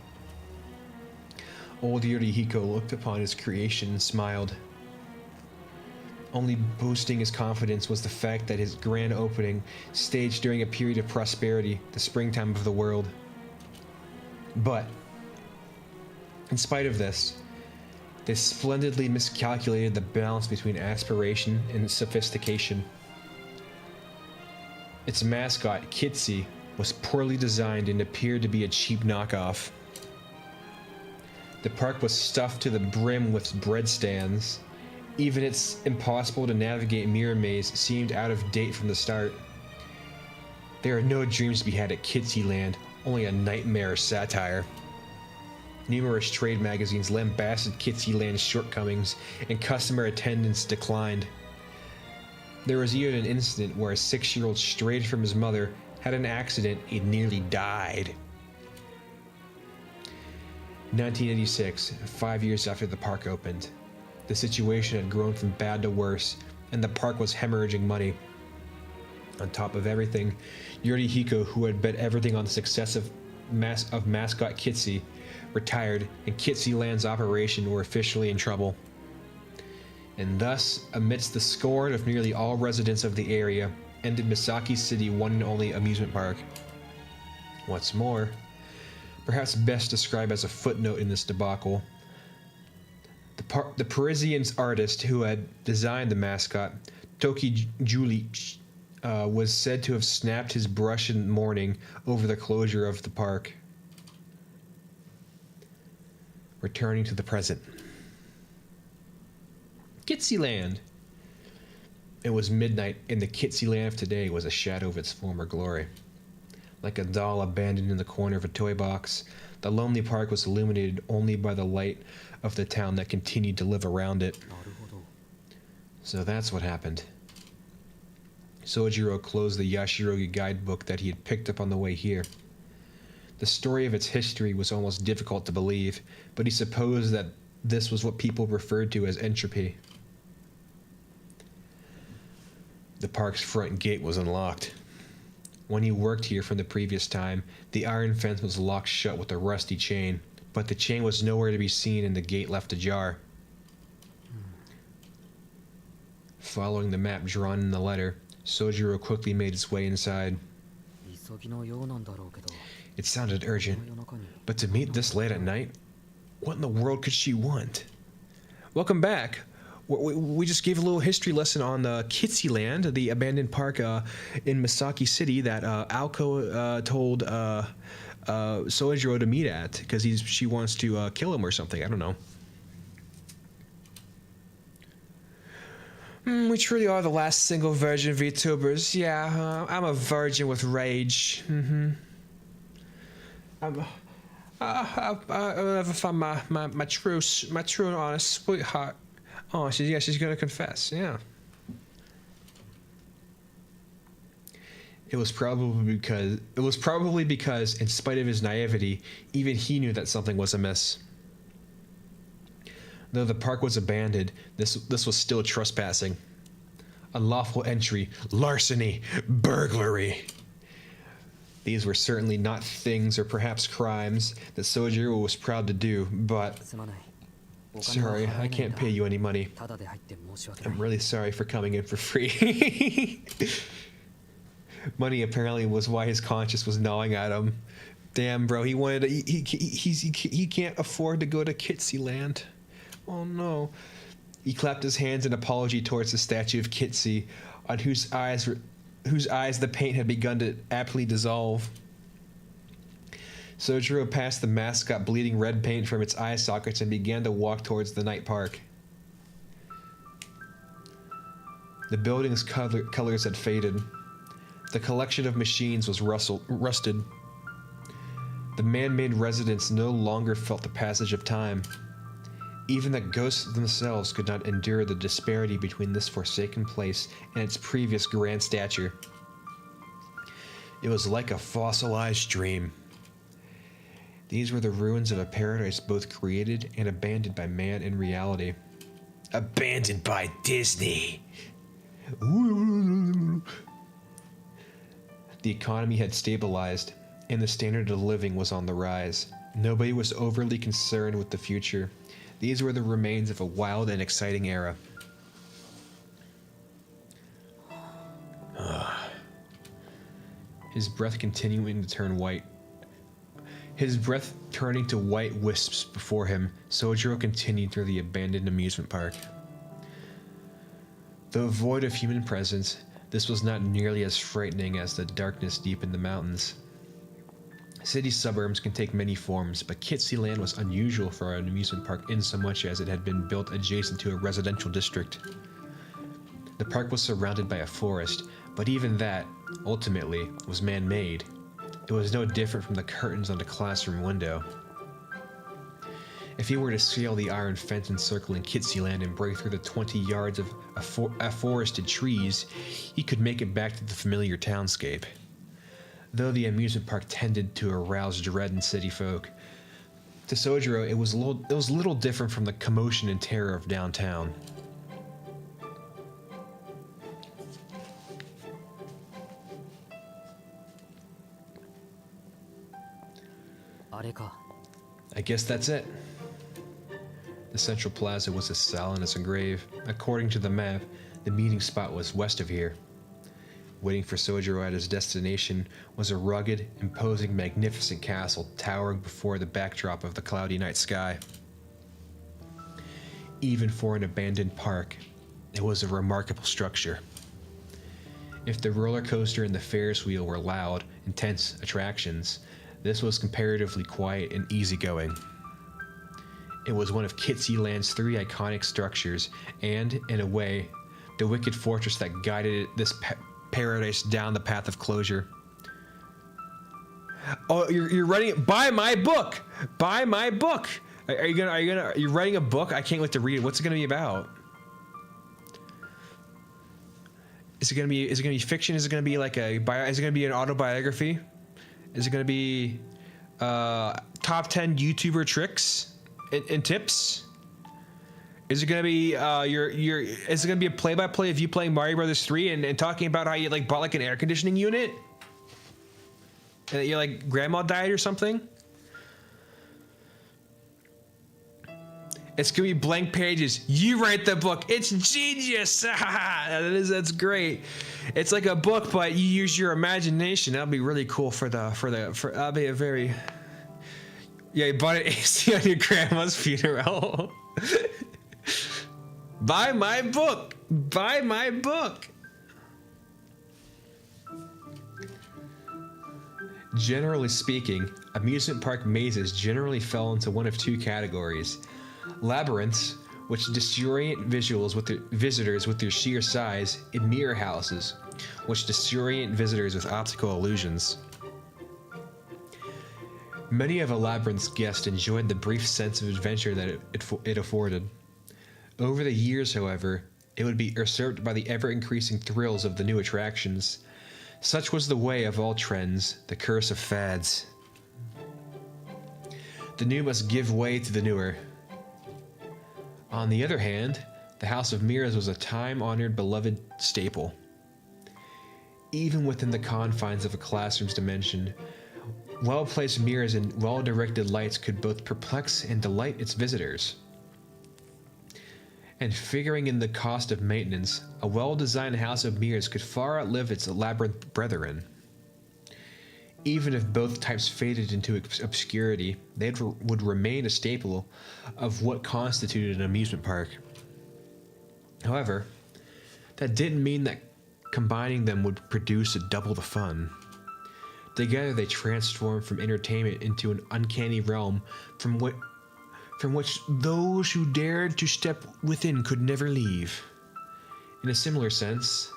Old Yurihiko looked upon his creation and smiled. Only boosting his confidence was the fact that his grand opening, staged during a period of prosperity, the springtime of the world. But, in spite of this, they splendidly miscalculated the balance between aspiration and sophistication. Its mascot, Kitsy, was poorly designed and appeared to be a cheap knockoff. The park was stuffed to the brim with bread stands. Even its impossible to navigate mirror maze seemed out of date from the start. There are no dreams to be had at Kitsy Land, only a nightmare satire. Numerous trade magazines lambasted Kitsy Land's shortcomings, and customer attendance declined. There was even an incident where a 6-year-old strayed from his mother, had an accident, and nearly died. 1986, 5 years after the park opened. The situation had grown from bad to worse, and the park was hemorrhaging money. On top of everything, Yurihiko, who had bet everything on the success of mascot Kitsy, retired, and Kitsy Land's operation were officially in trouble. And thus, amidst the scorn of nearly all residents of the area, ended Misaki City's one and only amusement park. What's more, perhaps best described as a footnote in this debacle, the Parisian artist who had designed the mascot, Toki Julie, was said to have snapped his brush in mourning over the closure of the park. Returning to the present. Kitsy Land. It was midnight, and the Kitsy Land of today was a shadow of its former glory. Like a doll abandoned in the corner of a toy box, the lonely park was illuminated only by the light of the town that continued to live around it. So that's what happened. Sojiro closed the Yashirogi guidebook that he had picked up on the way here. The story of its history was almost difficult to believe, but he supposed that this was what people referred to as entropy. The park's front gate was unlocked. When he worked here from the previous time, the iron fence was locked shut with a rusty chain, but the chain was nowhere to be seen and the gate left ajar. Following the map drawn in the letter, Sojiro quickly made his way inside. It sounded urgent, but to meet this late at night? What in the world could she want? Welcome back. We just gave a little history lesson on Kitsy Land, the abandoned park in Misaki City that Aoko told Sojiro to meet at because she wants to kill him or something. I don't know. We truly are the last single virgin VTubers. Yeah, I'm a virgin with rage. I'll never find my true and honest sweetheart. Oh, she's gonna confess. Yeah. It was probably because, in spite of his naivety, even he knew that something was amiss. Though the park was abandoned, this was still trespassing. unlawful entry, larceny, burglary. These were certainly not things or perhaps crimes that Sojiro was proud to do, but すまない。お金は sorry, 払えない I んだ can't pay you any money. ただで入って申し訳な I'm い。 really sorry for coming in for free. Money apparently was why his conscience was gnawing at him. Damn, bro, he wanted to, he can't afford to go to Kitsy Land. Oh no. He clapped his hands in apology towards the statue of Kitsy, on whose eyes the paint had begun to aptly dissolve. Sojiro passed the mascot bleeding red paint from its eye sockets and began to walk towards the night park. The building's colors had faded. The collection of machines was rusted. The man-made residents no longer felt the passage of time. Even the ghosts themselves could not endure the disparity between this forsaken place and its previous grand stature. It was like a fossilized dream. These were the ruins of a paradise both created and abandoned by man in reality. Abandoned by Disney! The economy had stabilized, and the standard of living was on the rise. Nobody was overly concerned with the future. These were the remains of a wild and exciting era. His breath continuing to turn white. His breath turning to white wisps before him, Sojiro continued through the abandoned amusement park. Though void of human presence, this was not nearly as frightening as the darkness deep in the mountains. City suburbs can take many forms, but Kitsy Land was unusual for an amusement park insomuch as it had been built adjacent to a residential district. The park was surrounded by a forest, but even that, ultimately, was man-made. It was no different from the curtains on the classroom window. If he were to scale the iron fence encircling Kitsy Land and break through the 20 yards of forested trees, he could make it back to the familiar townscape. Though the amusement park tended to arouse dread in city folk, to Sojiro it was little different from the commotion and terror of downtown. I guess that's it. The central plaza was as silent as a grave. According to the map, the meeting spot was west of here. Waiting for Sojiro at his destination was a rugged, imposing, magnificent castle towering before the backdrop of the cloudy night sky. Even for an abandoned park, it was a remarkable structure. If the roller coaster and the Ferris wheel were loud, intense attractions, this was comparatively quiet and easygoing. It was one of Kitsy Land's 3 iconic structures, and, in a way, the wicked fortress that guided this paradise down the path of closure. Oh, you're writing it? Buy my book! Buy my book! Are you writing a book? I can't wait to read it. What's it gonna be about? Is it gonna be fiction? Is it gonna be like is it gonna be an autobiography? Is it gonna be top 10 YouTuber tricks and tips? Is it gonna be is it gonna be a play-by-play of you playing Mario Brothers 3 and talking about how you like bought like an air conditioning unit? And your like grandma died or something? It's gonna be blank pages. You write the book. It's genius. That's great. It's like a book, but you use your imagination. That'll be really cool for that'll be a very. Yeah, you bought it on your grandma's funeral. Buy my book. Buy my book. Generally speaking, amusement park mazes generally fell into one of 2 categories. Labyrinths, which disorient visitors with their sheer size, and mirror houses, which disorient visitors with optical illusions. Many of a labyrinth's guests enjoyed the brief sense of adventure that it afforded. Over the years, however, it would be usurped by the ever-increasing thrills of the new attractions. Such was the way of all trends, the curse of fads. The new must give way to the newer. On the other hand, The House of Mirrors was a time-honored, beloved staple. Even within the confines of a classroom's dimension, well-placed mirrors and well-directed lights could both perplex and delight its visitors. And figuring in the cost of maintenance, a well-designed House of Mirrors could far outlive its labyrinth brethren. Even if both types faded into obscurity, they would remain a staple of what constituted an amusement park. However, that didn't mean that combining them would produce double the fun. Together they transformed from entertainment into an uncanny realm from which those who dared to step within could never leave. In a similar sense,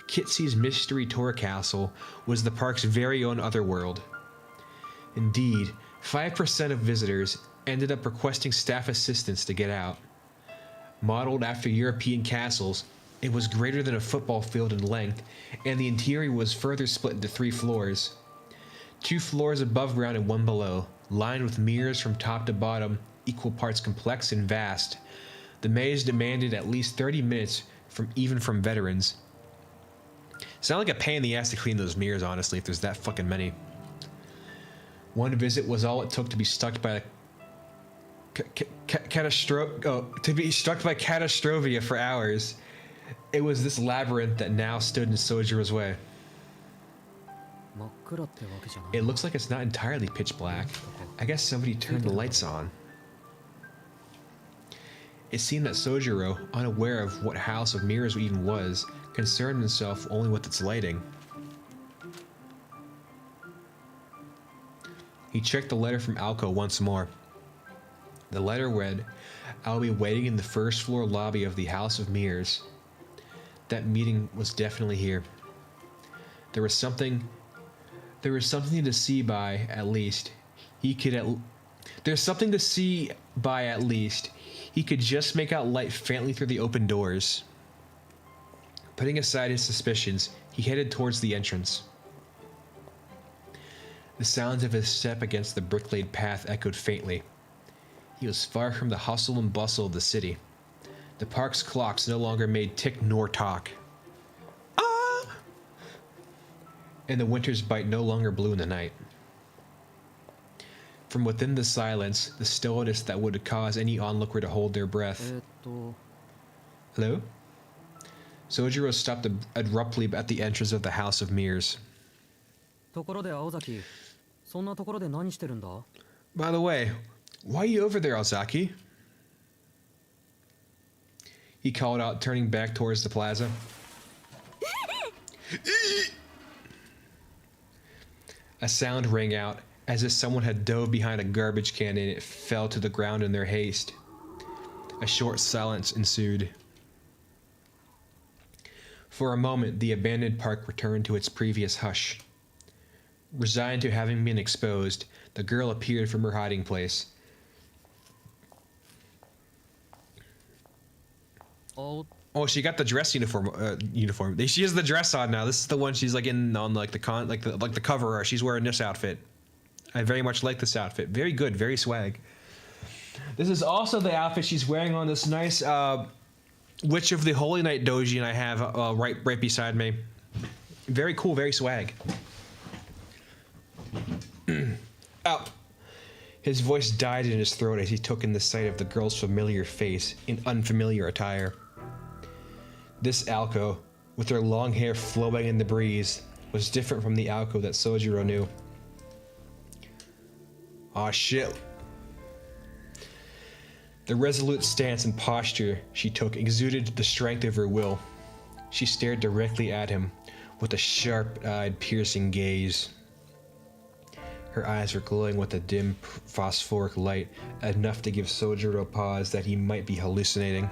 Kitsy's Mystery Tour Castle was the park's very own otherworld. Indeed, 5% of visitors ended up requesting staff assistance to get out. Modeled after European castles, it was greater than a football field in length, and the interior was further split into 3 floors. 2 floors above ground and 1 below, lined with mirrors from top to bottom, equal parts complex and vast. The maze demanded at least 30 minutes from veterans. Sound like a pain in the ass to clean those mirrors, honestly, if there's that fucking many. One visit was all it took to be struck by catastrophe for hours. It was this labyrinth that now stood in Sojiro's way. It looks like it's not entirely pitch black. I guess somebody turned the lights on. It seemed that Sojiro, unaware of what House of Mirrors even was, concerned himself only with its lighting. He checked the letter from Alco once more. The letter read, "I'll be waiting in the first floor lobby of the House of Mirrors." That meeting was definitely here. There was something to see by at least. There's something to see by at least. He could just make out light faintly through the open doors. Putting aside his suspicions, he headed towards the entrance. The sounds of his step against the brick-laid path echoed faintly. He was far from the hustle and bustle of the city. The park's clocks no longer made tick nor talk. Ah! And the winter's bite no longer blew in the night. From within the silence, the stillness that would cause any onlooker to hold their breath. Hello? Sojiro stopped abruptly at the entrance of the House of Mirrors. By the way, why are you over there, Ozaki? He called out, turning back towards the plaza. A sound rang out, as if someone had dove behind a garbage can and it fell to the ground in their haste. A short silence ensued. For a moment, the abandoned park returned to its previous hush. Resigned to having been exposed, the girl appeared from her hiding place. Oh, she got the dress uniform. She has the dress on now. This is the one she's like in on like the cover art. She's wearing this outfit. I very much like this outfit. Very good, very swag. This is also the outfit she's wearing on this nice Witch of the Holy Night doujin I have right beside me. Very cool, very swag. Oh. His voice died in his throat as he took in the sight of the girl's familiar face in unfamiliar attire. This Alco, with her long hair flowing in the breeze, was different from the Alco that Sojiro knew. Aw, shit. The resolute stance and posture she took exuded the strength of her will. She stared directly at him with a sharp-eyed, piercing gaze. Her eyes were glowing with a dim phosphoric light, enough to give Sojiro pause that he might be hallucinating.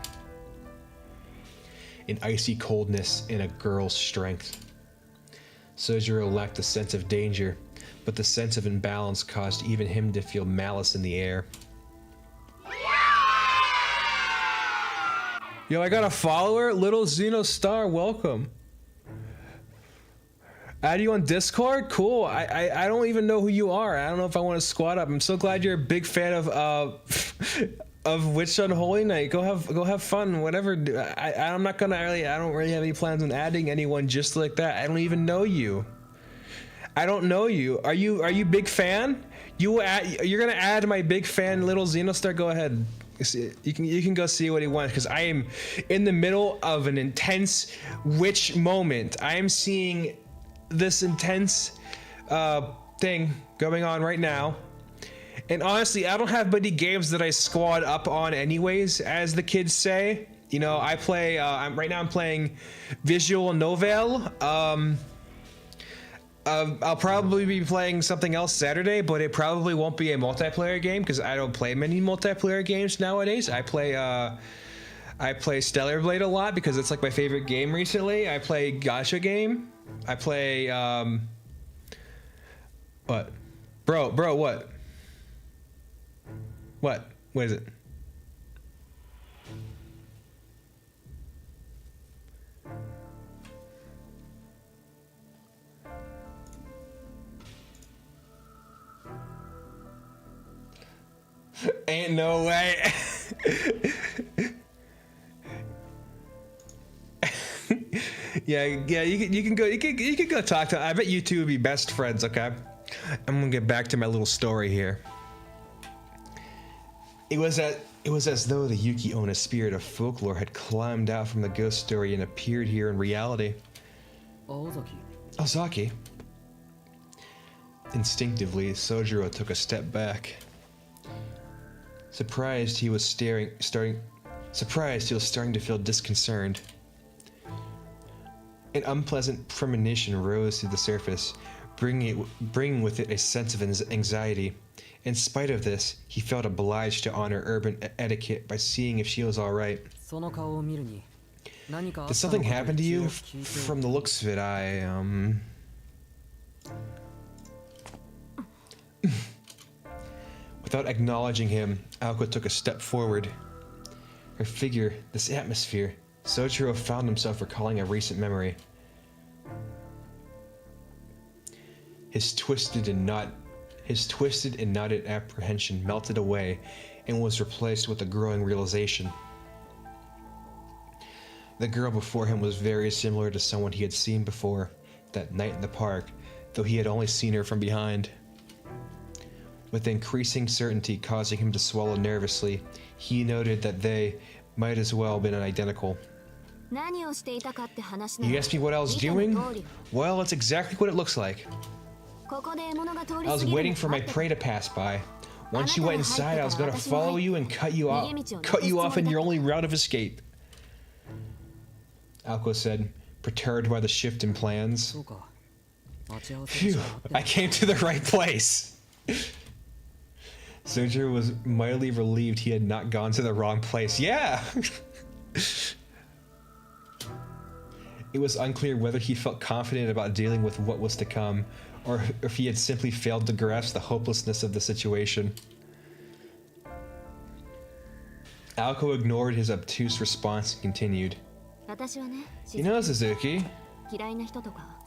An icy coldness and a girl's strength. Sojiro lacked the sense of danger, but the sense of imbalance caused even him to feel malice in the air. Yo, I got a follower, Little Xeno Star, welcome. Add you on Discord? Cool. I don't even know who you are. I don't know if I want to squad up. I'm so glad you're a big fan of of Witch Unholy Night. Go have fun. Whatever. I'm not gonna really. I don't really have any plans on adding anyone just like that. I don't even know you. I don't know you. Are you big fan? You're gonna add my big fan little Xenostar. Go ahead. You can go see what he wants, because I am in the middle of an intense witch moment. I am seeing this intense thing going on right now. And honestly, I don't have many games that I squad up on anyways, as the kids say. You know, I play, right now I'm playing Visual Novel. I'll probably be playing something else Saturday, but it probably won't be a multiplayer game, because I don't play many multiplayer games nowadays. I play Stellar Blade a lot, because it's like my favorite game recently. I play Gacha game. I play, what? Bro, what? What is it? Ain't no way. yeah, you can go talk to. I bet you two would be best friends. Okay, I'm gonna get back to my little story here. It was as though the Yuki Onna spirit of folklore had climbed out from the ghost story and appeared here in reality. Ozaki. Instinctively, Sojiro took a step back. Surprised, he was starting to feel disconcerted. An unpleasant premonition rose to the surface, bringing with it a sense of anxiety. In spite of this, he felt obliged to honor urban etiquette by seeing if she was all right. Did something happen to you? From the looks of it, Without acknowledging him, Aoko took a step forward. Her figure, this atmosphere, Sojiro found himself recalling a recent memory. His twisted and knotted apprehension melted away and was replaced with a growing realization. The girl before him was very similar to someone he had seen before, that night in the park, though he had only seen her from behind. With increasing certainty causing him to swallow nervously, he noted that they might as well have been identical. You asked me what I was doing? Well, that's exactly what it looks like. I was waiting for my prey to pass by. Once you went inside, I was going to follow you and cut you off in your only route of escape. Aoko said, perturbed by the shift in plans. Phew, I came to the right place. Sojiro was mightily relieved he had not gone to the wrong place. Yeah! It was unclear whether he felt confident about dealing with what was to come, or if he had simply failed to grasp the hopelessness of the situation. Aoko ignored his obtuse response and continued. You know, Suzuki,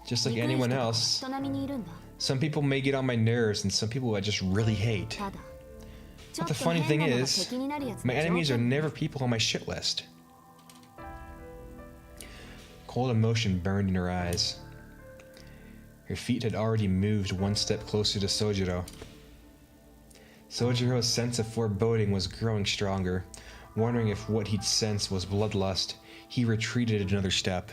just like anyone else, some people may get on my nerves and some people I just really hate. But the funny thing is, my enemies are never people on my shit list. Cold emotion burned in her eyes. Her feet had already moved one step closer to Sojiro. Sojiro's sense of foreboding was growing stronger. Wondering if what he'd sensed was bloodlust, he retreated another step.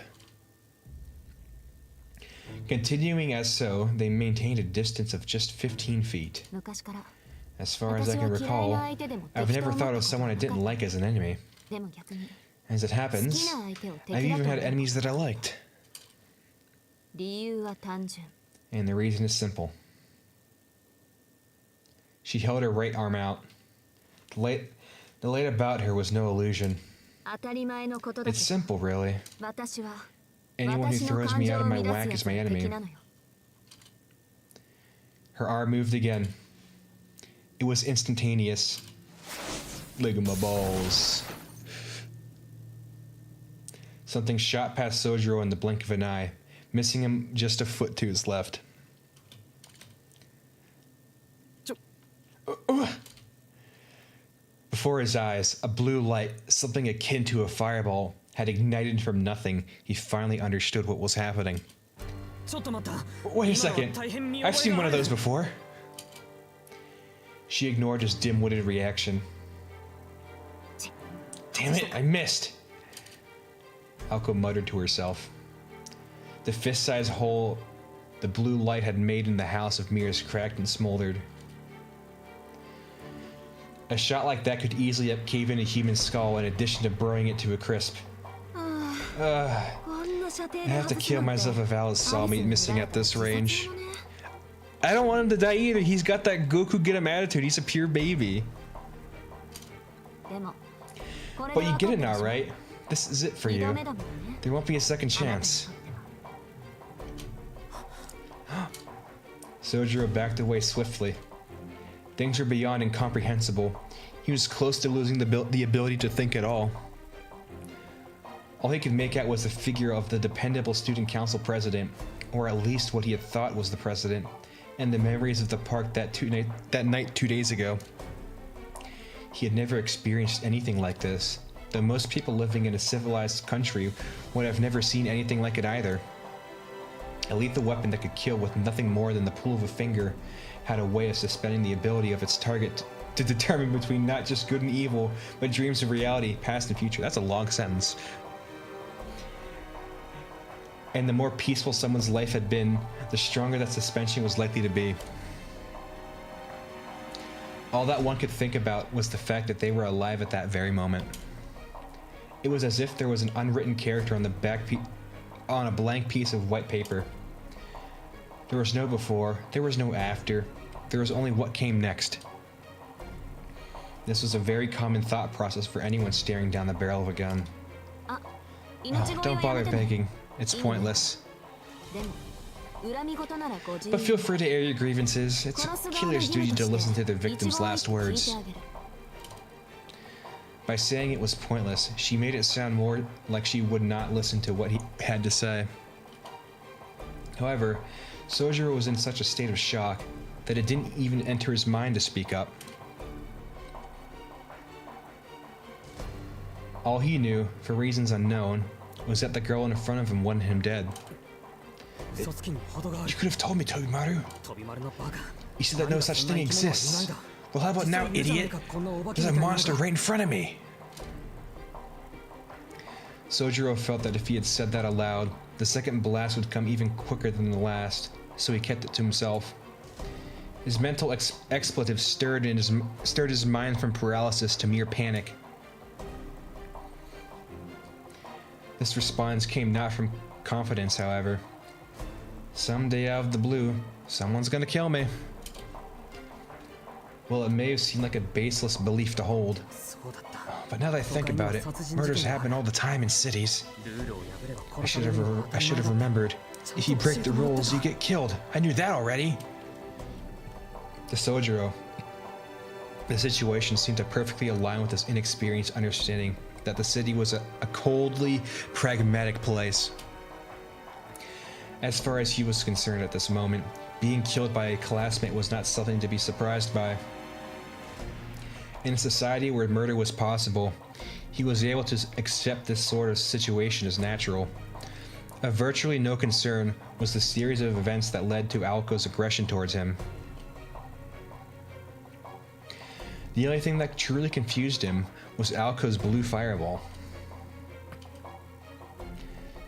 Continuing as so, they maintained a distance of just 15 feet. As far as I can recall, I've never thought of someone I didn't like as an enemy. As it happens, I've even had enemies that I liked. And the reason is simple. She held her right arm out. The light about her was no illusion. It's simple, really. Anyone who throws me out of my whack is my enemy. Her arm moved again. It was instantaneous. Look at my balls. Something shot past Sojiro in the blink of an eye, missing him just a foot to his left. Before his eyes, a blue light, something akin to a fireball, had ignited from nothing. He finally understood what was happening. Wait a second. I've seen one of those before. She ignored his dim-witted reaction. Damn it, I missed. Aoko muttered to herself. The fist-sized hole the blue light had made in the house of mirrors cracked and smoldered. A shot like that could easily cave in a human skull in addition to burning it to a crisp. I have to kill myself if Alice saw me missing at this range. I don't want him to die either. He's got that Goku get him attitude. He's a pure baby. But you get it now, right? This is it for you. There won't be a second chance. Sojiro backed away swiftly. Things were beyond incomprehensible. He was close to losing the ability to think at all. All he could make out was the figure of the dependable student council president, or at least what he had thought was the president, and the memories of the park that night 2 days ago. He had never experienced anything like this, though most people living in a civilized country would have never seen anything like it either. A lethal weapon that could kill with nothing more than the pull of a finger had a way of suspending the ability of its target to determine between not just good and evil, but dreams of reality, past and future. That's a long sentence. And the more peaceful someone's life had been, the stronger that suspension was likely to be. All that one could think about was the fact that they were alive at that very moment. It was as if there was an unwritten character on on a blank piece of white paper. There was no before, there was no after, there was only what came next. This was a very common thought process for anyone staring down the barrel of a gun. Oh, don't bother begging, it's pointless. But feel free to air your grievances. It's a killer's duty to listen to their victim's last words. By saying it was pointless, she made it sound more like she would not listen to what he had to say. However, Sojiro was in such a state of shock that it didn't even enter his mind to speak up. All he knew, for reasons unknown, was that the girl in front of him wanted him dead. You could have told me, Tobimaru. You said that no such thing exists. Well, how about now, idiot? There's a monster right in front of me. Sojiro felt that if he had said that aloud, the second blast would come even quicker than the last, so he kept it to himself. His mental expletive stirred his mind from paralysis to mere panic. This response came not from confidence, however. Someday out of the blue, someone's gonna kill me. Well, it may have seemed like a baseless belief to hold. But now that I think about it, murders happen all the time in cities. I should have remembered. If you break the rules, you get killed. I knew that already. To Sojiro, the situation seemed to perfectly align with his inexperienced understanding that the city was a coldly pragmatic place. As far as he was concerned at this moment, being killed by a classmate was not something to be surprised by. In a society where murder was possible, he was able to accept this sort of situation as natural. Of virtually no concern was the series of events that led to Aoko's aggression towards him. The only thing that truly confused him was Aoko's blue fireball.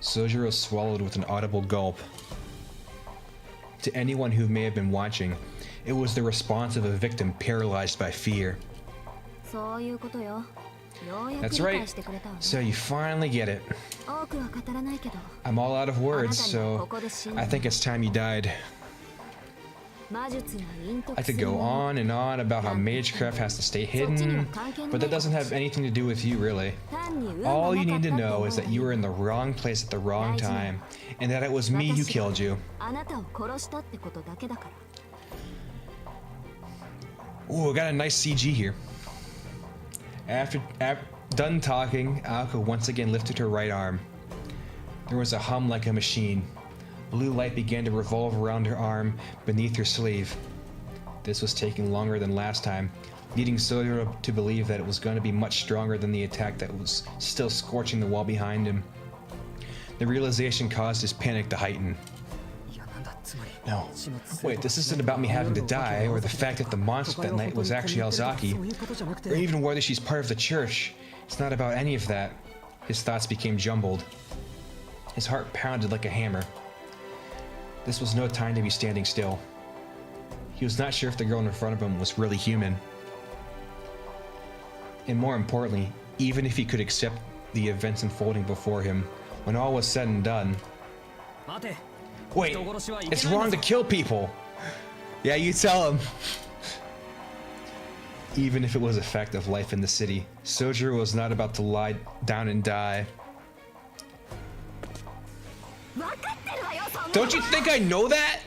Sojiro swallowed with an audible gulp. To anyone who may have been watching, it was the response of a victim paralyzed by fear. That's right. So you finally get it. I'm all out of words, so I think it's time you died. I could go on and on about how magecraft has to stay hidden, but that doesn't have anything to do with you, really. All you need to know is that you were in the wrong place at the wrong time, and that it was me who killed you. Ooh, I got a nice CG here. After done talking, Aoko once again lifted her right arm. There was a hum like a machine. Blue light began to revolve around her arm beneath her sleeve. This was taking longer than last time. leading Sojiro to believe that it was going to be much stronger than the attack that was still scorching the wall behind him. The realization caused his panic to heighten. No, wait, this isn't about me having to die, or the fact that the monster that night was actually Alzaki, or even whether she's part of the church. It's not about any of that. His thoughts became jumbled. His heart pounded like a hammer. This was no time to be standing still. He was not sure if the girl in front of him was really human. And more importantly, even if he could accept the events unfolding before him, when all was said and done... Wait, it's wrong to kill people! Yeah, you tell him! Even if it was a fact of life in the city, Sojiro was not about to lie down and die. Don't you think I know that?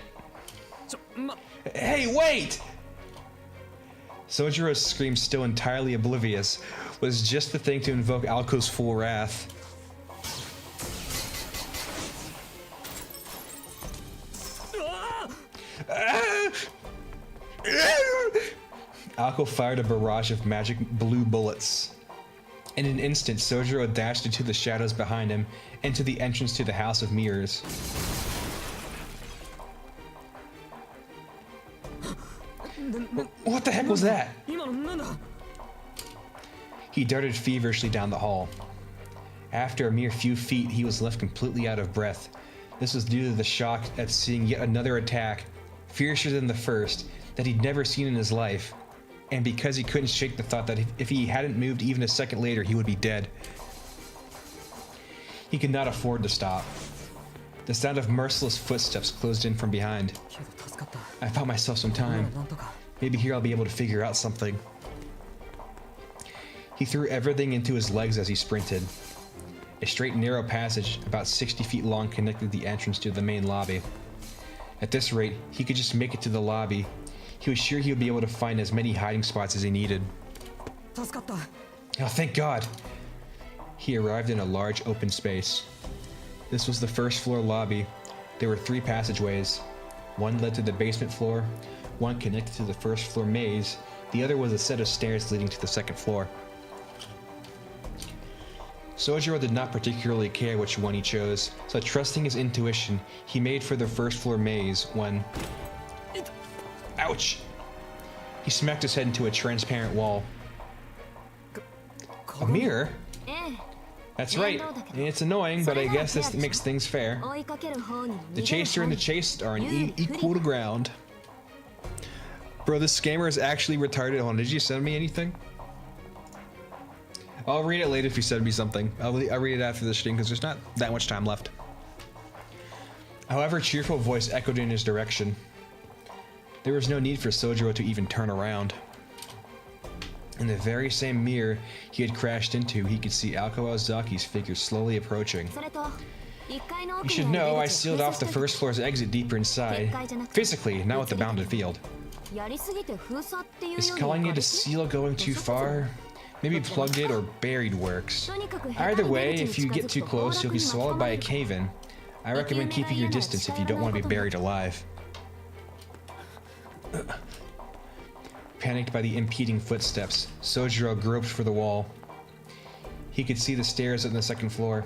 Hey, wait! Sojiro's scream, still entirely oblivious, was just the thing to invoke Alko's full wrath. Alko fired a barrage of magic blue bullets. In an instant, Sojiro dashed into the shadows behind him, into the entrance to the House of Mirrors. What the heck was that? He darted feverishly down the hall. After a mere few feet, he was left completely out of breath. This was due to the shock at seeing yet another attack, fiercer than the first, that he'd never seen in his life, and because he couldn't shake the thought that if he hadn't moved even a second later, he would be dead. He could not afford to stop. The sound of merciless footsteps closed in from behind. I found myself some time. Maybe here I'll be able to figure out something. He threw everything into his legs as he sprinted. A straight, narrow passage, about 60 feet long, connected the entrance to the main lobby. At this rate, he could just make it to the lobby. He was sure he would be able to find as many hiding spots as he needed. Oh, thank God! He arrived in a large open space. This was the first floor lobby. There were 3 passageways. One led to the basement floor, one connected to the first floor maze, the other was a set of stairs leading to the second floor. Sojiro did not particularly care which one he chose, so trusting his intuition, he made for the first floor maze when... Ouch! He smacked his head into a transparent wall. A mirror? That's right. It's annoying, but I guess this makes things fair. The chaser and the chased are equal to ground. Bro, this scammer is actually retarded. Hold on, did you send me anything? I'll read it later if you send me something. I'll read it after this stream because there's not that much time left. However, a cheerful voice echoed in his direction. There was no need for Sojiro to even turn around. In the very same mirror he had crashed into, he could see Alko Aozaki's figure slowly approaching. You should know I sealed off the first floor's exit deeper inside. Physically, not with the bounded field. Is calling it a seal going too far? Maybe plugged it or buried works. Either way, if you get too close, you'll be swallowed by a cave-in. I recommend keeping your distance if you don't want to be buried alive. Panicked by the impeding footsteps, Sojiro groped for the wall. He could see the stairs on the second floor.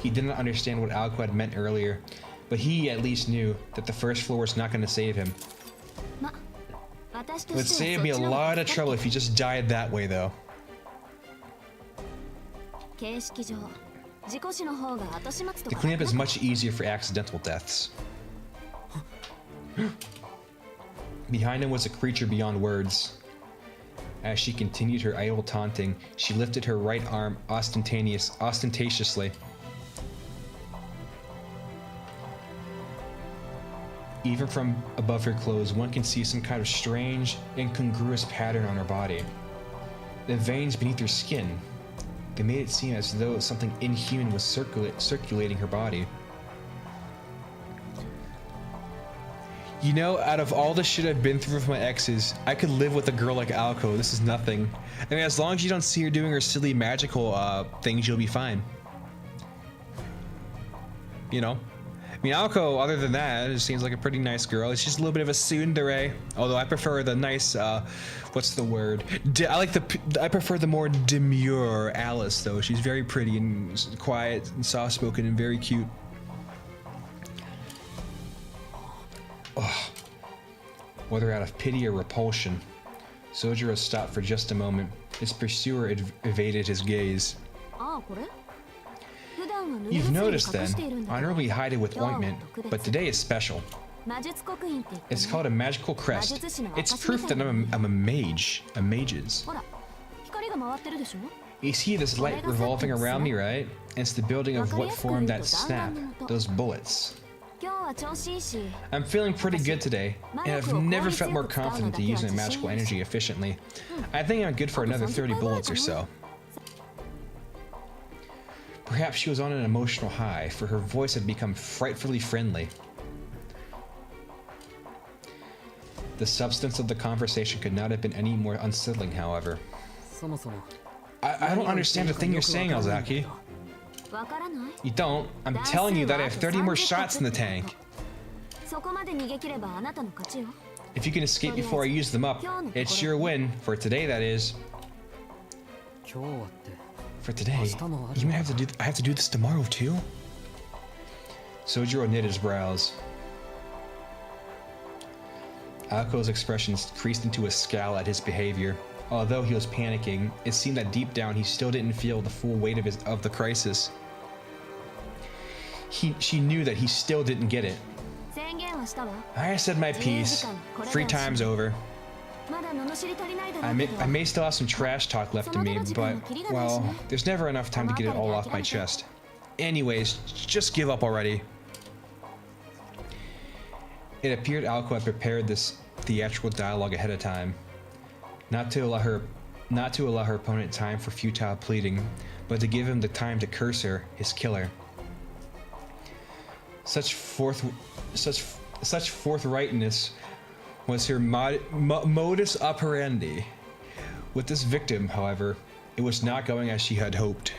He did not understand what Alko had meant earlier, but he at least knew that the first floor was not going to save him. It would save me a lot of trouble if he just died that way, though. The cleanup is much easier for accidental deaths. Behind him was a creature beyond words. As she continued her idle taunting, she lifted her right arm ostentatiously. Even from above her clothes, one can see some kind of strange, incongruous pattern on her body. The veins beneath her skin, they made it seem as though something inhuman was circulating her body. You know, out of all the shit I've been through with my exes, I could live with a girl like Alko. This is nothing. I mean, as long as you don't see her doing her silly magical things, you'll be fine. You know? mean, Alko, other than that, it seems like a pretty nice girl. She's a little bit of a tsundere, although I prefer the nice, what's the word? I prefer the more demure Alice, though. She's very pretty and quiet and soft-spoken and very cute. Oh. Whether out of pity or repulsion, Sojiro stopped for just a moment. His pursuer evaded his gaze. You've noticed then, I normally hide it with ointment, but today is special. It's called a magical crest. It's proof that I'm a mage, a mage's. You see this light revolving around me, right? It's the building of what formed that snap, those bullets. I'm feeling pretty good today, and I've never felt more confident to use my magical energy efficiently. I think I'm good for another 30 bullets or so. Perhaps she was on an emotional high, for her voice had become frightfully friendly. The substance of the conversation could not have been any more unsettling, however. I don't understand the thing you're saying, Ozaki. You don't? I'm telling you that I have 30 more shots in the tank. If you can escape before I use them up, it's your win. For today, that is. For today? You may have to do. I have to do this tomorrow too? Sojiro knit his brows. Ako's expressions creased into a scowl at his behavior. Although he was panicking, it seemed that deep down he still didn't feel the full weight of the crisis. She knew that he still didn't get it. I said my piece. 3 times over. I may still have some trash talk left in me, but, well, there's never enough time to get it all off my chest. Anyways, just give up already. It appeared Alko had prepared this theatrical dialogue ahead of time. Not to allow her opponent time for futile pleading, but to give him the time to curse her, his killer. Such forthrightness was her modus operandi. With this victim, however, it was not going as she had hoped.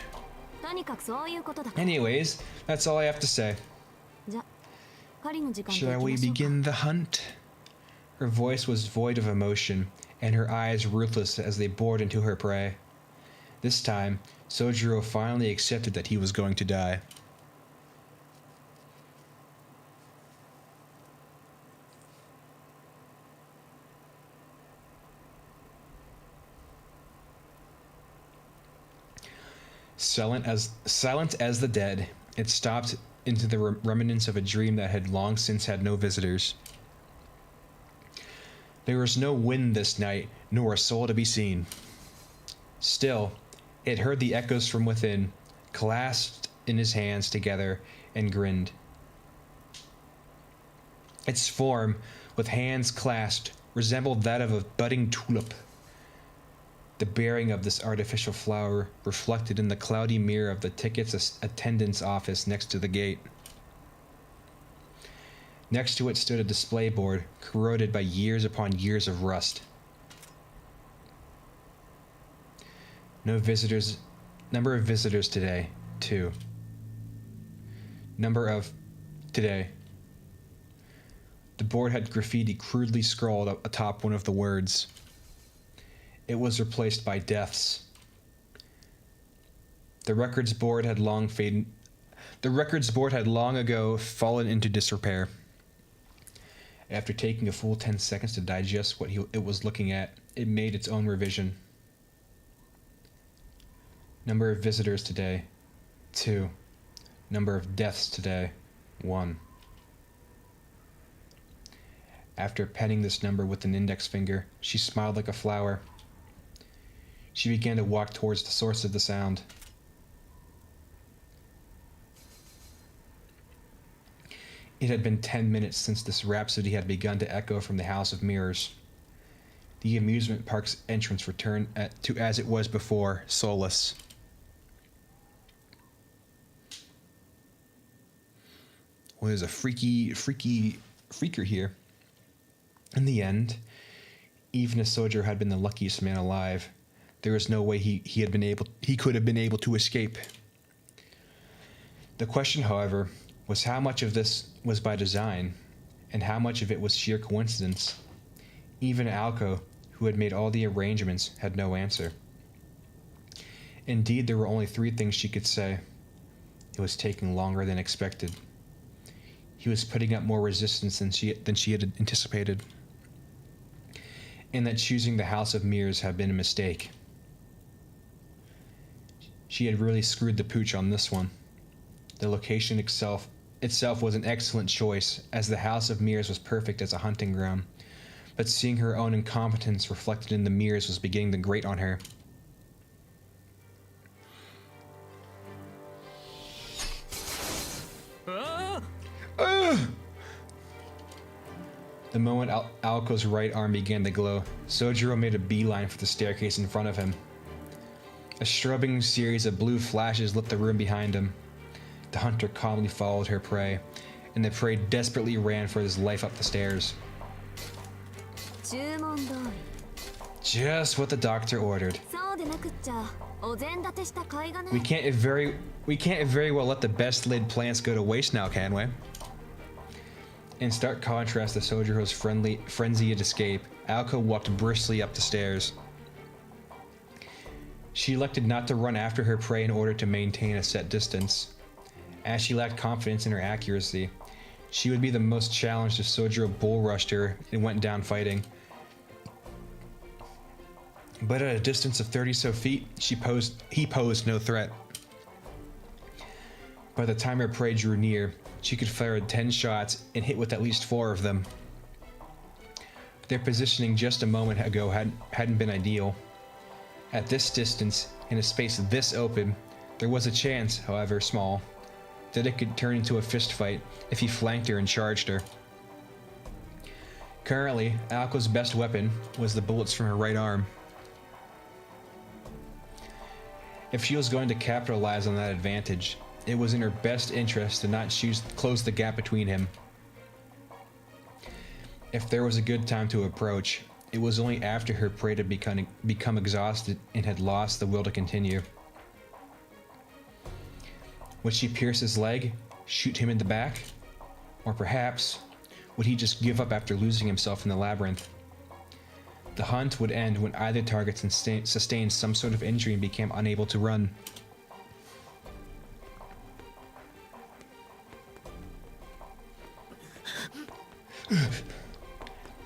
Anyways, that's all I have to say. Shall we begin the hunt? Her voice was void of emotion, and her eyes ruthless as they bored into her prey. This time, Sojiro finally accepted that he was going to die. Silent as the dead, it stopped into the remnants of a dream that had long since had no visitors. There was no wind this night, nor a soul to be seen. Still, it heard the echoes from within, clasped in his hands together, and grinned. Its form, with hands clasped, resembled that of a budding tulip. The bearing of this artificial flower reflected in the cloudy mirror of the tickets attendant's office next to the gate. Next to it stood a display board, corroded by years upon years of rust. No visitors. Number of visitors today, 2. Number of today. The board had graffiti crudely scrawled atop one of the words. It was replaced by deaths. The records board had long ago fallen into disrepair. After taking a full 10 seconds to digest what it was looking at, it made its own revision. Number of visitors today, 2. Number of deaths today, 1. After penning this number with an index finger, she smiled like a flower. She began to walk towards the source of the sound. It had been 10 minutes since this rhapsody had begun to echo from the House of Mirrors. The amusement park's entrance returned to as it was before, soulless. Well, there's a freaker here. In the end, even if Sojiro had been the luckiest man alive, there was no way he could have been able to escape. The question, however, was how much of this was by design, and how much of it was sheer coincidence. Even Alco, who had made all the arrangements, had no answer. Indeed, there were only 3 things she could say. It was taking longer than expected. He was putting up more resistance than she had anticipated, and that choosing the House of Mirrors had been a mistake. She had really screwed the pooch on this one. The location itself was an excellent choice, as the House of Mirrors was perfect as a hunting ground, but seeing her own incompetence reflected in the mirrors was beginning to grate on her. The moment Alco's right arm began to glow, Sojiro made a beeline for the staircase in front of him. A strobing series of blue flashes lit the room behind him. The hunter calmly followed her prey, and the prey desperately ran for his life up the stairs. Just what the doctor ordered. We can't very well let the best laid plans go to waste now, can we? In stark contrast to Sojiro's frenzied escape, Alco walked briskly up the stairs. She elected not to run after her prey in order to maintain a set distance. As she lacked confidence in her accuracy, she would be the most challenged if Sojiro bull rushed her and went down fighting. But at a distance of 30 so feet, he posed no threat. By the time her prey drew near, she could fire 10 shots and hit with at least 4 of them. Their positioning just a moment ago hadn't been ideal. At this distance, in a space this open, there was a chance, however small, that it could turn into a fistfight if he flanked her and charged her. Currently, Alco's best weapon was the bullets from her right arm. If she was going to capitalize on that advantage, it was in her best interest to not close the gap between him. If there was a good time to approach, it was only after her prey had become exhausted and had lost the will to continue. Would she pierce his leg, shoot him in the back? Or perhaps, would he just give up after losing himself in the labyrinth? The hunt would end when either target sustained some sort of injury and became unable to run.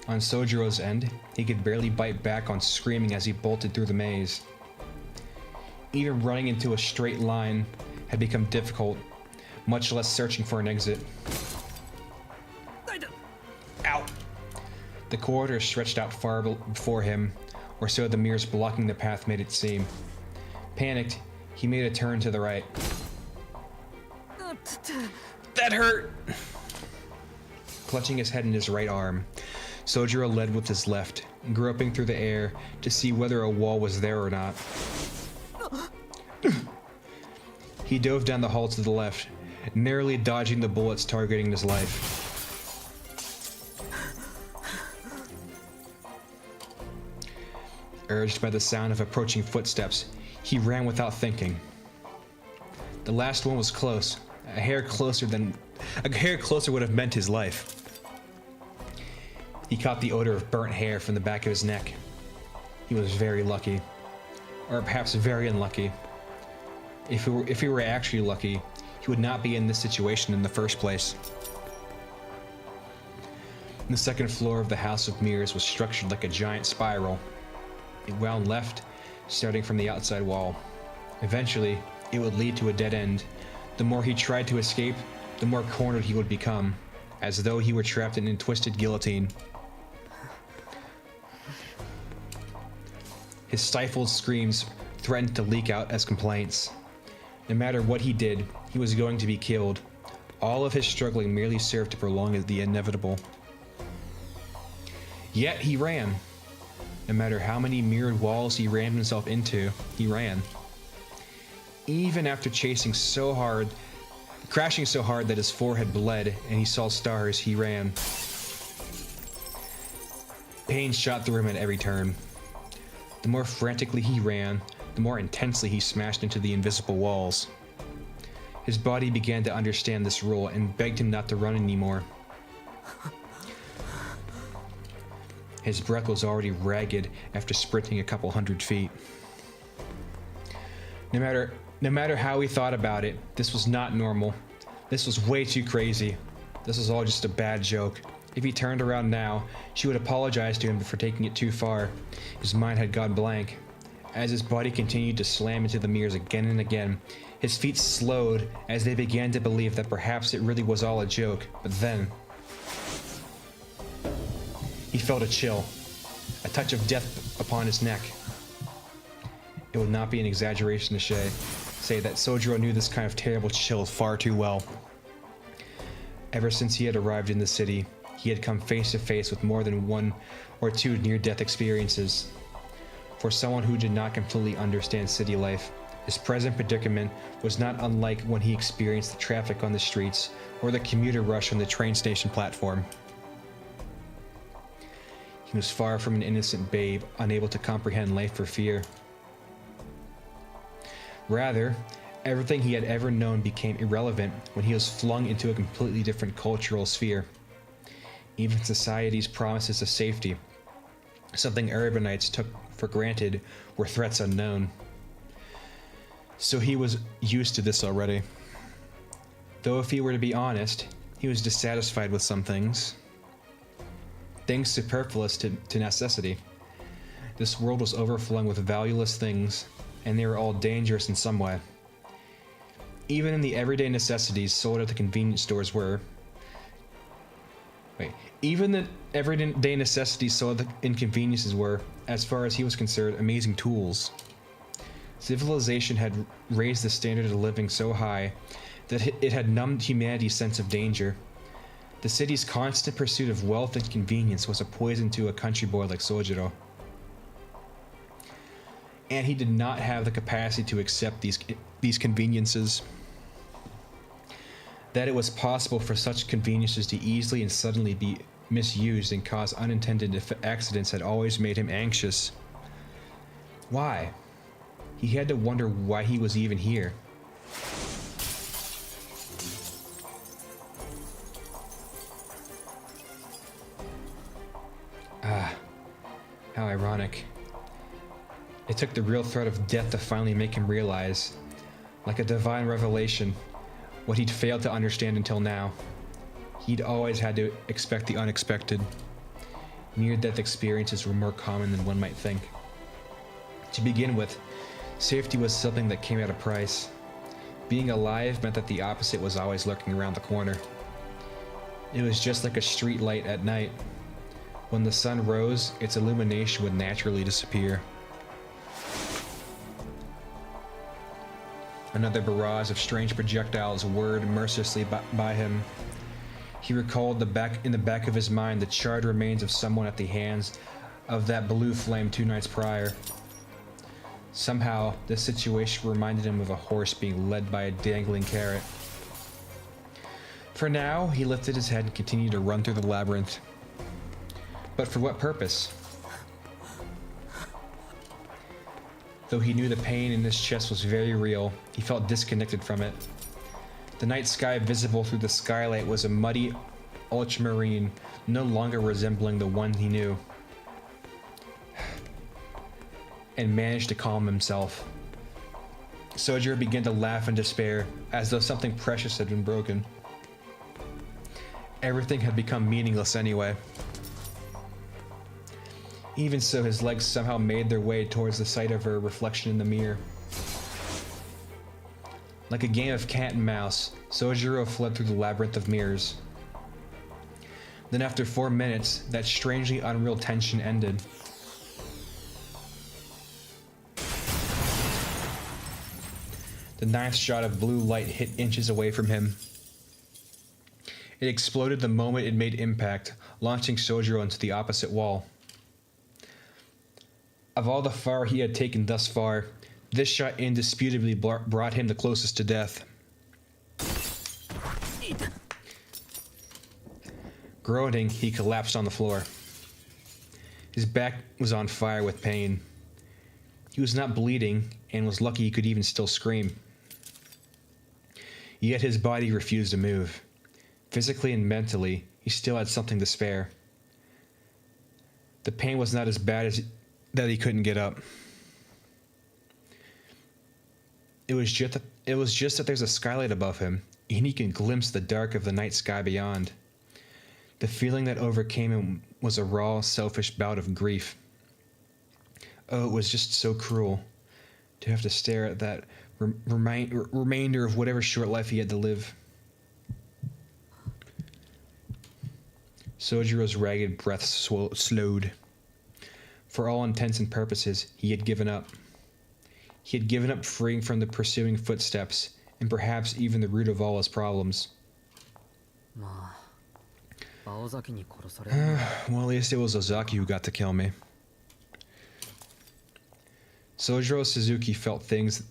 On Sojiro's end, he could barely bite back on screaming as he bolted through the maze. Even running into a straight line had become difficult, much less searching for an exit. Ow! The corridor stretched out far before him, or so the mirrors blocking the path made it seem. Panicked, he made a turn to the right. That hurt! Clutching his head in his right arm, Sojiro led with his left, groping through the air to see whether a wall was there or not. He dove down the hall to the left, narrowly dodging the bullets targeting his life. Urged by the sound of approaching footsteps, he ran without thinking. The last one was close. A hair closer would have meant his life. He caught the odor of burnt hair from the back of his neck. He was very lucky. Or perhaps very unlucky. If he were actually lucky, he would not be in this situation in the first place. The second floor of the House of Mirrors was structured like a giant spiral. It wound left, starting from the outside wall. Eventually, it would lead to a dead end. The more he tried to escape, the more cornered he would become, as though he were trapped in a twisted guillotine. His stifled screams threatened to leak out as complaints. No matter what he did, he was going to be killed. All of his struggling merely served to prolong the inevitable. Yet he ran. No matter how many mirrored walls he rammed himself into, he ran. Even after crashing so hard that his forehead bled and he saw stars, he ran. Pain shot through him at every turn. The more frantically he ran, the more intensely he smashed into the invisible walls. His body began to understand this rule and begged him not to run anymore. His breath was already ragged after sprinting a couple hundred feet. No matter how he thought about it, this was not normal. This was way too crazy. This was all just a bad joke. If he turned around now, she would apologize to him for taking it too far. His mind had gone blank. As his body continued to slam into the mirrors again and again, his feet slowed as they began to believe that perhaps it really was all a joke. But then, he felt a chill, a touch of death upon his neck. It would not be an exaggeration to say that Sojiro knew this kind of terrible chill far too well. Ever since he had arrived in the city, he had come face to face with more than one or two near-death experiences. For someone who did not completely understand city life, his present predicament was not unlike when he experienced the traffic on the streets or the commuter rush on the train station platform. He was far from an innocent babe, unable to comprehend life for fear. Rather, everything he had ever known became irrelevant when he was flung into a completely different cultural sphere. Even society's promises of safety, something urbanites took for granted, were threats unknown. So he was used to this already. Though if he were to be honest, he was dissatisfied with some things. Things superfluous to necessity. This world was overflowing with valueless things, and they were all dangerous in some way. Even in the everyday necessities sold at the convenience stores were... Even the everyday necessities sold at the inconveniences were, as far as he was concerned, amazing tools. Civilization had raised the standard of living so high that it had numbed humanity's sense of danger. The city's constant pursuit of wealth and convenience was a poison to a country boy like Sojiro. And he did not have the capacity to accept these conveniences. That it was possible for such conveniences to easily and suddenly be misused and cause unintended accidents had always made him anxious. Why? He had to wonder why he was even here. How ironic. It took the real threat of death to finally make him realize, like a divine revelation, what he'd failed to understand until now. He'd always had to expect the unexpected. Near-death experiences were more common than one might think. To begin with, safety was something that came at a price. Being alive meant that the opposite was always lurking around the corner. It was just like a street light at night. When the sun rose, its illumination would naturally disappear. Another barrage of strange projectiles whirred mercilessly by him. He recalled in the back of his mind the charred remains of someone at the hands of that blue flame 2 nights prior. Somehow, this situation reminded him of a horse being led by a dangling carrot. For now, he lifted his head and continued to run through the labyrinth. But for what purpose? Though he knew the pain in his chest was very real, he felt disconnected from it. The night sky visible through the skylight was a muddy ultramarine, no longer resembling the one he knew. And managed to calm himself. Sojiro began to laugh in despair, as though something precious had been broken. Everything had become meaningless anyway. Even so, his legs somehow made their way towards the sight of her reflection in the mirror. Like a game of cat and mouse, Sojiro fled through the labyrinth of mirrors. Then after 4 minutes, that strangely unreal tension ended. The 9th shot of blue light hit inches away from him. It exploded the moment it made impact, launching Sojiro into the opposite wall. Of all the far he had taken thus far, this shot indisputably brought him the closest to death. Groaning, he collapsed on the floor. His back was on fire with pain. He was not bleeding, and was lucky he could even still scream. Yet his body refused to move. Physically and mentally, he still had something to spare. The pain was not as bad as that he couldn't get up. It was just that there's a skylight above him, and he can glimpse the dark of the night sky beyond. The feeling that overcame him was a raw, selfish bout of grief. Oh, it was just so cruel to have to stare at that remainder of whatever short life he had to live. Sojiro's ragged breath slowed. For all intents and purposes, he had given up. He had given up freeing from the pursuing footsteps, and perhaps even the root of all his problems. Well, at least it was Ozaki who got to kill me. Sojiro Suzuki felt things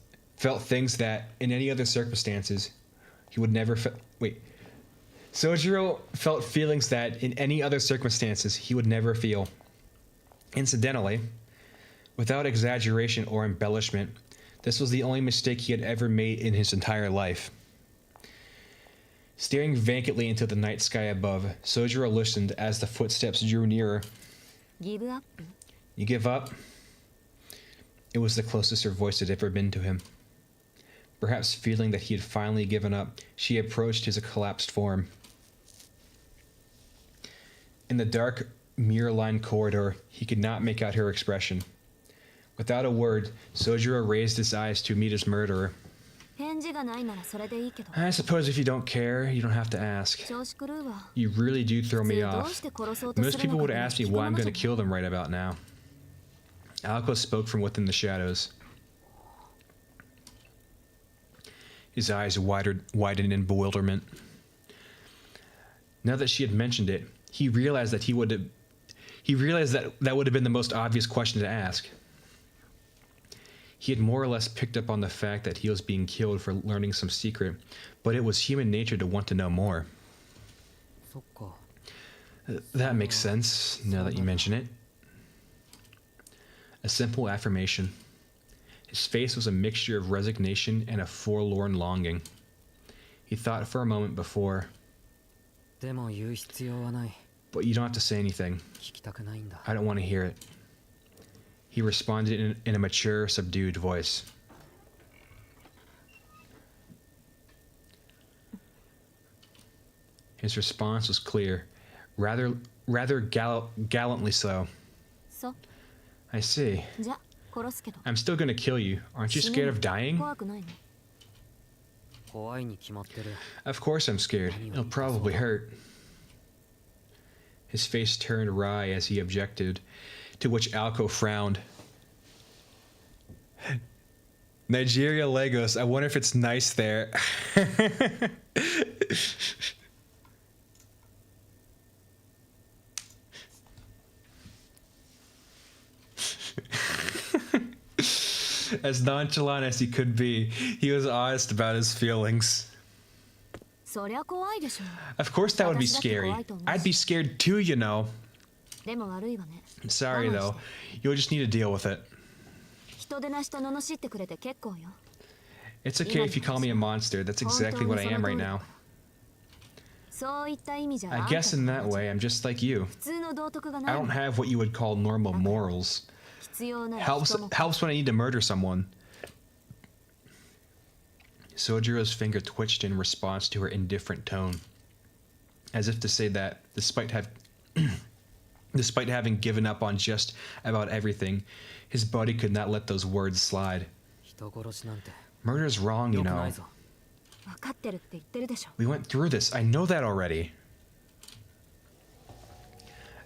that, in any other circumstances, he would never Sojiro felt feelings that, in any other circumstances, he would never feel. Incidentally, without exaggeration or embellishment, this was the only mistake he had ever made in his entire life. Staring vacantly into the night sky above, Sojiro listened as the footsteps drew nearer. Give up? You give up? It was the closest her voice had ever been to him. Perhaps feeling that he had finally given up, she approached his collapsed form. In the dark, mirror-lined corridor, he could not make out her expression. Without a word, Sojiro raised his eyes to meet his murderer. I suppose if you don't care, you don't have to ask. You really do throw me off. Most people would ask me why I'm going to kill them right about now. Alko spoke from within the shadows. His eyes widened in bewilderment. Now that she had mentioned it, he realized that that would have been the most obvious question to ask. He had more or less picked up on the fact that he was being killed for learning some secret, but it was human nature to want to know more. That makes sense, now that you mention it. A simple affirmation. His face was a mixture of resignation and a forlorn longing. He thought for a moment before. But you don't have to say anything. I don't want to hear it. He responded in a mature, subdued voice. His response was clear, rather gallantly so. So? I see. I'm still gonna kill you. Aren't you scared of dying? Of course I'm scared. It'll probably hurt. His face turned wry as he objected, to which Alko frowned. Nigeria, Lagos. I wonder if it's nice there. As nonchalant as he could be, he was honest about his feelings. Of course that would be scary. I'd be scared too, you know. Sorry though, you'll just need to deal with it. It's okay if you call me a monster, that's exactly what I am right now. I guess in that way I'm just like you. I don't have what you would call normal morals. Helps when I need to murder someone. Sojiro's finger twitched in response to her indifferent tone, as if to say that, despite having given up on just about everything, his body could not let those words slide. Murder's wrong, you know. We went through this, I know that already.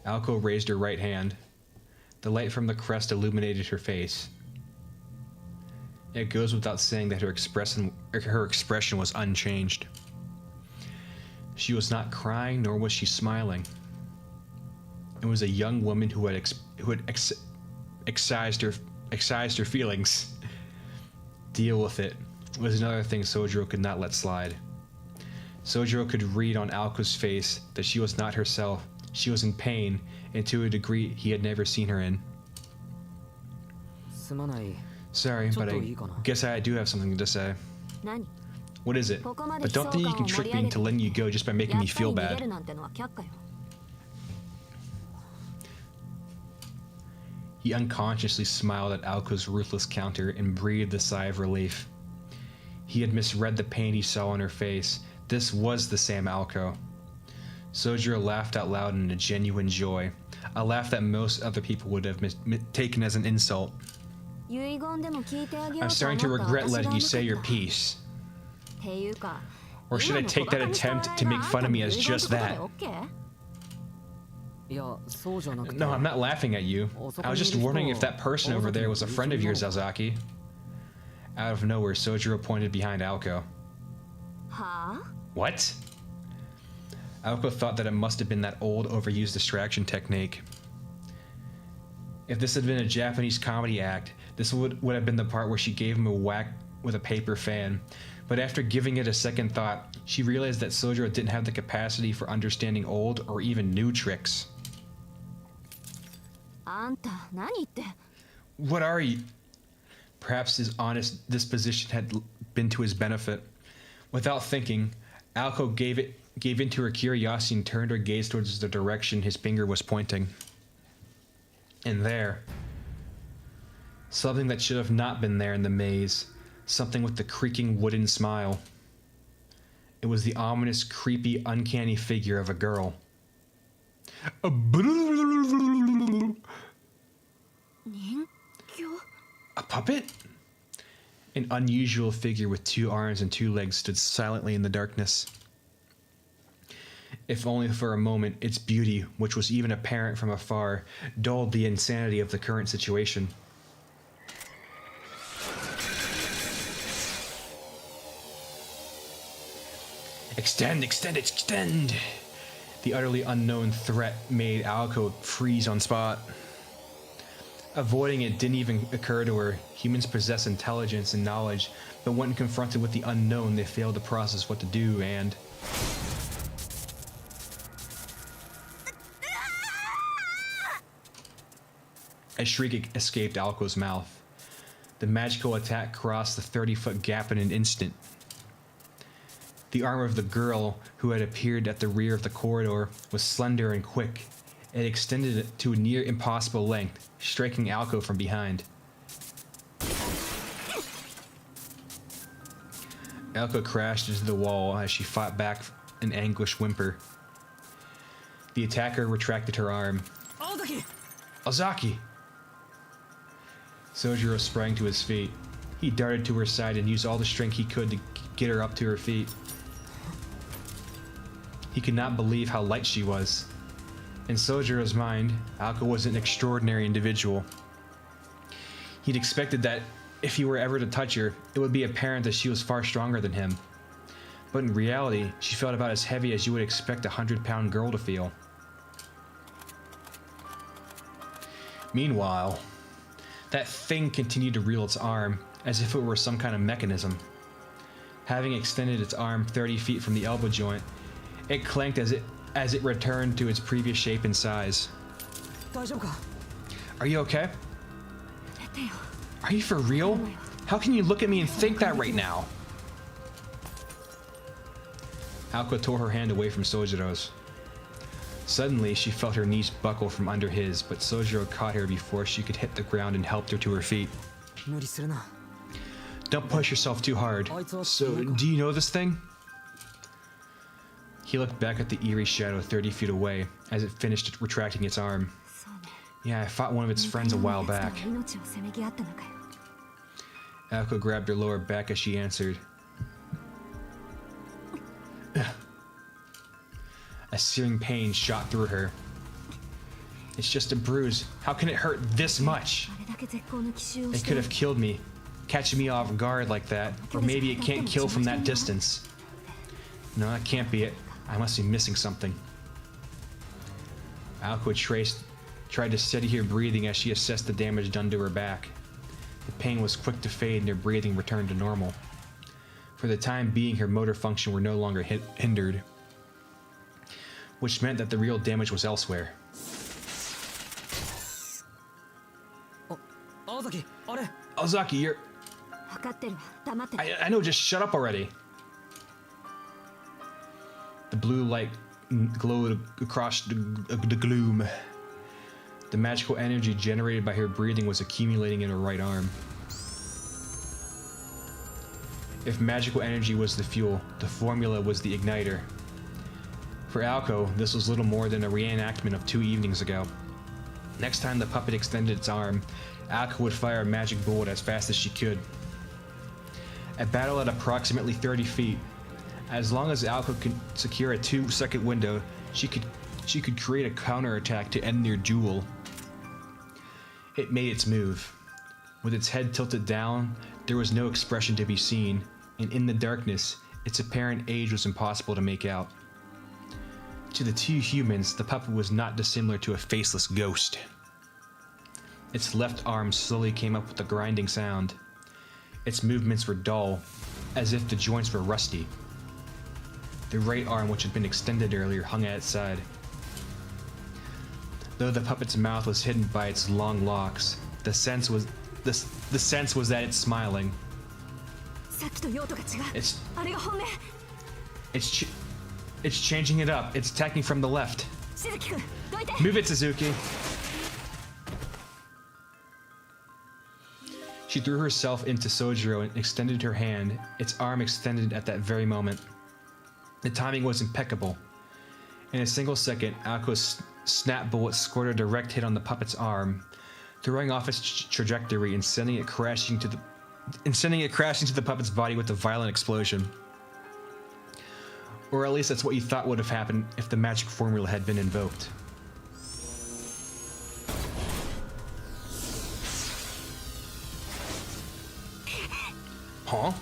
Alko raised her right hand. The light from the crest illuminated her face. It goes without saying that her expression was unchanged. She was not crying, nor was she smiling. It was a young woman who had excised her feelings. Deal with it was another thing Sojiro could not let slide. Sojiro could read on Alko's face that she was not herself. She was in pain, and to a degree he had never seen her in. Sorry, but I guess I do have something to say. What is it? But don't think you can trick me into letting you go just by making me feel bad. He unconsciously smiled at Alko's ruthless counter and breathed a sigh of relief. He had misread the pain he saw on her face. This was the Sam Alko. Sojiro laughed out loud in a genuine joy, a laugh that most other people would have taken as an insult. I'm starting to regret letting you say your piece. Or should I take that attempt to make fun of me as just that? No, I'm not laughing at you. I was just wondering if that person over there was a friend of yours, Ozaki. Out of nowhere, Sojiro pointed behind Alko. What? Alko thought that it must have been that old, overused distraction technique. If this had been a Japanese comedy act, this would have been the part where she gave him a whack with a paper fan. But after giving it a second thought, she realized that Sojiro didn't have the capacity for understanding old or even new tricks. What are you? Perhaps his honest disposition had been to his benefit. Without thinking, Alko gave in to her curiosity and turned her gaze towards the direction his finger was pointing. And there, something that should have not been there in the maze, something with the creaking wooden smile. It was the ominous, creepy, uncanny figure of a girl. A puppet? An unusual figure with 2 arms and 2 legs stood silently in the darkness. If only for a moment, its beauty, which was even apparent from afar, dulled the insanity of the current situation. Extend, extend, extend! The utterly unknown threat made Alko freeze on spot. Avoiding it didn't even occur to her. Humans possess intelligence and knowledge, but when confronted with the unknown, they fail to process what to do, and... A shriek escaped Alko's mouth. The magical attack crossed the 30-foot gap in an instant. The arm of the girl, who had appeared at the rear of the corridor, was slender and quick. It extended to a near impossible length, striking Alko from behind. Alko crashed into the wall as she fought back an anguished whimper. The attacker retracted her arm. Ozaki! Sojiro sprang to his feet. He darted to her side and used all the strength he could to get her up to her feet. He could not believe how light she was. In Sojiro's mind, Alko was an extraordinary individual. He'd expected that if he were ever to touch her, it would be apparent that she was far stronger than him. But in reality, she felt about as heavy as you would expect a 100-pound girl to feel. Meanwhile, that thing continued to reel its arm, as if it were some kind of mechanism. Having extended its arm 30 feet from the elbow joint, it clanked as it returned to its previous shape and size. Are you okay? Are you for real? How can you look at me and think that right now? Alko tore her hand away from Sojiro's. Suddenly, she felt her knees buckle from under his, but Sojiro caught her before she could hit the ground and helped her to her feet. Don't push yourself too hard. So, do you know this thing? He looked back at the eerie shadow 30 feet away as it finished retracting its arm. Yeah, I fought one of its friends a while back. Alko grabbed her lower back as she answered. A searing pain shot through her. It's just a bruise. How can it hurt this much? It could have killed me, catching me off guard like that. Or maybe it can't kill from that distance. No, that can't be it. I must be missing something. Alko tried to steady her breathing as she assessed the damage done to her back. The pain was quick to fade and her breathing returned to normal. For the time being, her motor function were no longer hindered, which meant that the real damage was elsewhere. Ozaki, you're... I know, just shut up already. The blue light glowed across the gloom. The magical energy generated by her breathing was accumulating in her right arm. If magical energy was the fuel, the formula was the igniter. For Alco, this was little more than a reenactment of 2 evenings ago. Next time the puppet extended its arm, Alco would fire a magic bullet as fast as she could. A battle at approximately 30 feet. As long as Alco could secure a 2-second window, she could create a counterattack to end their duel. It made its move. With its head tilted down, there was no expression to be seen, and in the darkness, its apparent age was impossible to make out. To the 2 humans, the puppet was not dissimilar to a faceless ghost. Its left arm slowly came up with a grinding sound. Its movements were dull, as if the joints were rusty. The right arm, which had been extended earlier, hung at its side. Though the puppet's mouth was hidden by its long locks, the sense was that it's smiling. It's changing it up. It's attacking from the left. Move it, Suzuki. She threw herself into Sojiro and extended her hand. Its arm extended at that very moment. The timing was impeccable. In a single second, Alco's snap bullet scored a direct hit on the puppet's arm, throwing off its trajectory and sending it crashing to the puppet's body with a violent explosion. Or at least that's what you thought would have happened if the magic formula had been invoked. Huh?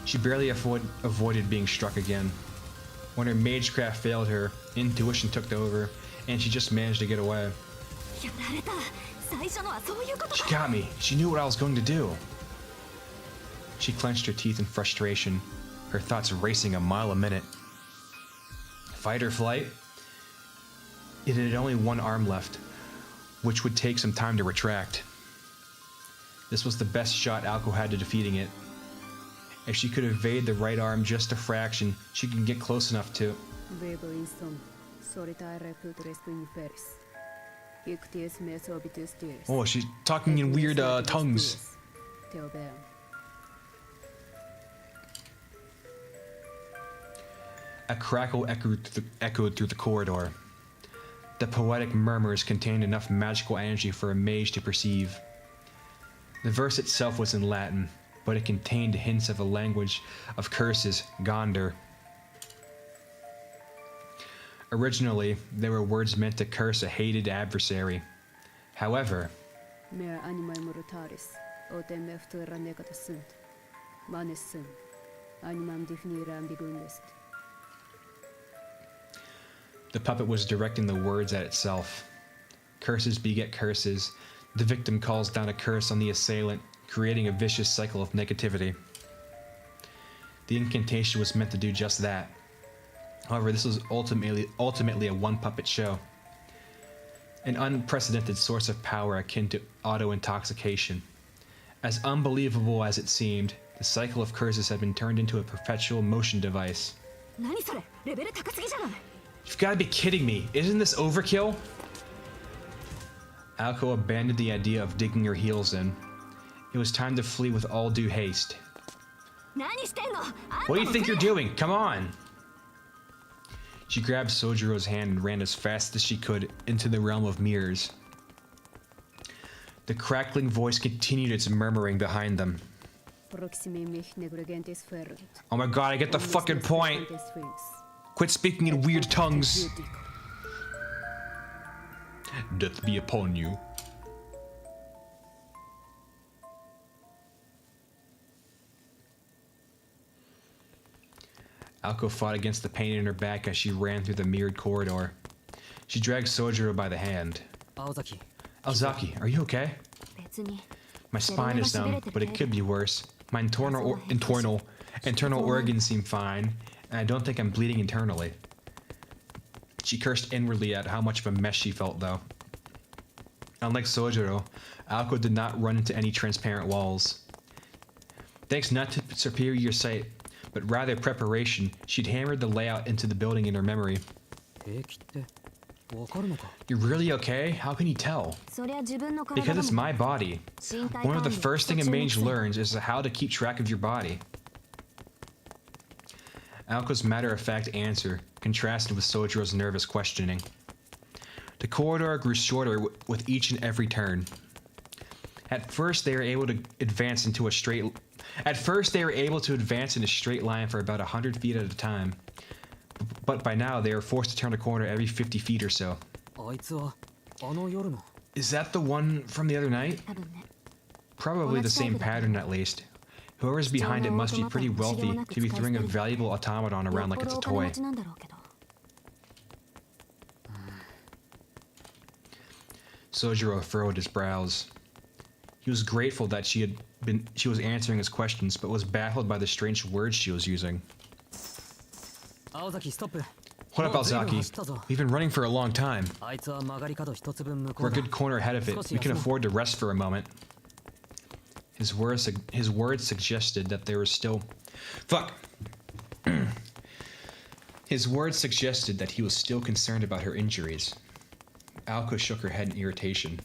She barely avoided being struck again. When her magecraft failed her, intuition took over, and she just managed to get away. She got me. She knew what I was going to do. She clenched her teeth in frustration, her thoughts racing a mile a minute. Fight or flight? It had only one arm left, which would take some time to retract. This was the best shot Alco had to defeating it. If she could evade the right arm just a fraction, she could get close enough to... Oh, she's talking in weird tongues. A crackle echoed through the corridor. The poetic murmurs contained enough magical energy for a mage to perceive. The verse itself was in Latin, but it contained hints of a language of curses, Gondar. Originally, they were words meant to curse a hated adversary. However, the puppet was directing the words at itself. Curses beget curses. The victim calls down a curse on the assailant, creating a vicious cycle of negativity. The incantation was meant to do just that. However, this was ultimately a one-puppet show. An unprecedented source of power akin to auto-intoxication. As unbelievable as it seemed, the cycle of curses had been turned into a perpetual motion device. You've got to be kidding me! Isn't this overkill? Alco abandoned the idea of digging her heels in. It was time to flee with all due haste. What do you think you're doing? Come on! She grabbed Sojiro's hand and ran as fast as she could into the realm of mirrors. The crackling voice continued its murmuring behind them. Oh my god, I get the fucking point! Quit speaking in weird tongues! Death be upon you. Alco fought against the pain in her back as she ran through the mirrored corridor. She dragged Sojiro by the hand. Aozaki, are you okay? My spine is numb, but it could be worse. My internal organs seem fine, and I don't think I'm bleeding internally. She cursed inwardly at how much of a mess she felt, though. Unlike Sojiro, Alco did not run into any transparent walls. Thanks not to superior sight, but rather preparation. She'd hammered the layout into the building in her memory. 兵器ってわかるのか You're really okay? How can you tell? そりゃ自分の Because 体 it's も my body. 身体 One of the 管理 first thing a 途中の mage くせに learns is how to keep track of your body. Aoko's matter-of-fact answer contrasted with Sojiro's nervous questioning. The corridor grew shorter with each and every turn. At first, they were able to advance in a straight line for about 100 feet at a time. But by now, they were forced to turn a corner every 50 feet or so. あいつはあの夜の Is that the one from the other night? 多分ね Probably the same pattern, at least. Whoever's behind it must be pretty wealthy to be throwing a valuable automaton よ around っ like ぽ it's ど a お金 toy. 持ちなんだろうけど Sojiro furrowed his brows. He was grateful that she was answering his questions, but was baffled by the strange words she was using. 青崎ストップ What up, もう随分 Alzaki? 走ったぞ We've been running for a long time. あいつは曲がり角一つ分向こ We're う a だ good corner ahead of it. We can afford to rest for a moment. His words suggested that there was still... Fuck! His words suggested that he was still concerned about her injuries. Aoko shook her head in irritation.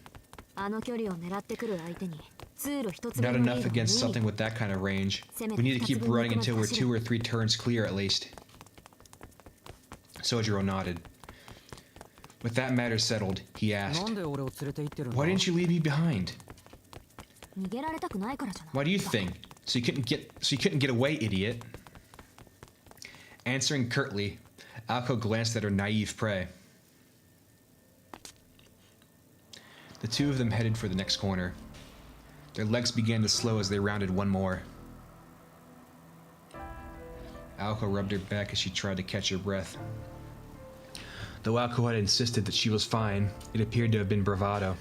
あの距離を狙ってくる相手に通路一つ Not 分の enough リードは against 無理 something with that kind of range. We need to keep running until we're 2 or 3 turns clear at least. Sojiro nodded. With that matter settled, he な asked, んで俺を連れて行ってるんだ Why didn't you leave me behind? 逃げられたくないからじゃない Why do you think? So you couldn't get away, idiot. Answering curtly, Aoko glanced at her naive prey. The two of them headed for the next corner. Their legs began to slow as they rounded one more. Aoko rubbed her back as she tried to catch her breath. Though Aoko had insisted that she was fine, it appeared to have been bravado.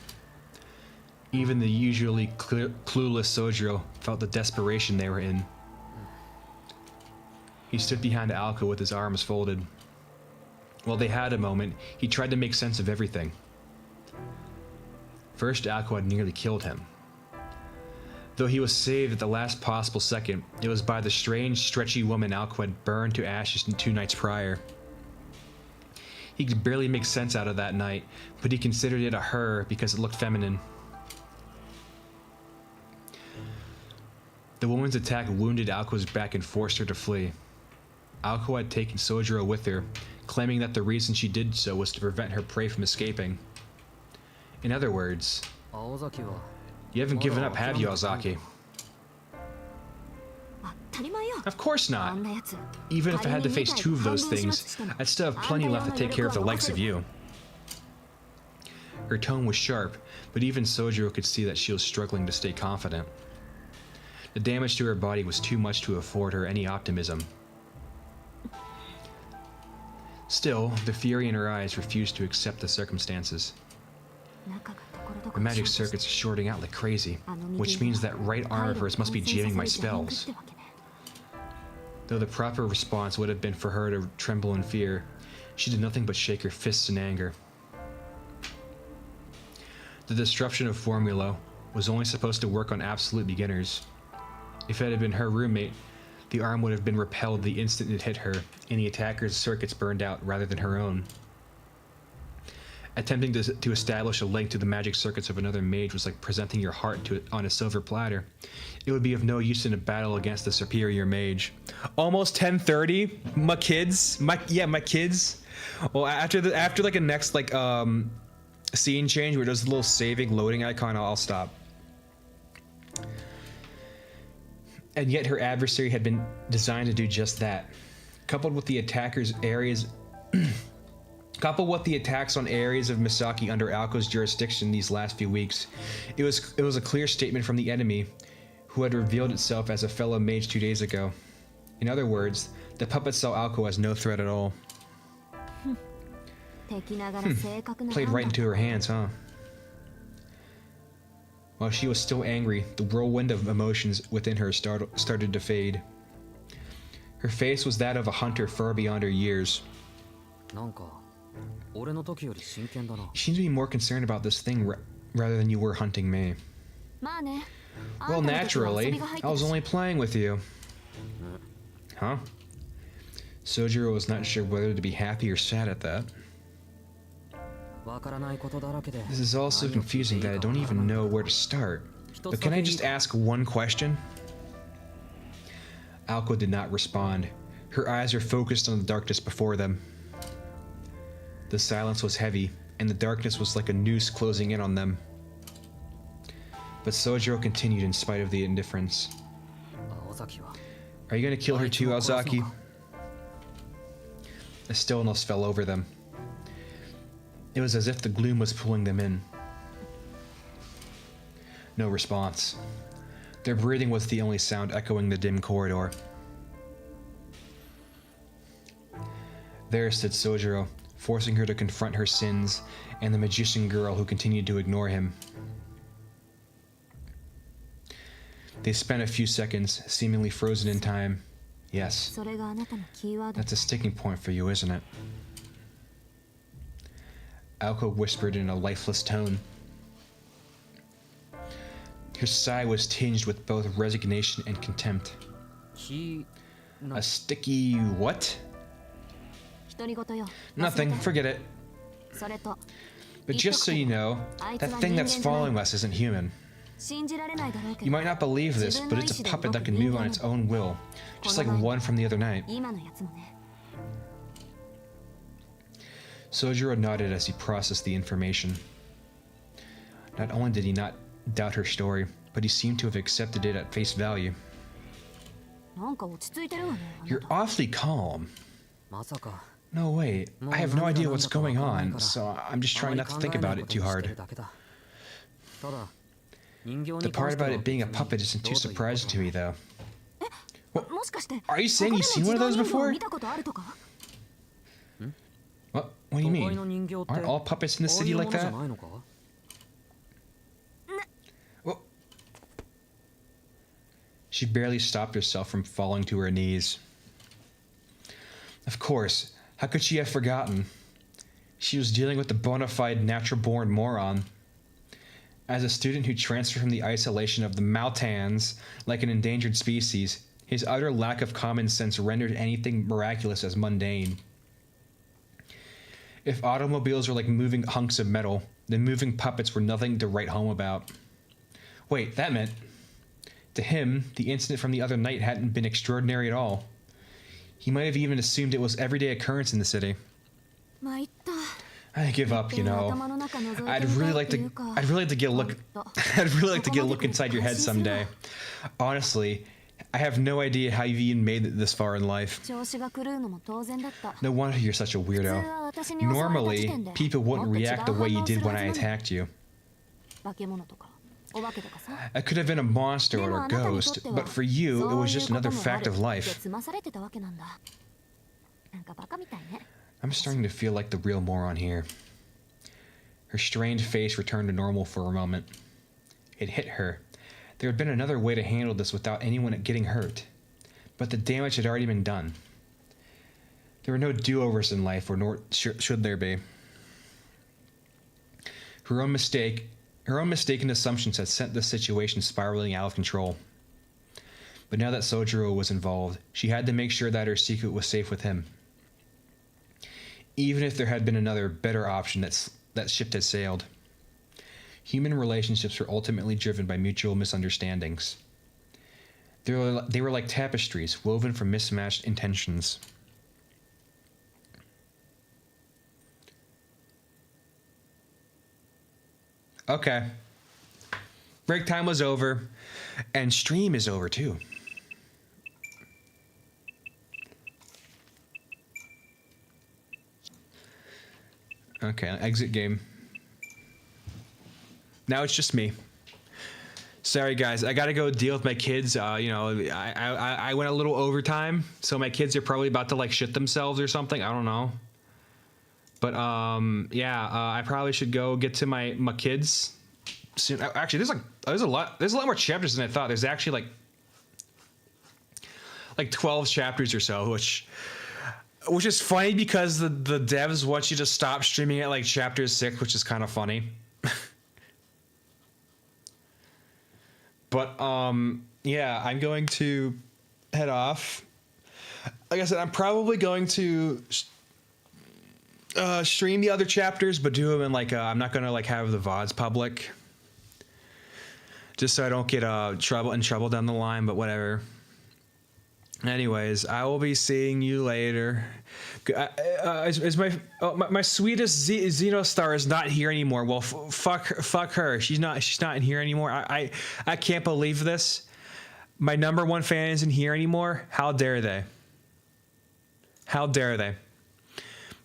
Even the usually clueless Sojiro felt the desperation they were in. He stood behind Aoko with his arms folded. While they had a moment, he tried to make sense of everything. First, Aoko had nearly killed him. Though he was saved at the last possible second, it was by the strange, stretchy woman Aoko had burned to ashes 2 nights prior. He could barely make sense out of that night, but he considered it a her because it looked feminine. The woman's attack wounded Aoko's back and forced her to flee. Aoko had taken Sojiro with her, claiming that the reason she did so was to prevent her prey from escaping. In other words, 青崎は you haven't given up, have you, Ozaki? 当たり前よ Of course あ not. んなやつ Even if I had to face 2 of those things, I'd still have plenty left to take care of the likes of you. Her tone was sharp, but even Sojiro could see that she was struggling to stay confident. The damage to her body was too much to afford her any optimism. Still, the fury in her eyes refused to accept the circumstances. 中がところどこ The ろ magic ショート circuits are shorting out like crazy, あの which 右 means that right arm of hers must be jamming my 感染させる邪魔 spells. ってわけね Though the proper response would have been for her to tremble in fear, she did nothing but shake her fists in anger. The disruption of formula was only supposed to work on absolute beginners. If it had been her roommate, the arm would have been repelled the instant it hit her, and the attacker's circuits burned out rather than her own. Attempting to establish a link to the magic circuits of another mage was like presenting your heart to it on a silver platter. It would be of no use in a battle against the superior mage. Almost 10:30, my kids. My kids. Well, after like a next scene change where there's a little saving loading icon, I'll stop. And yet her adversary had been designed to do just that. Coupled with the attacks on areas of Misaki under Aoko's jurisdiction these last few weeks, it was a clear statement from the enemy, who had revealed itself as a fellow mage 2 days ago. In other words, the puppet saw Aoko as no threat at all. 敵ながら正確な Played 判 right 断 into her hands, huh? While she was still angry, the whirlwind of emotions within her started to fade. Her face was that of a hunter far beyond her years. なんか俺の時より真剣だな You seem to be more concerned about this thing rather than you were hunting me. まあね Well, あんたの時は遊 naturally, びが入って I る was し only playing with you. Huh? Sojiro was not sure whether to be happy or sad at that. This is all so confusing that I don't even know where to start. But can I just ask one question? Alko did not respond. Her eyes were focused on the darkness before them. The silence was heavy, and the darkness was like a noose closing in on them. But Sojiro continued in spite of the indifference. Are you gonna kill her too, Aozaki? A stillness fell over them. It was as if the gloom was pulling them in. No response. Their breathing was the only sound echoing the dim corridor. There stood Sojiro, forcing her to confront her sins and the magician girl who continued to ignore him. They spent a few seconds, seemingly frozen in time. Yes, that's a sticking point for you, isn't it? Alko whispered in a lifeless tone. Her sigh was tinged with both resignation and contempt. A sticky what? Nothing, forget it. But just so you know, that thing that's following us isn't human. You might not believe this, but it's a puppet that can move on its own will, just like one from the other night. Sojiro nodded as he processed the information. Not only did he not doubt her story, but he seemed to have accepted it at face value. You're awfully calm. No, wait, I have no idea what's going on, so I'm just trying not to think about it too hard. The part about it being a puppet isn't too surprising to me, though. What? Are you saying you've seen one of those before? What do you mean? Aren't all puppets in the city like that? Well, she barely stopped herself from falling to her knees. Of course, how could she have forgotten? She was dealing with a bona fide natural-born moron. As a student who transferred from the isolation of the Maltans like an endangered species, his utter lack of common sense rendered anything miraculous as mundane. If automobiles were like moving hunks of metal, then moving puppets were nothing to write home about. Wait, that meant... To him, the incident from the other night hadn't been extraordinary at all. He might have even assumed it was everyday occurrence in the city. I give up, you know. I'd really like to get a look inside your head someday. Honestly, I have no idea how you've even made it this far in life. No wonder you're such a weirdo. Normally, people wouldn't react the way you did when I attacked you. I could have been a monster or a ghost, but for you, it was just another fact of life. I'm starting to feel like the real moron here. Her strained face returned to normal for a moment. It hit her. There had been another way to handle this without anyone getting hurt. But the damage had already been done. There were no do-overs in life, or nor should there be. Her own mistaken assumptions had sent the situation spiraling out of control. But now that Sojiro was involved, she had to make sure that her secret was safe with him. Even if there had been another, better option, that ship had sailed. Human relationships were ultimately driven by mutual misunderstandings. They were like tapestries woven from mismatched intentions. Okay. Break time was over, and stream is over too. Okay, exit game. Now it's just me. Sorry guys, I gotta go deal with my kids. You know, I went a little overtime, so my kids are probably about to like shit themselves or something. I don't know. But yeah, I probably should go get to my kids soon. Actually, there's a lot more chapters than I thought. There's actually like 12 chapters or so, which is funny because the devs want you to stop streaming at like chapter 6, which is kind of funny. But yeah, I'm going to head off. like I said, I'm probably going to stream the other chapters, but do them in like I'm not gonna like have the VODs public, just so I don't get trouble down the line. But whatever. Anyways, I will be seeing you later. Is my sweetest Xenostar is not here anymore. Well, fuck her. She's not in here anymore. I can't believe this. My number one fan isn't here anymore. How dare they? How dare they?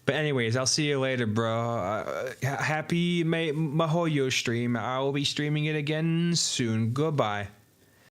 But anyways, I'll see you later, bro. Happy Mahoyo stream. I will be streaming it again soon. Goodbye.